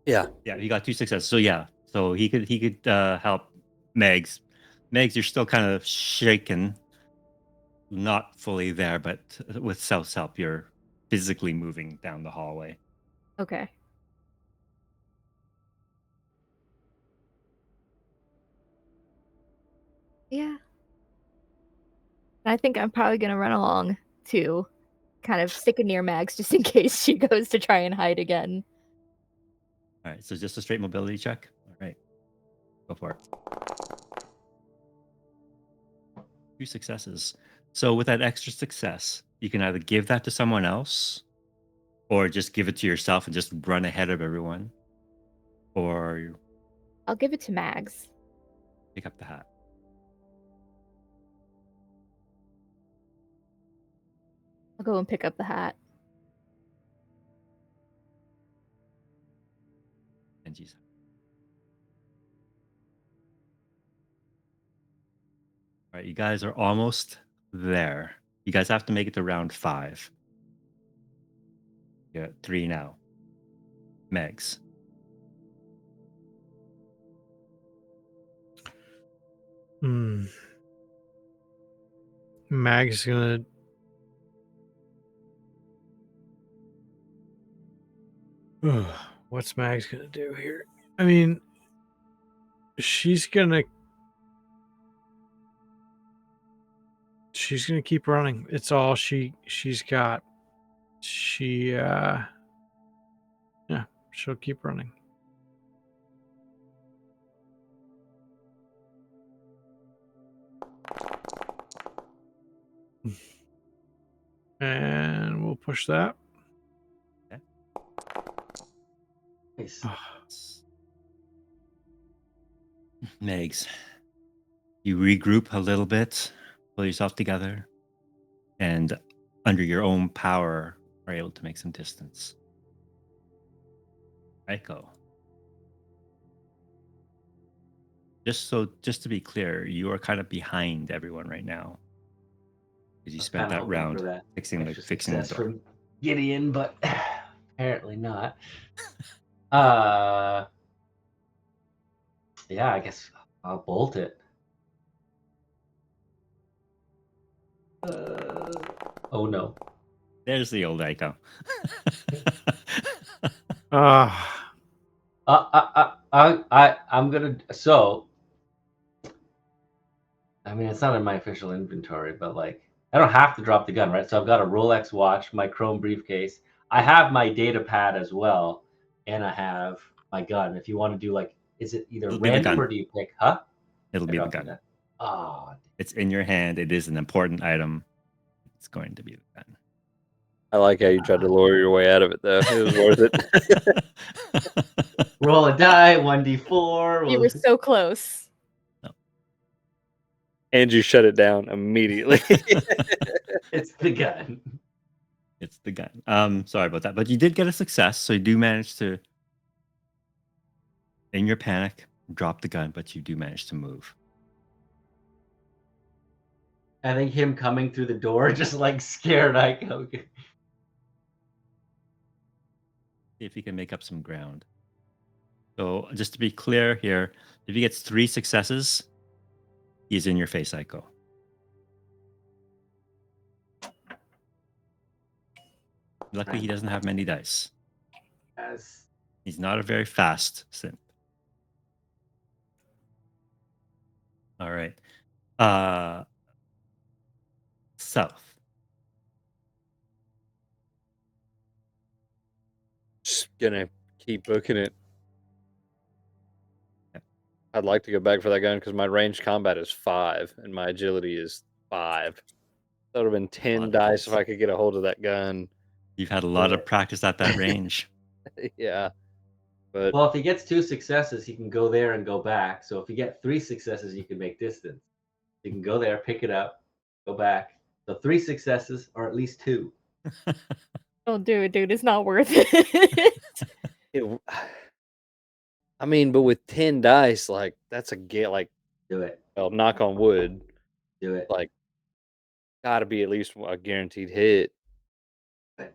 S2: Yeah.
S1: Yeah, you got 2 successes. So yeah, so he could help Megs. Megs, you're still kind of shaken, not fully there, but with South's help, you're physically moving down the hallway.
S4: Okay. Yeah. I think I'm probably gonna run along too, kind of sticking near Mags just in case she goes to try and hide again.
S1: All right, so just a straight mobility check. All right, go for it. 2 successes. So with that extra success, you can either give that to someone else, or just give it to yourself and just run ahead of everyone, or you
S4: I'll give it to Mags.
S1: pick up the hat.
S4: I'll go and pick up the hat.
S1: Benji's hat. All right, you guys are almost there. You guys have to make it to round 5. You're at 3 now. Megs.
S5: Mag's gonna what's Mag's gonna do here? I mean, she's gonna keep running. It's all she's got. Yeah, she'll keep running. And we'll push that.
S3: Nice.
S1: Megs, you regroup a little bit, pull yourself together, and under your own power, are able to make some distance. Echo. Just to be clear, you are kind of behind everyone right now, because you spent that round fixing the door.
S3: From Gideon, but apparently not. Yeah, I guess I'll bolt it. Oh no.
S1: There's the old Aiko.
S5: Ah,
S3: I'm gonna. So, I mean, it's not in my official inventory, but like, I don't have to drop the gun, right? So I've got a Rolex watch, my chrome briefcase. I have my data pad as well, and I have my gun. If you want to do like, is it either
S1: It'll be the
S3: random
S1: gun.
S3: or do you pick? Huh?
S1: It'll
S3: I
S1: be the
S3: dropped the
S1: gun.
S3: gun. Ah,
S1: It's in your hand. It is an important item. It's going to be the gun.
S2: I like how you tried to lure your way out of it, though. It was worth it.
S3: roll a die, 1d4.
S4: You were so close.
S2: And you shut it down immediately.
S3: It's the gun.
S1: It's the gun. Sorry about that, but you did get a success, so you do manage to, in your panic, drop the gun, but you do manage to move.
S3: I think him coming through the door just like scared Ico.
S1: See if he can make up some ground. So just to be clear here, if he gets 3 successes, he's in your face, Aiko. Luckily, he doesn't have many dice.
S3: Yes.
S1: He's not a very fast synth. All right. South.
S2: Just gonna keep booking it.
S1: Yeah.
S2: I'd like to go back for that gun because my range combat is 5 and my agility is 5. That would have been 10
S1: of
S2: dice
S1: dice.
S2: if I could get a hold of that gun.
S1: You've had a lot of practice at that range.
S2: Yeah. But
S3: Well, if he gets 2 successes, he can go there and go back. So if you get 3 successes, you can make distance. You can go there, pick it up, go back. So 3 successes or at least 2.
S4: Don't do it, dude. It's not worth it.
S2: I mean, but with 10 dice, like that's a get like
S3: Do it.
S2: well, knock on wood,
S3: Do it.
S2: like gotta be at least a guaranteed hit.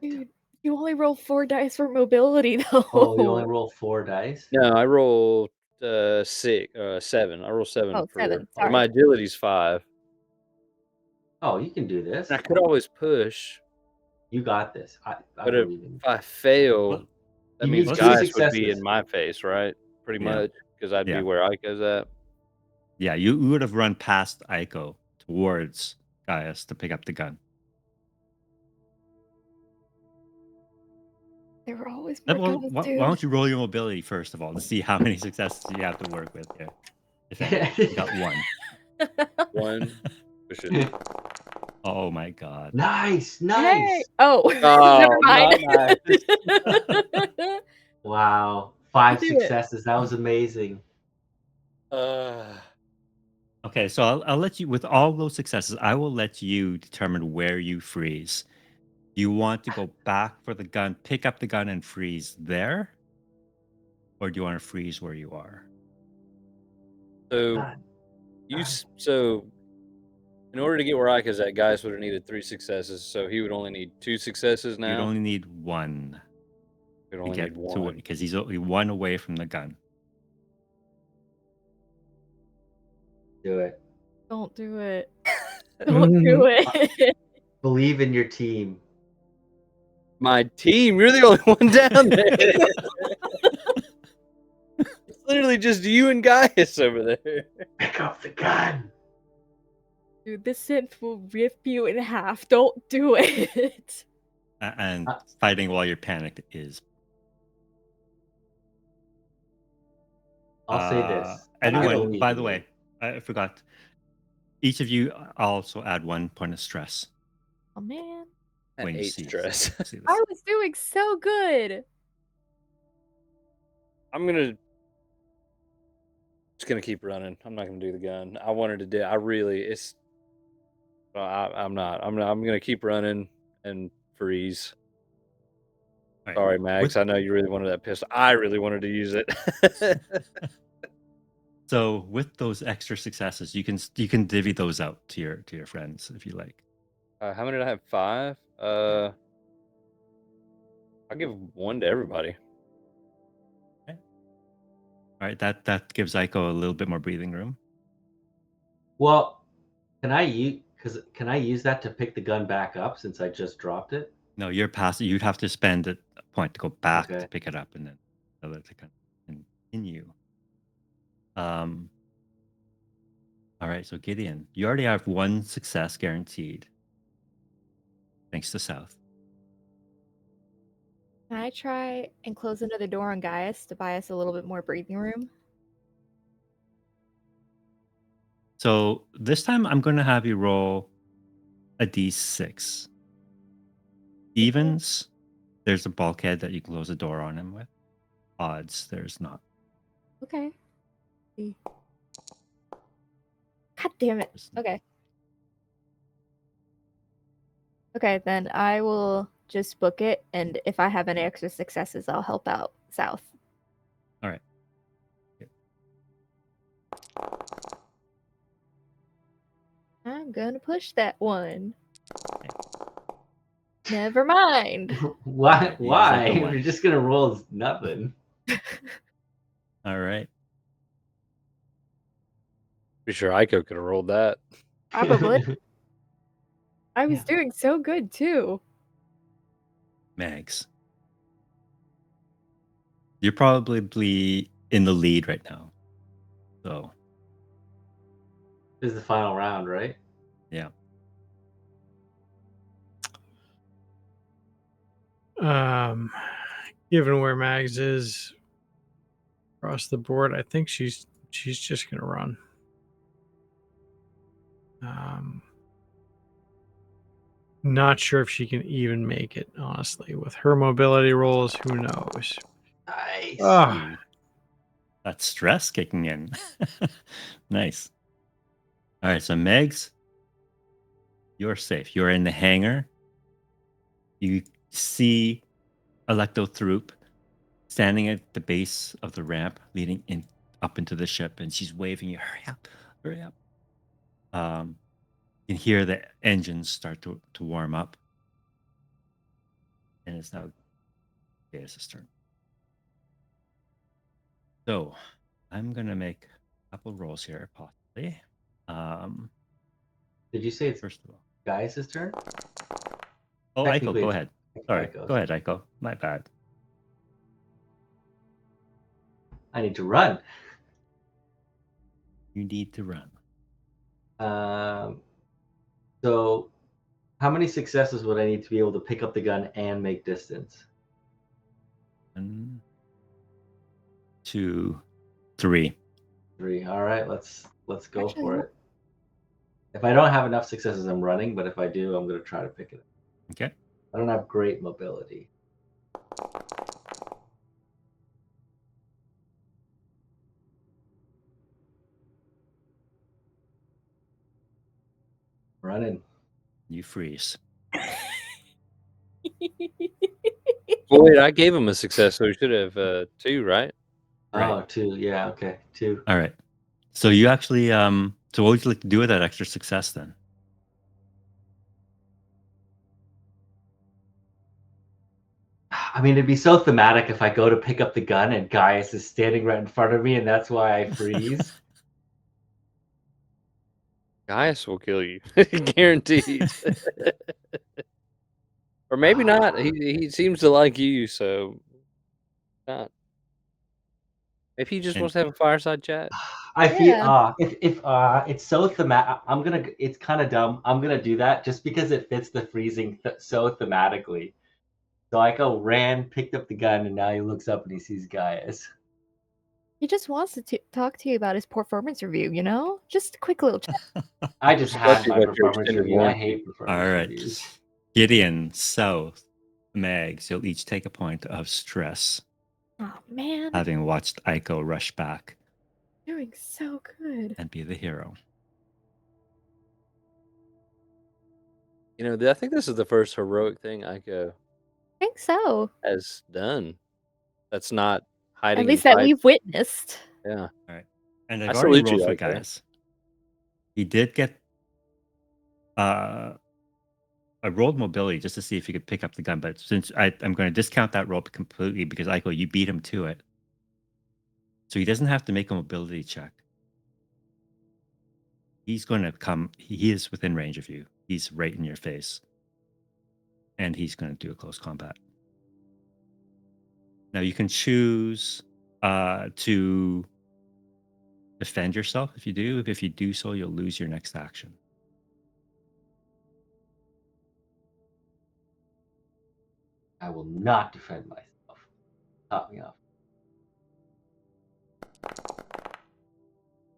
S4: Dude, you only roll 4 dice for mobility, though.
S3: Oh, you only roll 4 dice?
S2: No, I rolled 7. I roll 7
S4: Oh,
S2: for
S4: 7,
S2: or my
S4: sorry.
S2: agility's 5.
S3: Oh, you can do this.
S2: And I could always push,
S3: You got this. I
S2: but if
S3: believe in you.
S2: I fail,
S1: Well,
S2: that
S3: you
S2: means
S3: need 2
S2: guys would be
S3: successes.
S2: in my face, right? Pretty
S1: Yeah.
S2: much, because I'd
S1: Yeah.
S2: be where Ico's at.
S1: Yeah, you would have run past Aiko towards Gaius to pick up the gun.
S4: There were always more
S1: Well,
S4: guns,
S1: why
S4: dude.
S1: don't you roll your mobility first of all to see how many successes you have to work with here? If any. You got 1.
S2: 1. Push it.
S1: Oh my god.
S3: Nice,
S4: Hey!
S3: nice.
S4: Oh,
S2: Oh,
S4: never mind.
S2: not nice.
S3: Wow. 5
S4: Do it.
S3: successes. That was amazing.
S1: Okay, so I'll let you, with all those successes, I will let you determine where you freeze. Do you want to go back for the gun, pick up the gun and freeze there? Or do you want to freeze where you are?
S2: So
S3: God.
S2: so in order to get where Ico's at, Gaius would have needed 3 successes, so he would only need 2 successes now.
S1: You'd only need 1
S2: He'd
S1: to
S2: only
S1: get
S2: need
S1: to
S2: 1.
S1: it because he's only 1 away from the gun.
S3: Do it.
S4: Don't do it. Don't do it.
S3: Believe in your team.
S2: My team, you're the only one down there. It's literally just you and Gaius over there.
S3: Pick up the gun.
S4: Dude, this synth will rip you in half. Don't do it.
S1: And fighting while you're panicked is.
S3: I'll say this. I
S1: Anyone,
S3: believe
S1: by
S3: in
S1: the
S3: you.
S1: way, I forgot. Each of you also add 1 point of stress.
S4: Oh, man.
S2: At
S1: when you
S2: 8
S1: see
S2: stress.
S1: see this.
S4: I was doing so good.
S2: I'm just gonna keep running. I'm not gonna do the gun. I wanted to do. I'm not. I'm gonna keep running and freeze.
S1: Right.
S2: Sorry, Max.
S1: With-
S2: I know you really wanted that pistol. I really wanted to use it.
S1: So with those extra successes, you can divvy those out to your friends if you like.
S2: How many did I have? 5. I'll give 1 to everybody.
S1: All right, that gives Aiko a little bit more breathing room.
S3: Well, can I Because can I use that to pick the gun back up since I just dropped it?
S1: No, you're passive. You'd have to spend a point to go back to
S3: Okay.
S1: pick it up, and then so that to continue. Um. All right, so Gideon, you already have one success guaranteed, thanks to South.
S4: Can I try and close another door on Gaius to buy us a little bit more breathing room?
S1: So this time I'm going to have you roll a d6. Evens, there's a bulkhead that you can close the door on him with. Odds, there's not.
S4: Okay. God damn it. Okay. Okay, then I will just book it, and if I have any extra successes, I'll help out South.
S1: All right.
S4: I'm gonna push that one. Never mind.
S3: Why?
S1: You just
S3: Why?
S1: have the one.
S3: You're just gonna roll nothing.
S1: All right.
S2: Pretty sure Ico could have rolled that.
S4: Probably. I was
S3: Yeah.
S4: doing so good too.
S1: Mags. You're probably in the lead right now. So,
S3: This is the final round, right?
S1: yeah.
S5: Given where Mags is across the board, I think she's just gonna run. Not sure if she can even make it, honestly. With her mobility rolls, who knows?
S3: Nice.
S5: Ah,
S1: That stress kicking in. Nice. All right, so Megs, you're safe. You're in the hangar. You see Electothrop standing at the base of the ramp leading in up into the ship, and she's waving you, hurry up, hurry up. You can hear the engines start to warm up. And it's now Gaius' turn. So I'm gonna make a couple rolls here, possibly.
S3: Did you say it's
S1: First of all.
S3: Gaius' turn?
S1: Oh, Aiko,
S3: Technically,
S1: go
S3: it's
S1: ahead. Sorry.
S3: Ico's.
S1: Go ahead, Aiko. My bad.
S3: I need to run.
S1: You need to run.
S3: So, how many successes would I need to be able to pick up the gun and make distance?
S1: 1, 2, 3.
S3: 3. All right, let's go
S4: Actually,
S3: for it. If I don't have enough successes, I'm running. But if I do, I'm going to try to pick it up.
S1: Okay.
S3: I don't have great mobility. Running.
S1: You freeze.
S2: Well, wait, I gave him a success, so he should have 2, right?
S1: Right.
S3: Oh, 2. Yeah, okay. 2.
S1: All right. So you actually so what would you like to do with that extra success then?
S3: I mean, it'd be so thematic if I go to pick up the gun and Gaius is standing right in front of me, and that's why I freeze.
S2: Gaius will kill you, guaranteed. Or maybe not. He seems to like you, so not. If he just
S1: And-
S2: wants to have a fireside chat.
S3: I feel
S4: Yeah.
S3: if it's so thematic, it's kind of dumb. I'm gonna do that just because it fits the freezing so thematically. So Ico ran, picked up the gun, and now he looks up and he sees Gaius.
S4: He just wants to talk to you about his performance review, you know? Just a quick little chat.
S3: I just had
S2: Especially
S3: my
S2: about your
S3: performance
S2: extended
S3: review. I
S2: warranty.
S3: hate performance
S1: All right.
S3: reviews.
S1: Gideon, South, Megs, you'll each take a point of stress,
S4: Oh man,
S1: having watched Aiko rush back
S4: doing so good.
S1: and be the hero.
S2: You know, I think this is the first heroic thing Ico
S4: I think so.
S2: has done. That's not hiding
S4: At least
S2: in
S4: that
S2: fight.
S4: we've witnessed.
S2: Yeah.
S1: All right. And I've
S2: I
S1: already
S2: salute you,
S1: rolled for
S2: Aiko.
S1: Gaius. He did get I rolled mobility just to see if he could pick up the gun, but since I'm going to discount that roll completely because Aiko, you beat him to it. So he doesn't have to make a mobility check. he's going to come. He is within range of you. He's right in your face, and he's going to do a close combat. Now you can choose to defend yourself if you do. If you do so, you'll lose your next action.
S3: I will not defend myself. Top me off.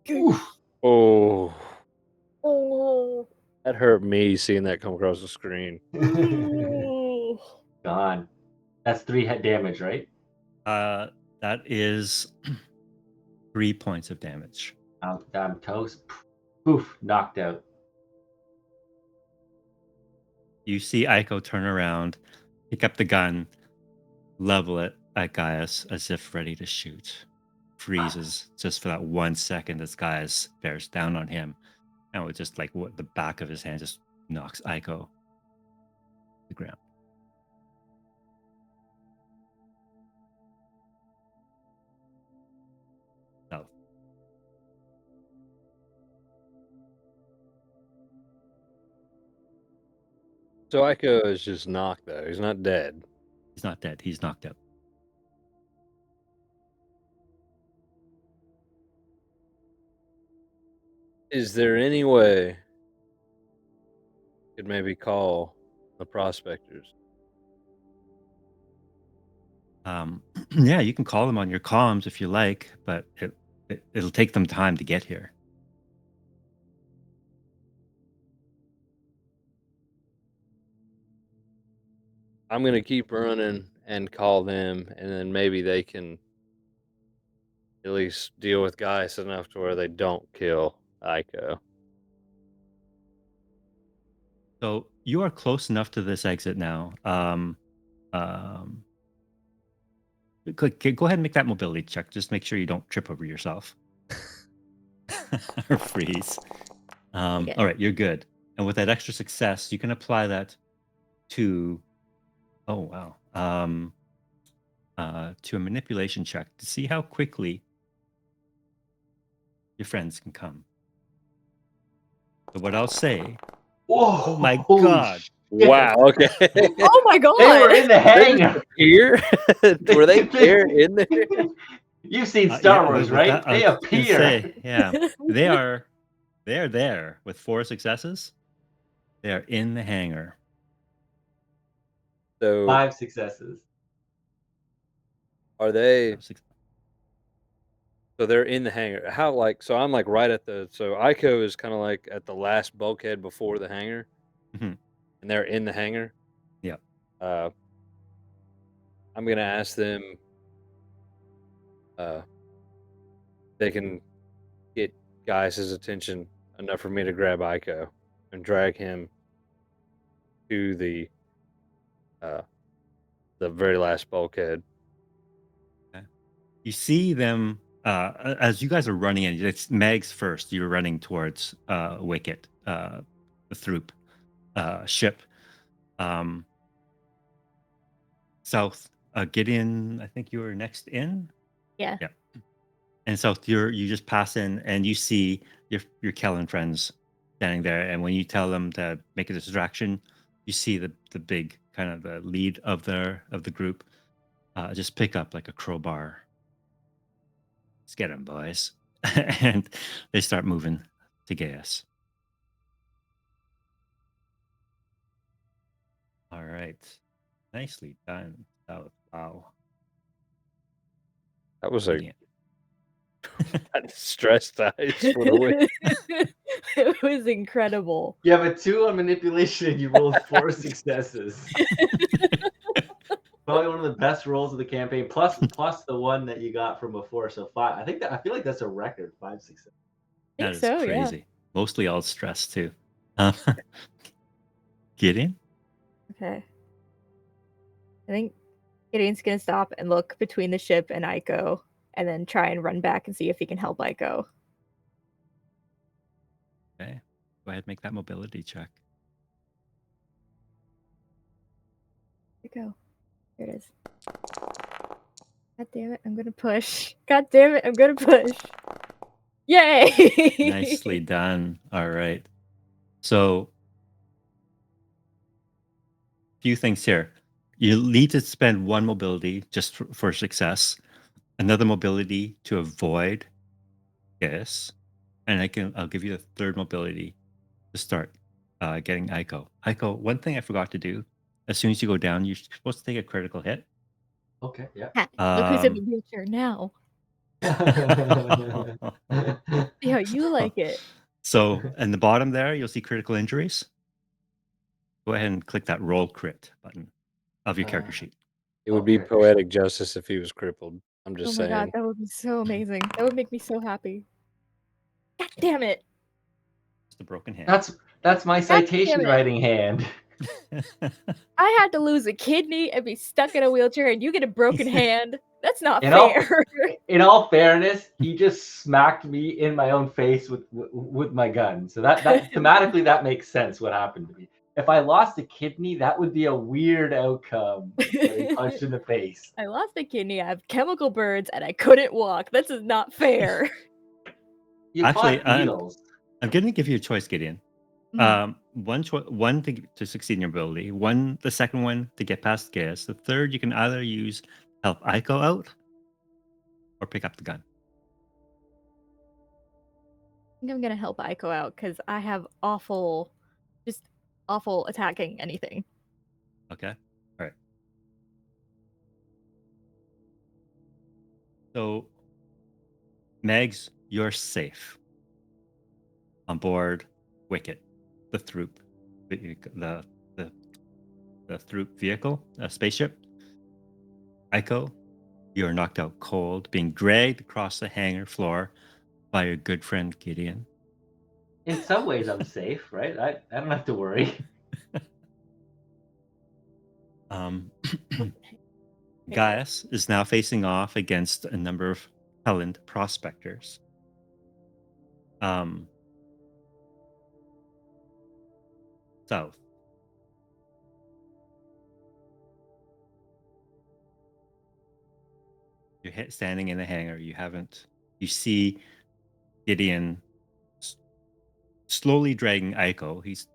S3: Oof.
S2: Oh,
S4: Oh.
S2: that hurt me seeing that come across the screen.
S4: Ooh.
S3: Gone. That's 3 hit damage, right?
S1: That is 3 points of damage.
S3: I'm toast. Poof, knocked out.
S1: You see Aiko turn around, pick up the gun, level it at Gaius as if ready to shoot. Freezes just for that 1 second as Gaius bears down on him. And with just like what the back of his hand just knocks Aiko to the ground. No.
S2: So Ico is just knocked though. He's not dead.
S1: He's not dead. He's knocked out.
S2: Is there any way you could maybe call the prospectors?
S1: Yeah, you can call them on your comms if you like, but it'll take them time to get here.
S2: I'm gonna keep running and call them, and then maybe they can at least deal with Gaius enough to where they don't kill Ico.
S1: So you are close enough to this exit now. Go ahead and make that mobility check. Just make sure you don't trip over yourself or freeze.
S4: Okay.
S1: All right, you're good. And with that extra success, you can apply that to, oh wow, to a manipulation check to see how quickly your friends can come. So what I'll say,
S3: Whoa!
S1: oh my
S3: holy
S1: God.
S3: shit.
S2: Wow. Okay.
S4: Oh my god!
S3: They were in the hangar.
S2: Here? Were they there in there?
S3: You've seen Star Wars,
S1: with
S3: right?
S1: that, I
S3: They
S1: was gonna
S3: appear.
S1: say, yeah, they are there with 4 successes. They are in the hangar.
S2: So
S3: 5 successes.
S2: are they? So they're in the hangar. How so I'm like right at the so Ico is kind of like at the last bulkhead before the hangar,
S1: Mhm.
S2: and they're in the hangar.
S1: Yeah.
S2: I'm gonna ask them. They can get Gaius' attention enough for me to grab Ico and drag him to the very last bulkhead.
S1: You see them as you guys are running in. It's Meg's first. You're running towards Wicket, the Throop ship. South, Gideon, I think you were next in.
S4: Yeah.
S1: Yeah. And south, you just pass in and you see your Kellen friends standing there. And when you tell them to make a distraction, you see the big kind of the lead of the group just pick up like a crowbar. Let's get them, boys. And they start moving to Gaius. All right. Nicely done. Wow.
S2: That was
S1: Brilliant.
S2: that stressed eyes for the win.
S4: It was incredible.
S3: You have a 2 on manipulation and you rolled 4 successes. Probably one of the best rolls of the campaign, plus the one that you got from before. So 5. I feel like that's a record. 5 successes.
S4: I
S1: That
S4: think
S1: is
S4: so,
S1: crazy.
S4: yeah.
S1: Mostly all stress too. Gideon?
S4: Okay. I think Gideon's gonna stop and look between the ship and Ico, and then try and run back and see if he can help Ico.
S1: Okay. Go ahead and make that mobility check.
S4: Ico. Here it is. God damn it, I'm gonna push. God damn it, I'm gonna push. Yay!
S1: Nicely done. All right. So, few things here. You need to spend one mobility just for success, another mobility to avoid this, and I'll give you a third mobility to start getting Ico. Ico, one thing I forgot to do, as soon as you go down, you're supposed to take a critical hit.
S3: Okay, yeah.
S4: Look who's in the
S1: Um,
S4: wheelchair now. See how you like it.
S1: so, in the bottom there, you'll see critical injuries. Go ahead and click that roll crit button of your character sheet.
S2: It would be
S3: Okay.
S2: poetic justice if he was crippled. I'm
S4: Oh
S2: just
S4: my god,
S2: saying.
S4: that would be so amazing. That would make me so happy. God damn it.
S1: Just a broken hand.
S3: That's my
S4: God damn
S3: citation
S4: it.
S3: writing hand.
S4: I had to lose a kidney and be stuck in a wheelchair, and you get a broken hand. That's not
S3: In all,
S4: fair.
S3: in all fairness, he just smacked me in my own face with my gun. So that thematically that makes sense. What happened to me? If I lost a kidney, that would be a weird outcome. Getting punched in the face.
S4: I lost a kidney, I have chemical burns, and I couldn't walk. This is not fair.
S3: You
S1: Actually,
S3: fought needles.
S1: I'm going to give you a choice, Gideon. One to succeed in your ability, the second one to get past gas. The third, you can either use help Ico out or pick up the gun.
S4: I think I'm gonna help Aiko out because I have awful attacking anything.
S1: Okay. All right. So, Megs, you're safe on board Wicket, the Throop, the Throop vehicle, spaceship. Ico, you're knocked out cold, being dragged across the hangar floor by your good friend Gideon.
S3: In some ways, I'm safe, right? I don't have to worry.
S1: Gaius is now facing off against a number of Helland prospectors. South. You're standing in the hangar. You see Gideon slowly dragging Aiko. It's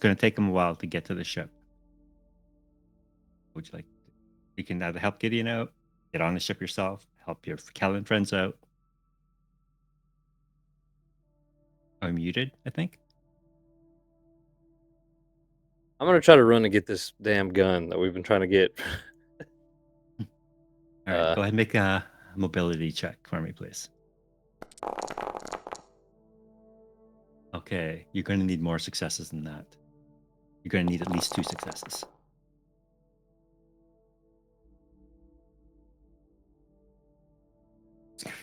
S1: going to take him a while to get to the ship. Would you like? You can either help Gideon out, get on the ship yourself, help your Callan friends out. I'm muted, I think.
S2: I'm gonna try to run and get this damn gun that we've been trying to get.
S1: All right, go ahead and make a mobility check for me, please. Okay, you're going to need more successes than that. You're going to need at least 2 successes.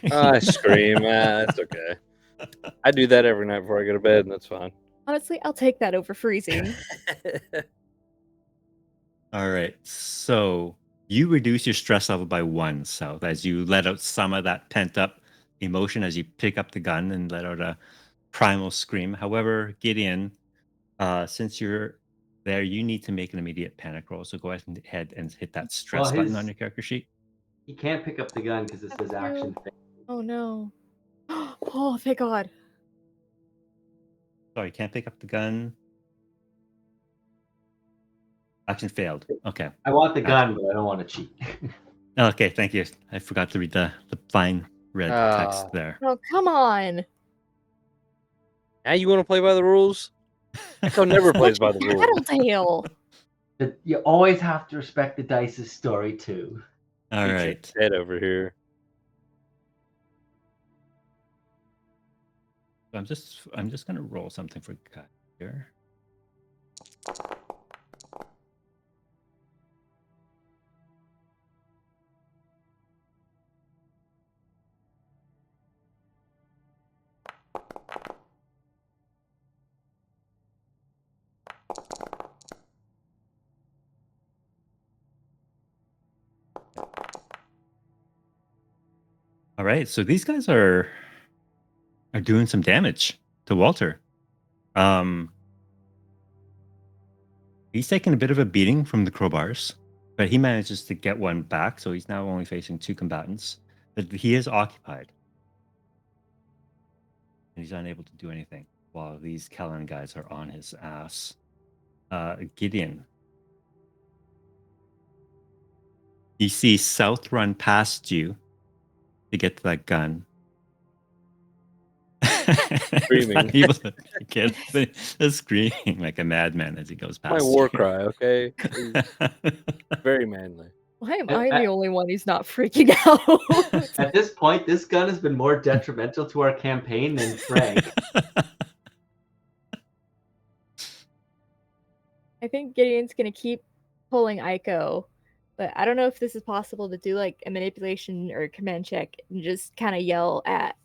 S2: I scream. That's okay. I do that every night before I go to bed, and that's fine.
S4: Honestly, I'll take that over freezing.
S1: All right, so you reduce your stress level by 1, South, as you let out some of that pent-up emotion as you pick up the gun and let out a primal scream. However, Gideon, since you're there, you need to make an immediate panic roll. So go ahead and hit that stress button on your character sheet.
S3: He can't pick up the gun because it says action failed.
S4: Oh no. Oh, thank God.
S1: Sorry, can't pick up the gun. Action failed. Okay.
S3: I want the gun, but I don't want to cheat.
S1: Okay, thank you. I forgot to read the fine red text there.
S4: Oh, come on.
S2: Now you want to play by the rules? Echo never plays by the rules.
S4: Tattletale.
S3: You always have to respect the dice's story too.
S1: All right.
S2: Head over here.
S1: I'm just gonna roll something for Guy here. All right, so these guys are doing some damage to Walter. He's taking a bit of a beating from the crowbars, but he manages to get one back, so he's now only facing 2 combatants. But he is occupied. and he's unable to do anything while these Kellen guys are on his ass. Gideon, you see South run past you to get to that gun.
S2: Screaming.
S1: He's not able to get the screaming like a madman as he goes past
S2: My war
S1: you.
S2: cry, okay? Very manly.
S4: Why am I the only one who's not freaking out?
S3: At this point, this gun has been more detrimental to our campaign than Frank.
S4: I think Gideon's gonna keep pulling Aiko, but I don't know if this is possible to do like a manipulation or a command check and just kind of yell at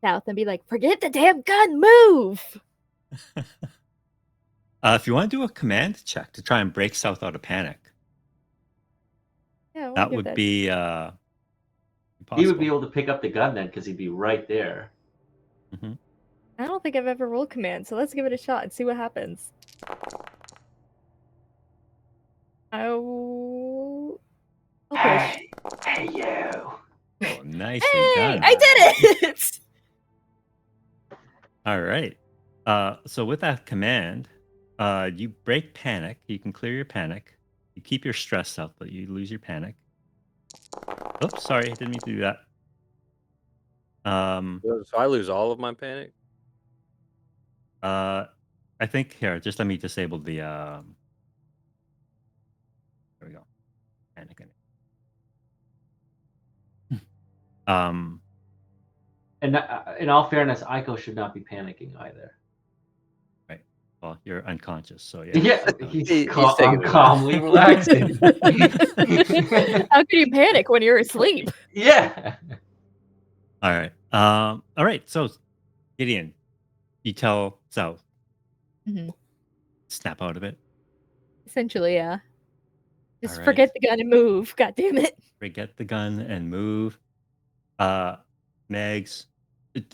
S4: South and be like, "Forget the damn gun, move!"
S1: If you want to do a command check to try and break South out of panic,
S4: Yeah,
S1: that would be
S3: He would be
S1: impossible.
S3: able to pick up the gun then because he'd be right there.
S1: Mhm.
S4: I don't think I've ever rolled command, so let's give it a shot and see what happens. Oh, push.
S3: Hey, you!
S1: Oh, nicely
S4: Hey,
S1: done.
S4: I did it!
S1: All right. So with that command, you break panic. You can clear your panic. You keep your stress up, but you lose your panic. Oops, sorry, I didn't mean to do that.
S2: So I lose all of my panic?
S1: I think here, just let me disable the there we go. Panic in it.
S3: And in all fairness, Aiko should not be panicking either.
S1: Right. Well, you're unconscious, so yeah.
S3: Yeah,
S2: He's
S3: he's
S2: taking it.
S3: calmly relaxing.
S4: How can you panic when you're asleep?
S3: Yeah.
S1: All right. All right. So, Gideon, you tell South,
S4: Mhm.
S1: snap out of it.
S4: Essentially, yeah. Just
S1: Alright.
S4: forget the gun and move. God damn it.
S1: Forget the gun and move. Megs,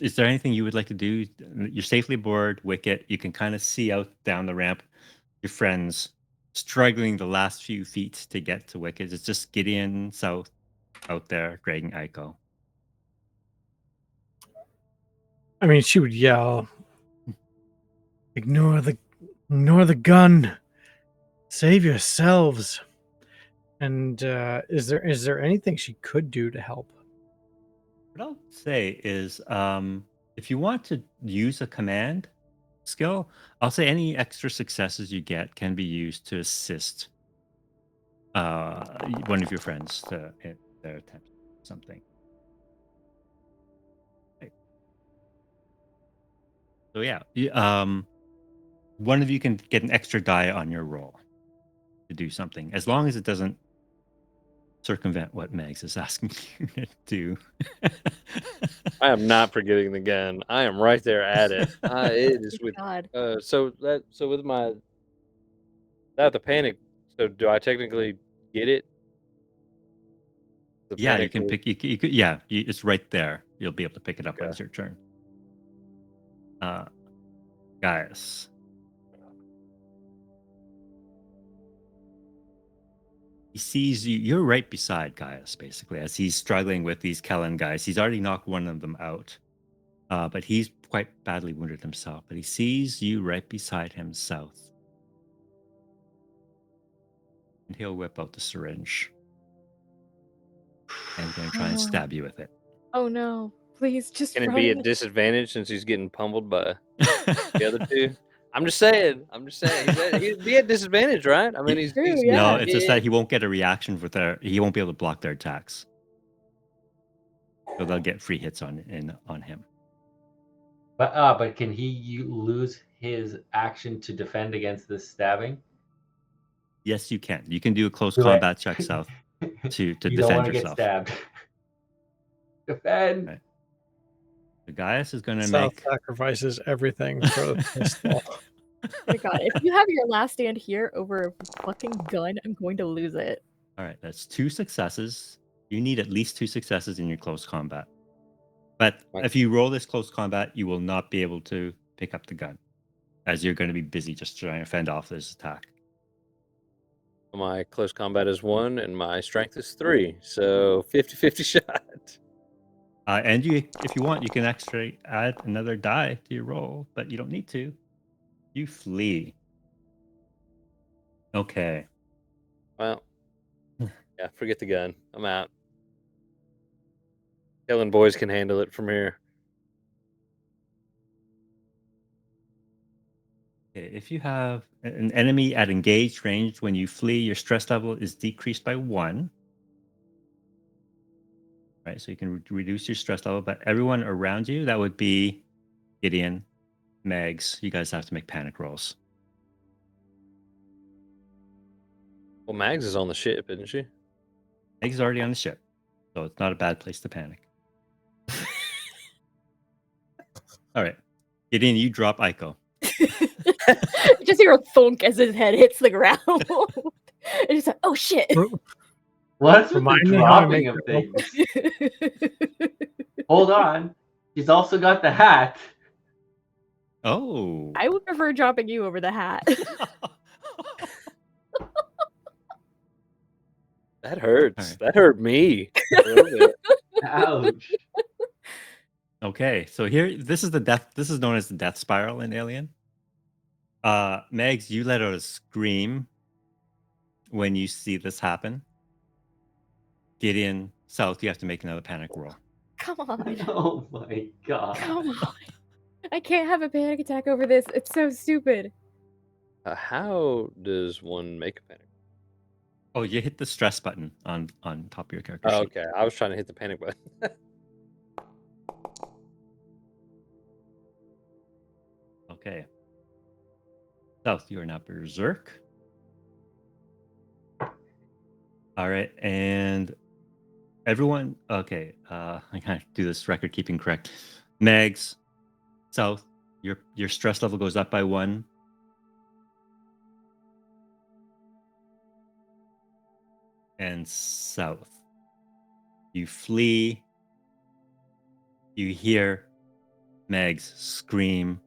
S1: is there anything you would like to do? You're safely aboard Wicket. You can kind of see out down the ramp your friends struggling the last few feet to get to Wicket. It's just Gideon South out there dragging Aiko.
S5: I mean, she would yell, ignore the gun. Save yourselves." And is there anything she could do to help?
S1: What I'll say is, if you want to use a command skill, I'll say any extra successes you get can be used to assist one of your friends to hit their attempt at something. Right. So yeah, one of you can get an extra die on your roll to do something, as long as it doesn't circumvent what Megs is asking you to do.
S2: I am not forgetting the gun. I am right there at it. It is with
S4: God.
S2: so with my the panic. So do I technically get it? The
S1: Yeah, you
S2: panic
S1: can
S2: was-
S1: pick. You could. Yeah, it's right there. You'll be able to pick it up when
S2: Okay.
S1: it's your turn. Guys, he sees you. You're right beside Gaius, basically, as he's struggling with these Kellen guys. He's already knocked one of them out, but he's quite badly wounded himself. But he sees you right beside him, South, and he'll whip out the syringe and he's going to try and stab you with it.
S4: Oh no. Please just
S2: Can it
S4: run.
S2: be at disadvantage since he's getting pummeled by the other two? I'm just saying. He'd be at disadvantage, right? I mean, he's
S4: True,
S2: he's
S4: yeah.
S1: No, it's just that he won't get a reaction for he won't be able to block their attacks. So they'll get free hits on him.
S3: But can he lose his action to defend against this stabbing?
S1: Yes, you can. You can do a close
S3: Do I-
S1: combat check, South, to
S3: You don't
S1: defend
S3: want to get
S1: yourself.
S3: stabbed. Defend.
S1: Right. The Gaius is going to
S5: South
S1: make.
S5: sacrifices everything for the pistol.
S4: Oh God, if you have your last stand here over a fucking gun, I'm going to lose it.
S1: All right, that's 2 successes. You need at least 2 successes in your close combat. But
S2: Right.
S1: if you roll this close combat, you will not be able to pick up the gun, as you're going to be busy just trying to fend off this attack.
S2: My close combat is 1 and my strength is 3. So 50-50 shot.
S1: And you, if you want, you can actually add another die to your roll, but you don't need to. You flee. Okay.
S6: Well, yeah, forget the gun. I'm out. Killing boys can handle it from here.
S1: Okay, if you have an enemy at engaged range when you flee, your stress level is decreased by 1. Right, so you can reduce your stress level, but everyone around you, that would be Gideon, Megs, you guys have to make panic rolls.
S6: Well, Mags is on the ship, isn't she?
S1: Megs is already on the ship, so it's not a bad place to panic. All right, Gideon, you drop Aiko.
S4: Just hear a thunk as his head hits the ground. And it's like, oh shit.
S3: What's with
S5: Remind
S3: the
S5: me how I
S3: dropping
S5: make
S3: of
S5: the roll.
S3: things? Hold on. He's also got the hat.
S1: Oh.
S4: I would prefer dropping you over the hat.
S6: That hurts.
S1: Alright.
S6: That hurt me. A little bit.
S3: Ouch.
S1: Okay, so here, this is known as the death spiral in Alien. Megs, you let out a scream when you see this happen. Gideon, South, you have to make another panic roll.
S4: Come on.
S3: Oh my god.
S4: Come on. I can't have a panic attack over this. It's so stupid.
S6: How does one make a panic?
S1: Oh, you hit the stress button on top of your character
S6: Oh,
S1: sheet.
S6: okay. I was trying to hit the panic button.
S1: Okay. South, you are now berserk. All right, and everyone. Okay, I gotta do this record keeping correct. Megs, South, your stress level goes up by 1. And South, you flee. You hear Megs scream.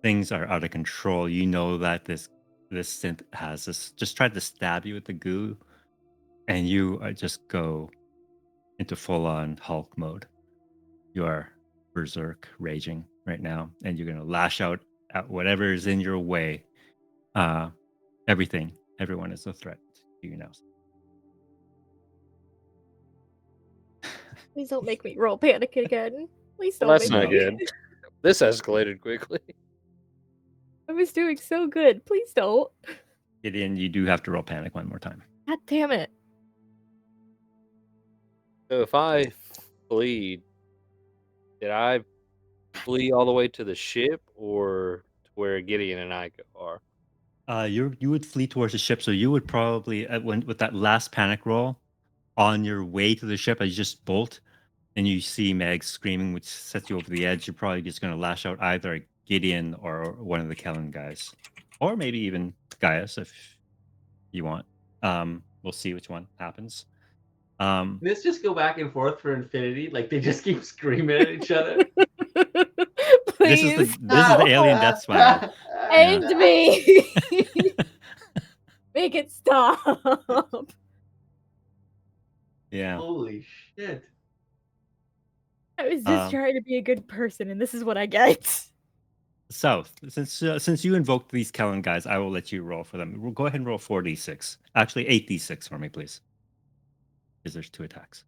S1: Things are out of control. You know that this synth has this, just tried to stab you with the goo, and you just go into full-on Hulk mode. You are berserk raging right now, and you're gonna lash out at whatever is in your way. Everyone is a threat to you now.
S4: Please don't make me roll panic again. Please don't
S6: Well, that's
S4: make
S6: not
S4: me.
S6: good. This escalated quickly.
S4: I was doing so good. Please don't.
S1: Gideon, you do have to roll panic one more time.
S4: God damn it.
S6: So if I flee, did I flee all the way to the ship or to where Gideon and I are?
S1: You would flee towards the ship, so you would probably with that last panic roll on your way to the ship, as you just bolt, and you see Meg screaming, which sets you over the edge. You're probably just going to lash out either at Gideon or one of the Kellen guys, or maybe even Gaius if you want. We'll see which one happens.
S3: Can this just go back and forth for infinity? Like they just keep screaming at each other?
S1: This is
S4: Please.
S1: the alien death spiral.
S4: End me. Make it stop.
S1: Yeah.
S3: Holy shit.
S4: I was just trying to be a good person, and this is what I get.
S1: South, since you invoked these Kellen guys, I will let you roll for them. We'll go ahead and roll 4d6. Actually, 8d6 for me, please. Because there's 2 attacks.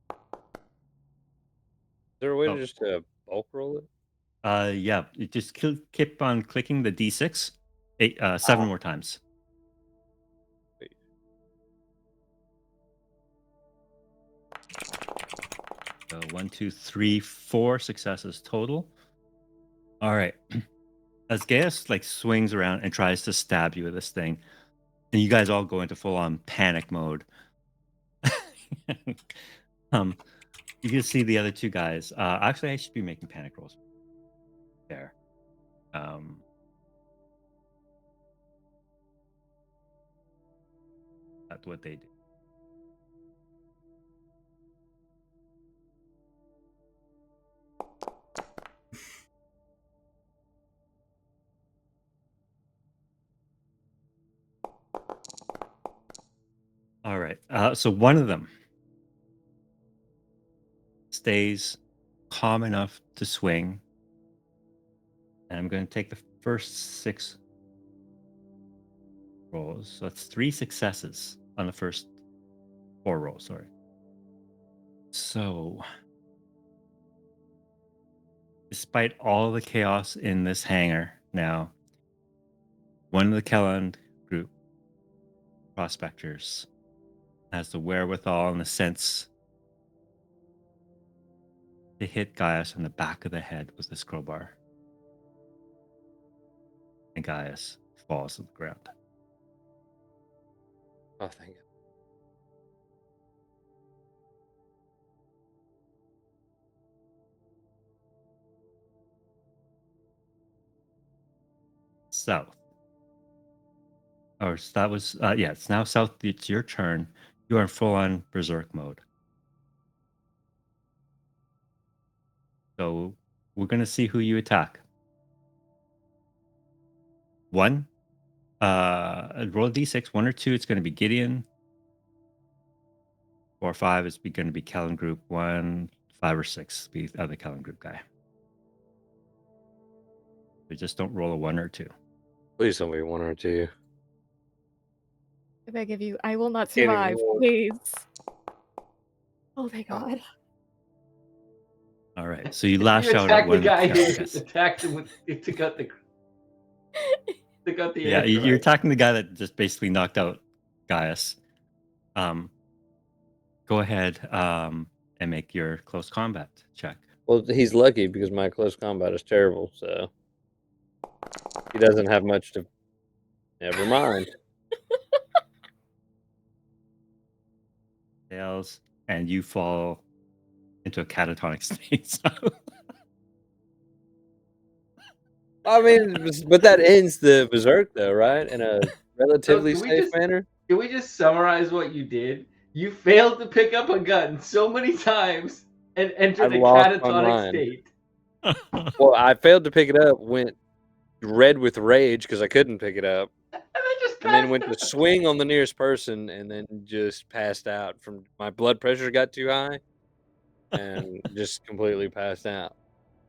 S6: Is there a way to just bulk roll it?
S1: Yeah. You just keep on clicking the d6 7 more times.
S6: Wait.
S1: 1, 2, 3, 4 successes total. All right. As Gaius swings around and tries to stab you with this thing, and you guys all go into full-on panic mode. You can see the other 2 guys. Actually, I should be making panic rolls. There. That's what they do. All right. So one of them stays calm enough to swing, and I'm going to take the first 6 rolls. So that's 3 successes on the first 4 rolls. Sorry. So, despite all the chaos in this hangar now, one of the Kelland group prospectors has the wherewithal and the sense to hit Gaius on the back of the head with this crowbar. And Gaius falls to the ground.
S6: Oh, thank you.
S1: South. Or that was, yeah, it's now South. It's your turn. You are in full on berserk mode. So we're going to see who you attack. 1, roll a d6, 1 or 2, it's going to be Gideon. 4 or 5, it's going to be Kellen Group. 1, 5 or 6, be the other Kellen Group guy. So just don't roll a 1 or 2.
S6: Please don't be 1 or 2.
S4: I beg of you, I will not
S6: Can't even
S4: survive,
S6: roll.
S4: please. Oh, thank God.
S1: All right, so you lash
S3: You
S1: out at
S3: attacked the
S1: one
S3: guy who
S1: Kellen.
S3: attacked him with. He took out the. Took out the.
S1: Yeah,
S3: air
S1: you're
S3: drive.
S1: attacking the guy that just basically knocked out Gaius. Go ahead and make your close combat check.
S6: Well, he's lucky because my close combat is terrible, so he doesn't have much to. Never mind.
S1: Fails, and you fall into a catatonic state. So.
S6: I mean, but that ends the berserk, though, right? In a relatively
S3: can we
S6: safe
S3: just-
S6: manner.
S3: Can we just summarize what you did? You failed to pick up a gun so many times and entered
S6: I
S3: a
S6: lost my
S3: catatonic
S6: mind.
S3: state.
S6: Well, I failed to pick it up, went red with rage because I couldn't pick it up, and then went to swing on the nearest person, and then just passed out from my blood pressure got too high, and just completely passed out.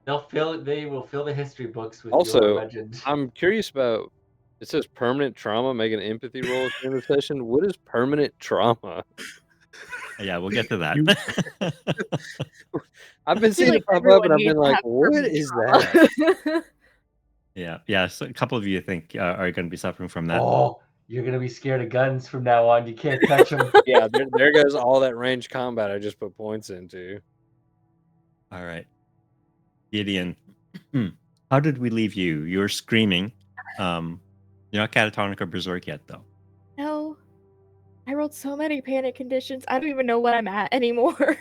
S3: They will fill the history books with your
S6: Also,
S3: legend.
S6: I'm curious about. It says permanent trauma. Make an empathy roll at the end of the session. What is permanent trauma?
S1: Yeah, we'll get to that.
S6: I've been
S4: I feel
S6: seeing
S4: like
S6: it pop up,
S4: everyone
S6: and I've
S4: needs
S6: been
S4: to
S6: like,
S4: have
S6: "What
S4: permanent
S6: is
S4: trauma.
S6: that?"
S1: Yeah. So a couple of you think are going to be suffering from that.
S3: Oh, you're gonna be scared of guns from now on. You can't touch them.
S6: Yeah, there goes all that range combat I just put points into.
S1: All right, Gideon. How did we leave you? You were screaming. You're not catatonic or berserk yet, though.
S4: No. I rolled so many panic conditions. I don't even know what I'm at anymore.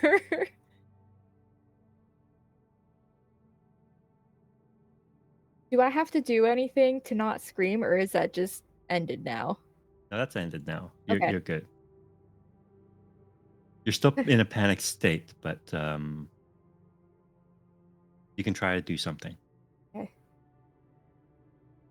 S4: Do I have to do anything to not scream, or is that just ended now?
S1: No, that's ended now.
S4: Okay.
S1: You're good. You're still in a panic state, but you can try to do something.
S4: Okay.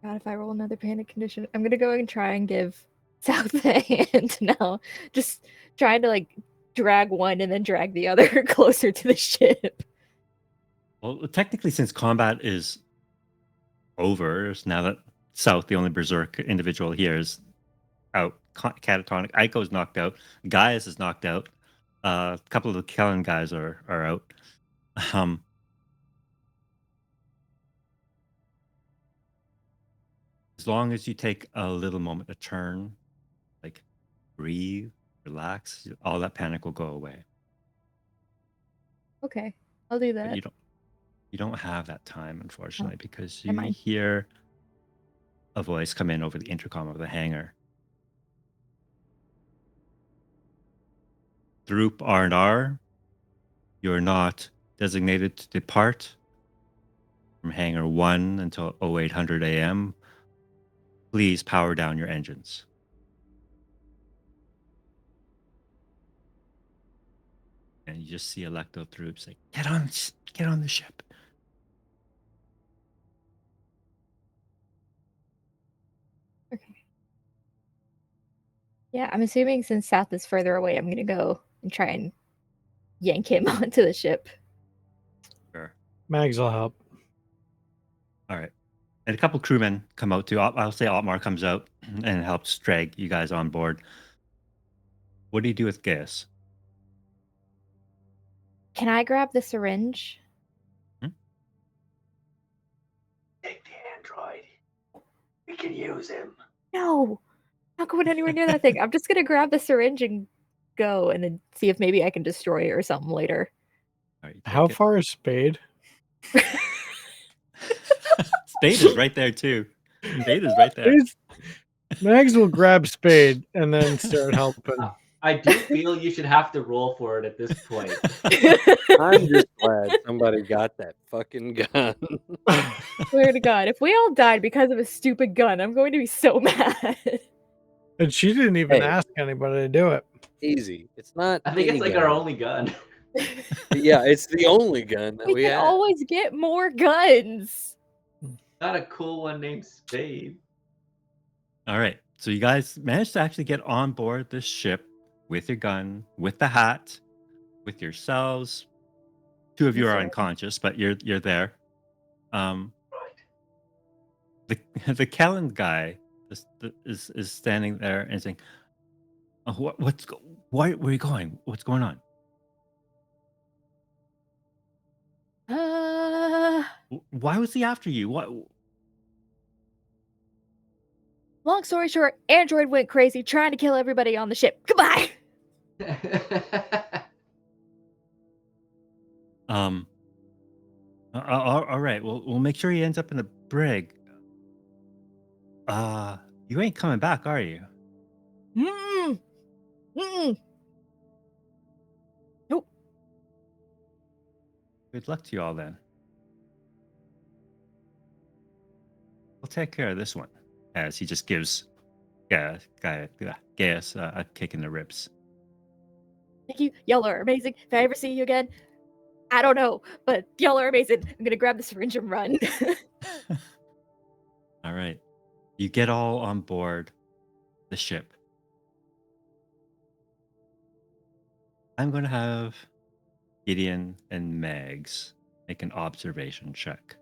S4: God, if I roll another panic condition, I'm gonna go and try and give South a hand now. Just trying to like drag one and then drag the other closer to the ship.
S1: Well, technically, since combat is over, now that South, the only berserk individual here, is out, catatonic. Aiko's knocked out. Gaius is knocked out. A couple of the Kellen guys are out. As long as you take a little moment to turn, like breathe, relax, all that panic will go away.
S4: Okay, I'll do
S1: But
S4: that.
S1: you don't have that time, unfortunately, because you
S4: never mind.
S1: hear a voice come in over the intercom of the hangar. Group R&R, you're not designated to depart from hangar 1 until 0800 a.m. Please power down your engines. And you just see Electo troops like, get on the ship.
S4: Okay. Yeah, I'm assuming since South is further away, I'm gonna go and try and yank him onto the ship.
S1: Sure.
S5: Mags will help.
S1: All right. And a couple crewmen come out too. I'll say Otmar comes out and helps drag you guys on board. What do you do with Gaius?
S4: Can I grab the syringe?
S3: Take the android. We can use him.
S4: No, not going anywhere near that thing. I'm just gonna grab the syringe and go, and then see if maybe I can destroy it or something later.
S1: All right, you
S5: How
S1: take it.
S5: far is Spade?
S1: Spade is right there too. Spade is right there.
S5: Mags will grab Spade and then start helping.
S3: I do feel you should have to roll for it at this point.
S6: I'm just glad somebody got that fucking gun.
S4: Swear to God, if we all died because of a stupid gun, I'm going to be so mad.
S5: And she didn't even
S6: Hey.
S5: ask anybody to do it.
S6: Easy. It's not.
S3: I think
S6: any
S3: it's like
S6: gun.
S3: our only gun.
S6: Yeah, it's the only gun that
S4: We
S6: we
S4: can
S6: have.
S4: always get more guns.
S3: Not a cool one named Spade.
S1: All right. So you guys managed to actually get on board this ship with your gun, with the hat, with yourselves. Two of you
S4: Yes,
S1: are
S4: sir.
S1: unconscious, but you're there. The Kellen guy is standing there and saying, oh, where are you going? What's going on? Why was he after you? What?
S4: Long story short, Android went crazy trying to kill everybody on the ship. Goodbye.
S1: All right. We'll make sure he ends up in the brig. You ain't coming back, are you?
S4: Mm-mm. Mm-mm. Nope.
S1: Good luck to you all then. We'll take care of this one. As he just gives Gaius a kick in the ribs.
S4: Thank you. Y'all are amazing. If I ever see you again, I don't know, but y'all are amazing. I'm gonna grab the syringe and run.
S1: All right. You get all on board the ship. I'm going to have Gideon and Megs make an observation check.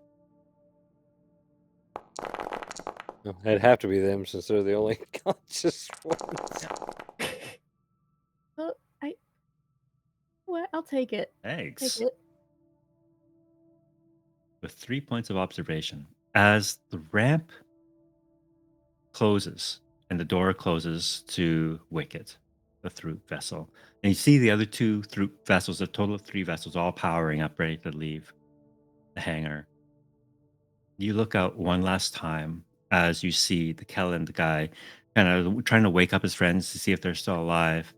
S6: It'd have to be them since they're the only conscious ones.
S4: Well, I'll take it.
S1: Megs,
S4: Take it.
S1: with 3 points of observation. As the ramp closes and the door closes to Wicket, the Throop vessel, and you see the other 2 Throop vessels, a total of 3 vessels, all powering up, ready to leave the hangar. You look out one last time as you see the Kellen guy kind of trying to wake up his friends to see if they're still alive.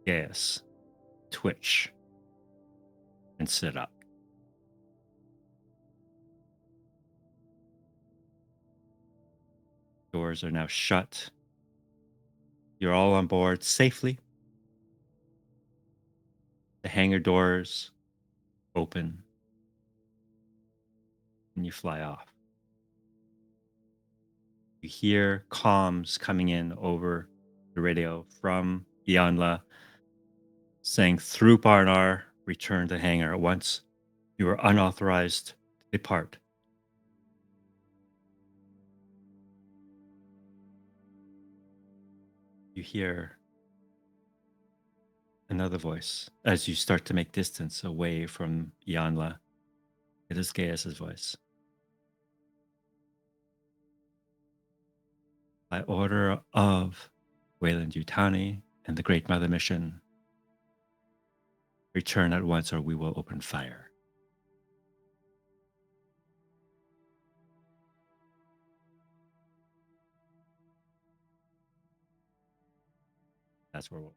S1: Yes. Twitch. And sit up. Doors are now shut. You're all on board safely. The hangar doors open. And you fly off. You hear comms coming in over the radio from Iyanla saying, through Barnar, return to hangar at once. You are unauthorized to depart. You hear another voice as you start to make distance away from Iyanla. It is Gaius' voice. By order of Wayland Yutani and the Great Mother Mission, return at once or we will open fire. That's where we'll...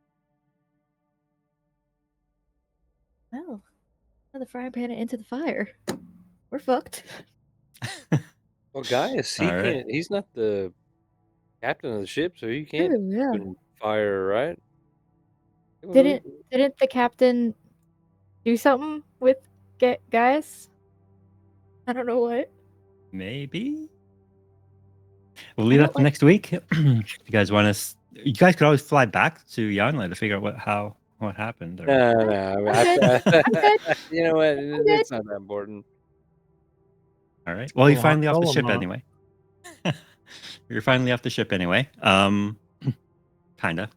S4: Well, the frying pan into the fire. We're fucked.
S6: Well, Gaius, he
S1: All right.
S6: can't. He's not the captain of the ship, so he can't
S4: True, yeah.
S6: open fire, right?
S4: Didn't the captain do something with Gaius? I don't know what.
S1: Maybe? We'll leave
S4: I
S1: that
S4: don't
S1: for next week. If you guys want to, you guys could always fly back to Iyanla to figure out what happened. Or...
S6: No,
S4: I'm good. I'm good.
S6: you know what?
S4: I'm good.
S6: It's not that important.
S1: All right. Well, you're
S5: Well,
S1: finally off the
S5: I'll
S1: ship
S5: not.
S1: anyway. You're finally off the ship anyway. Kinda.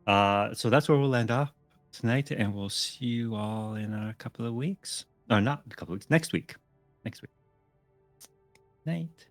S1: So that's where we'll end off tonight, and we'll see you all in a couple of weeks. Or not a couple of weeks. Next week. Next week. Night.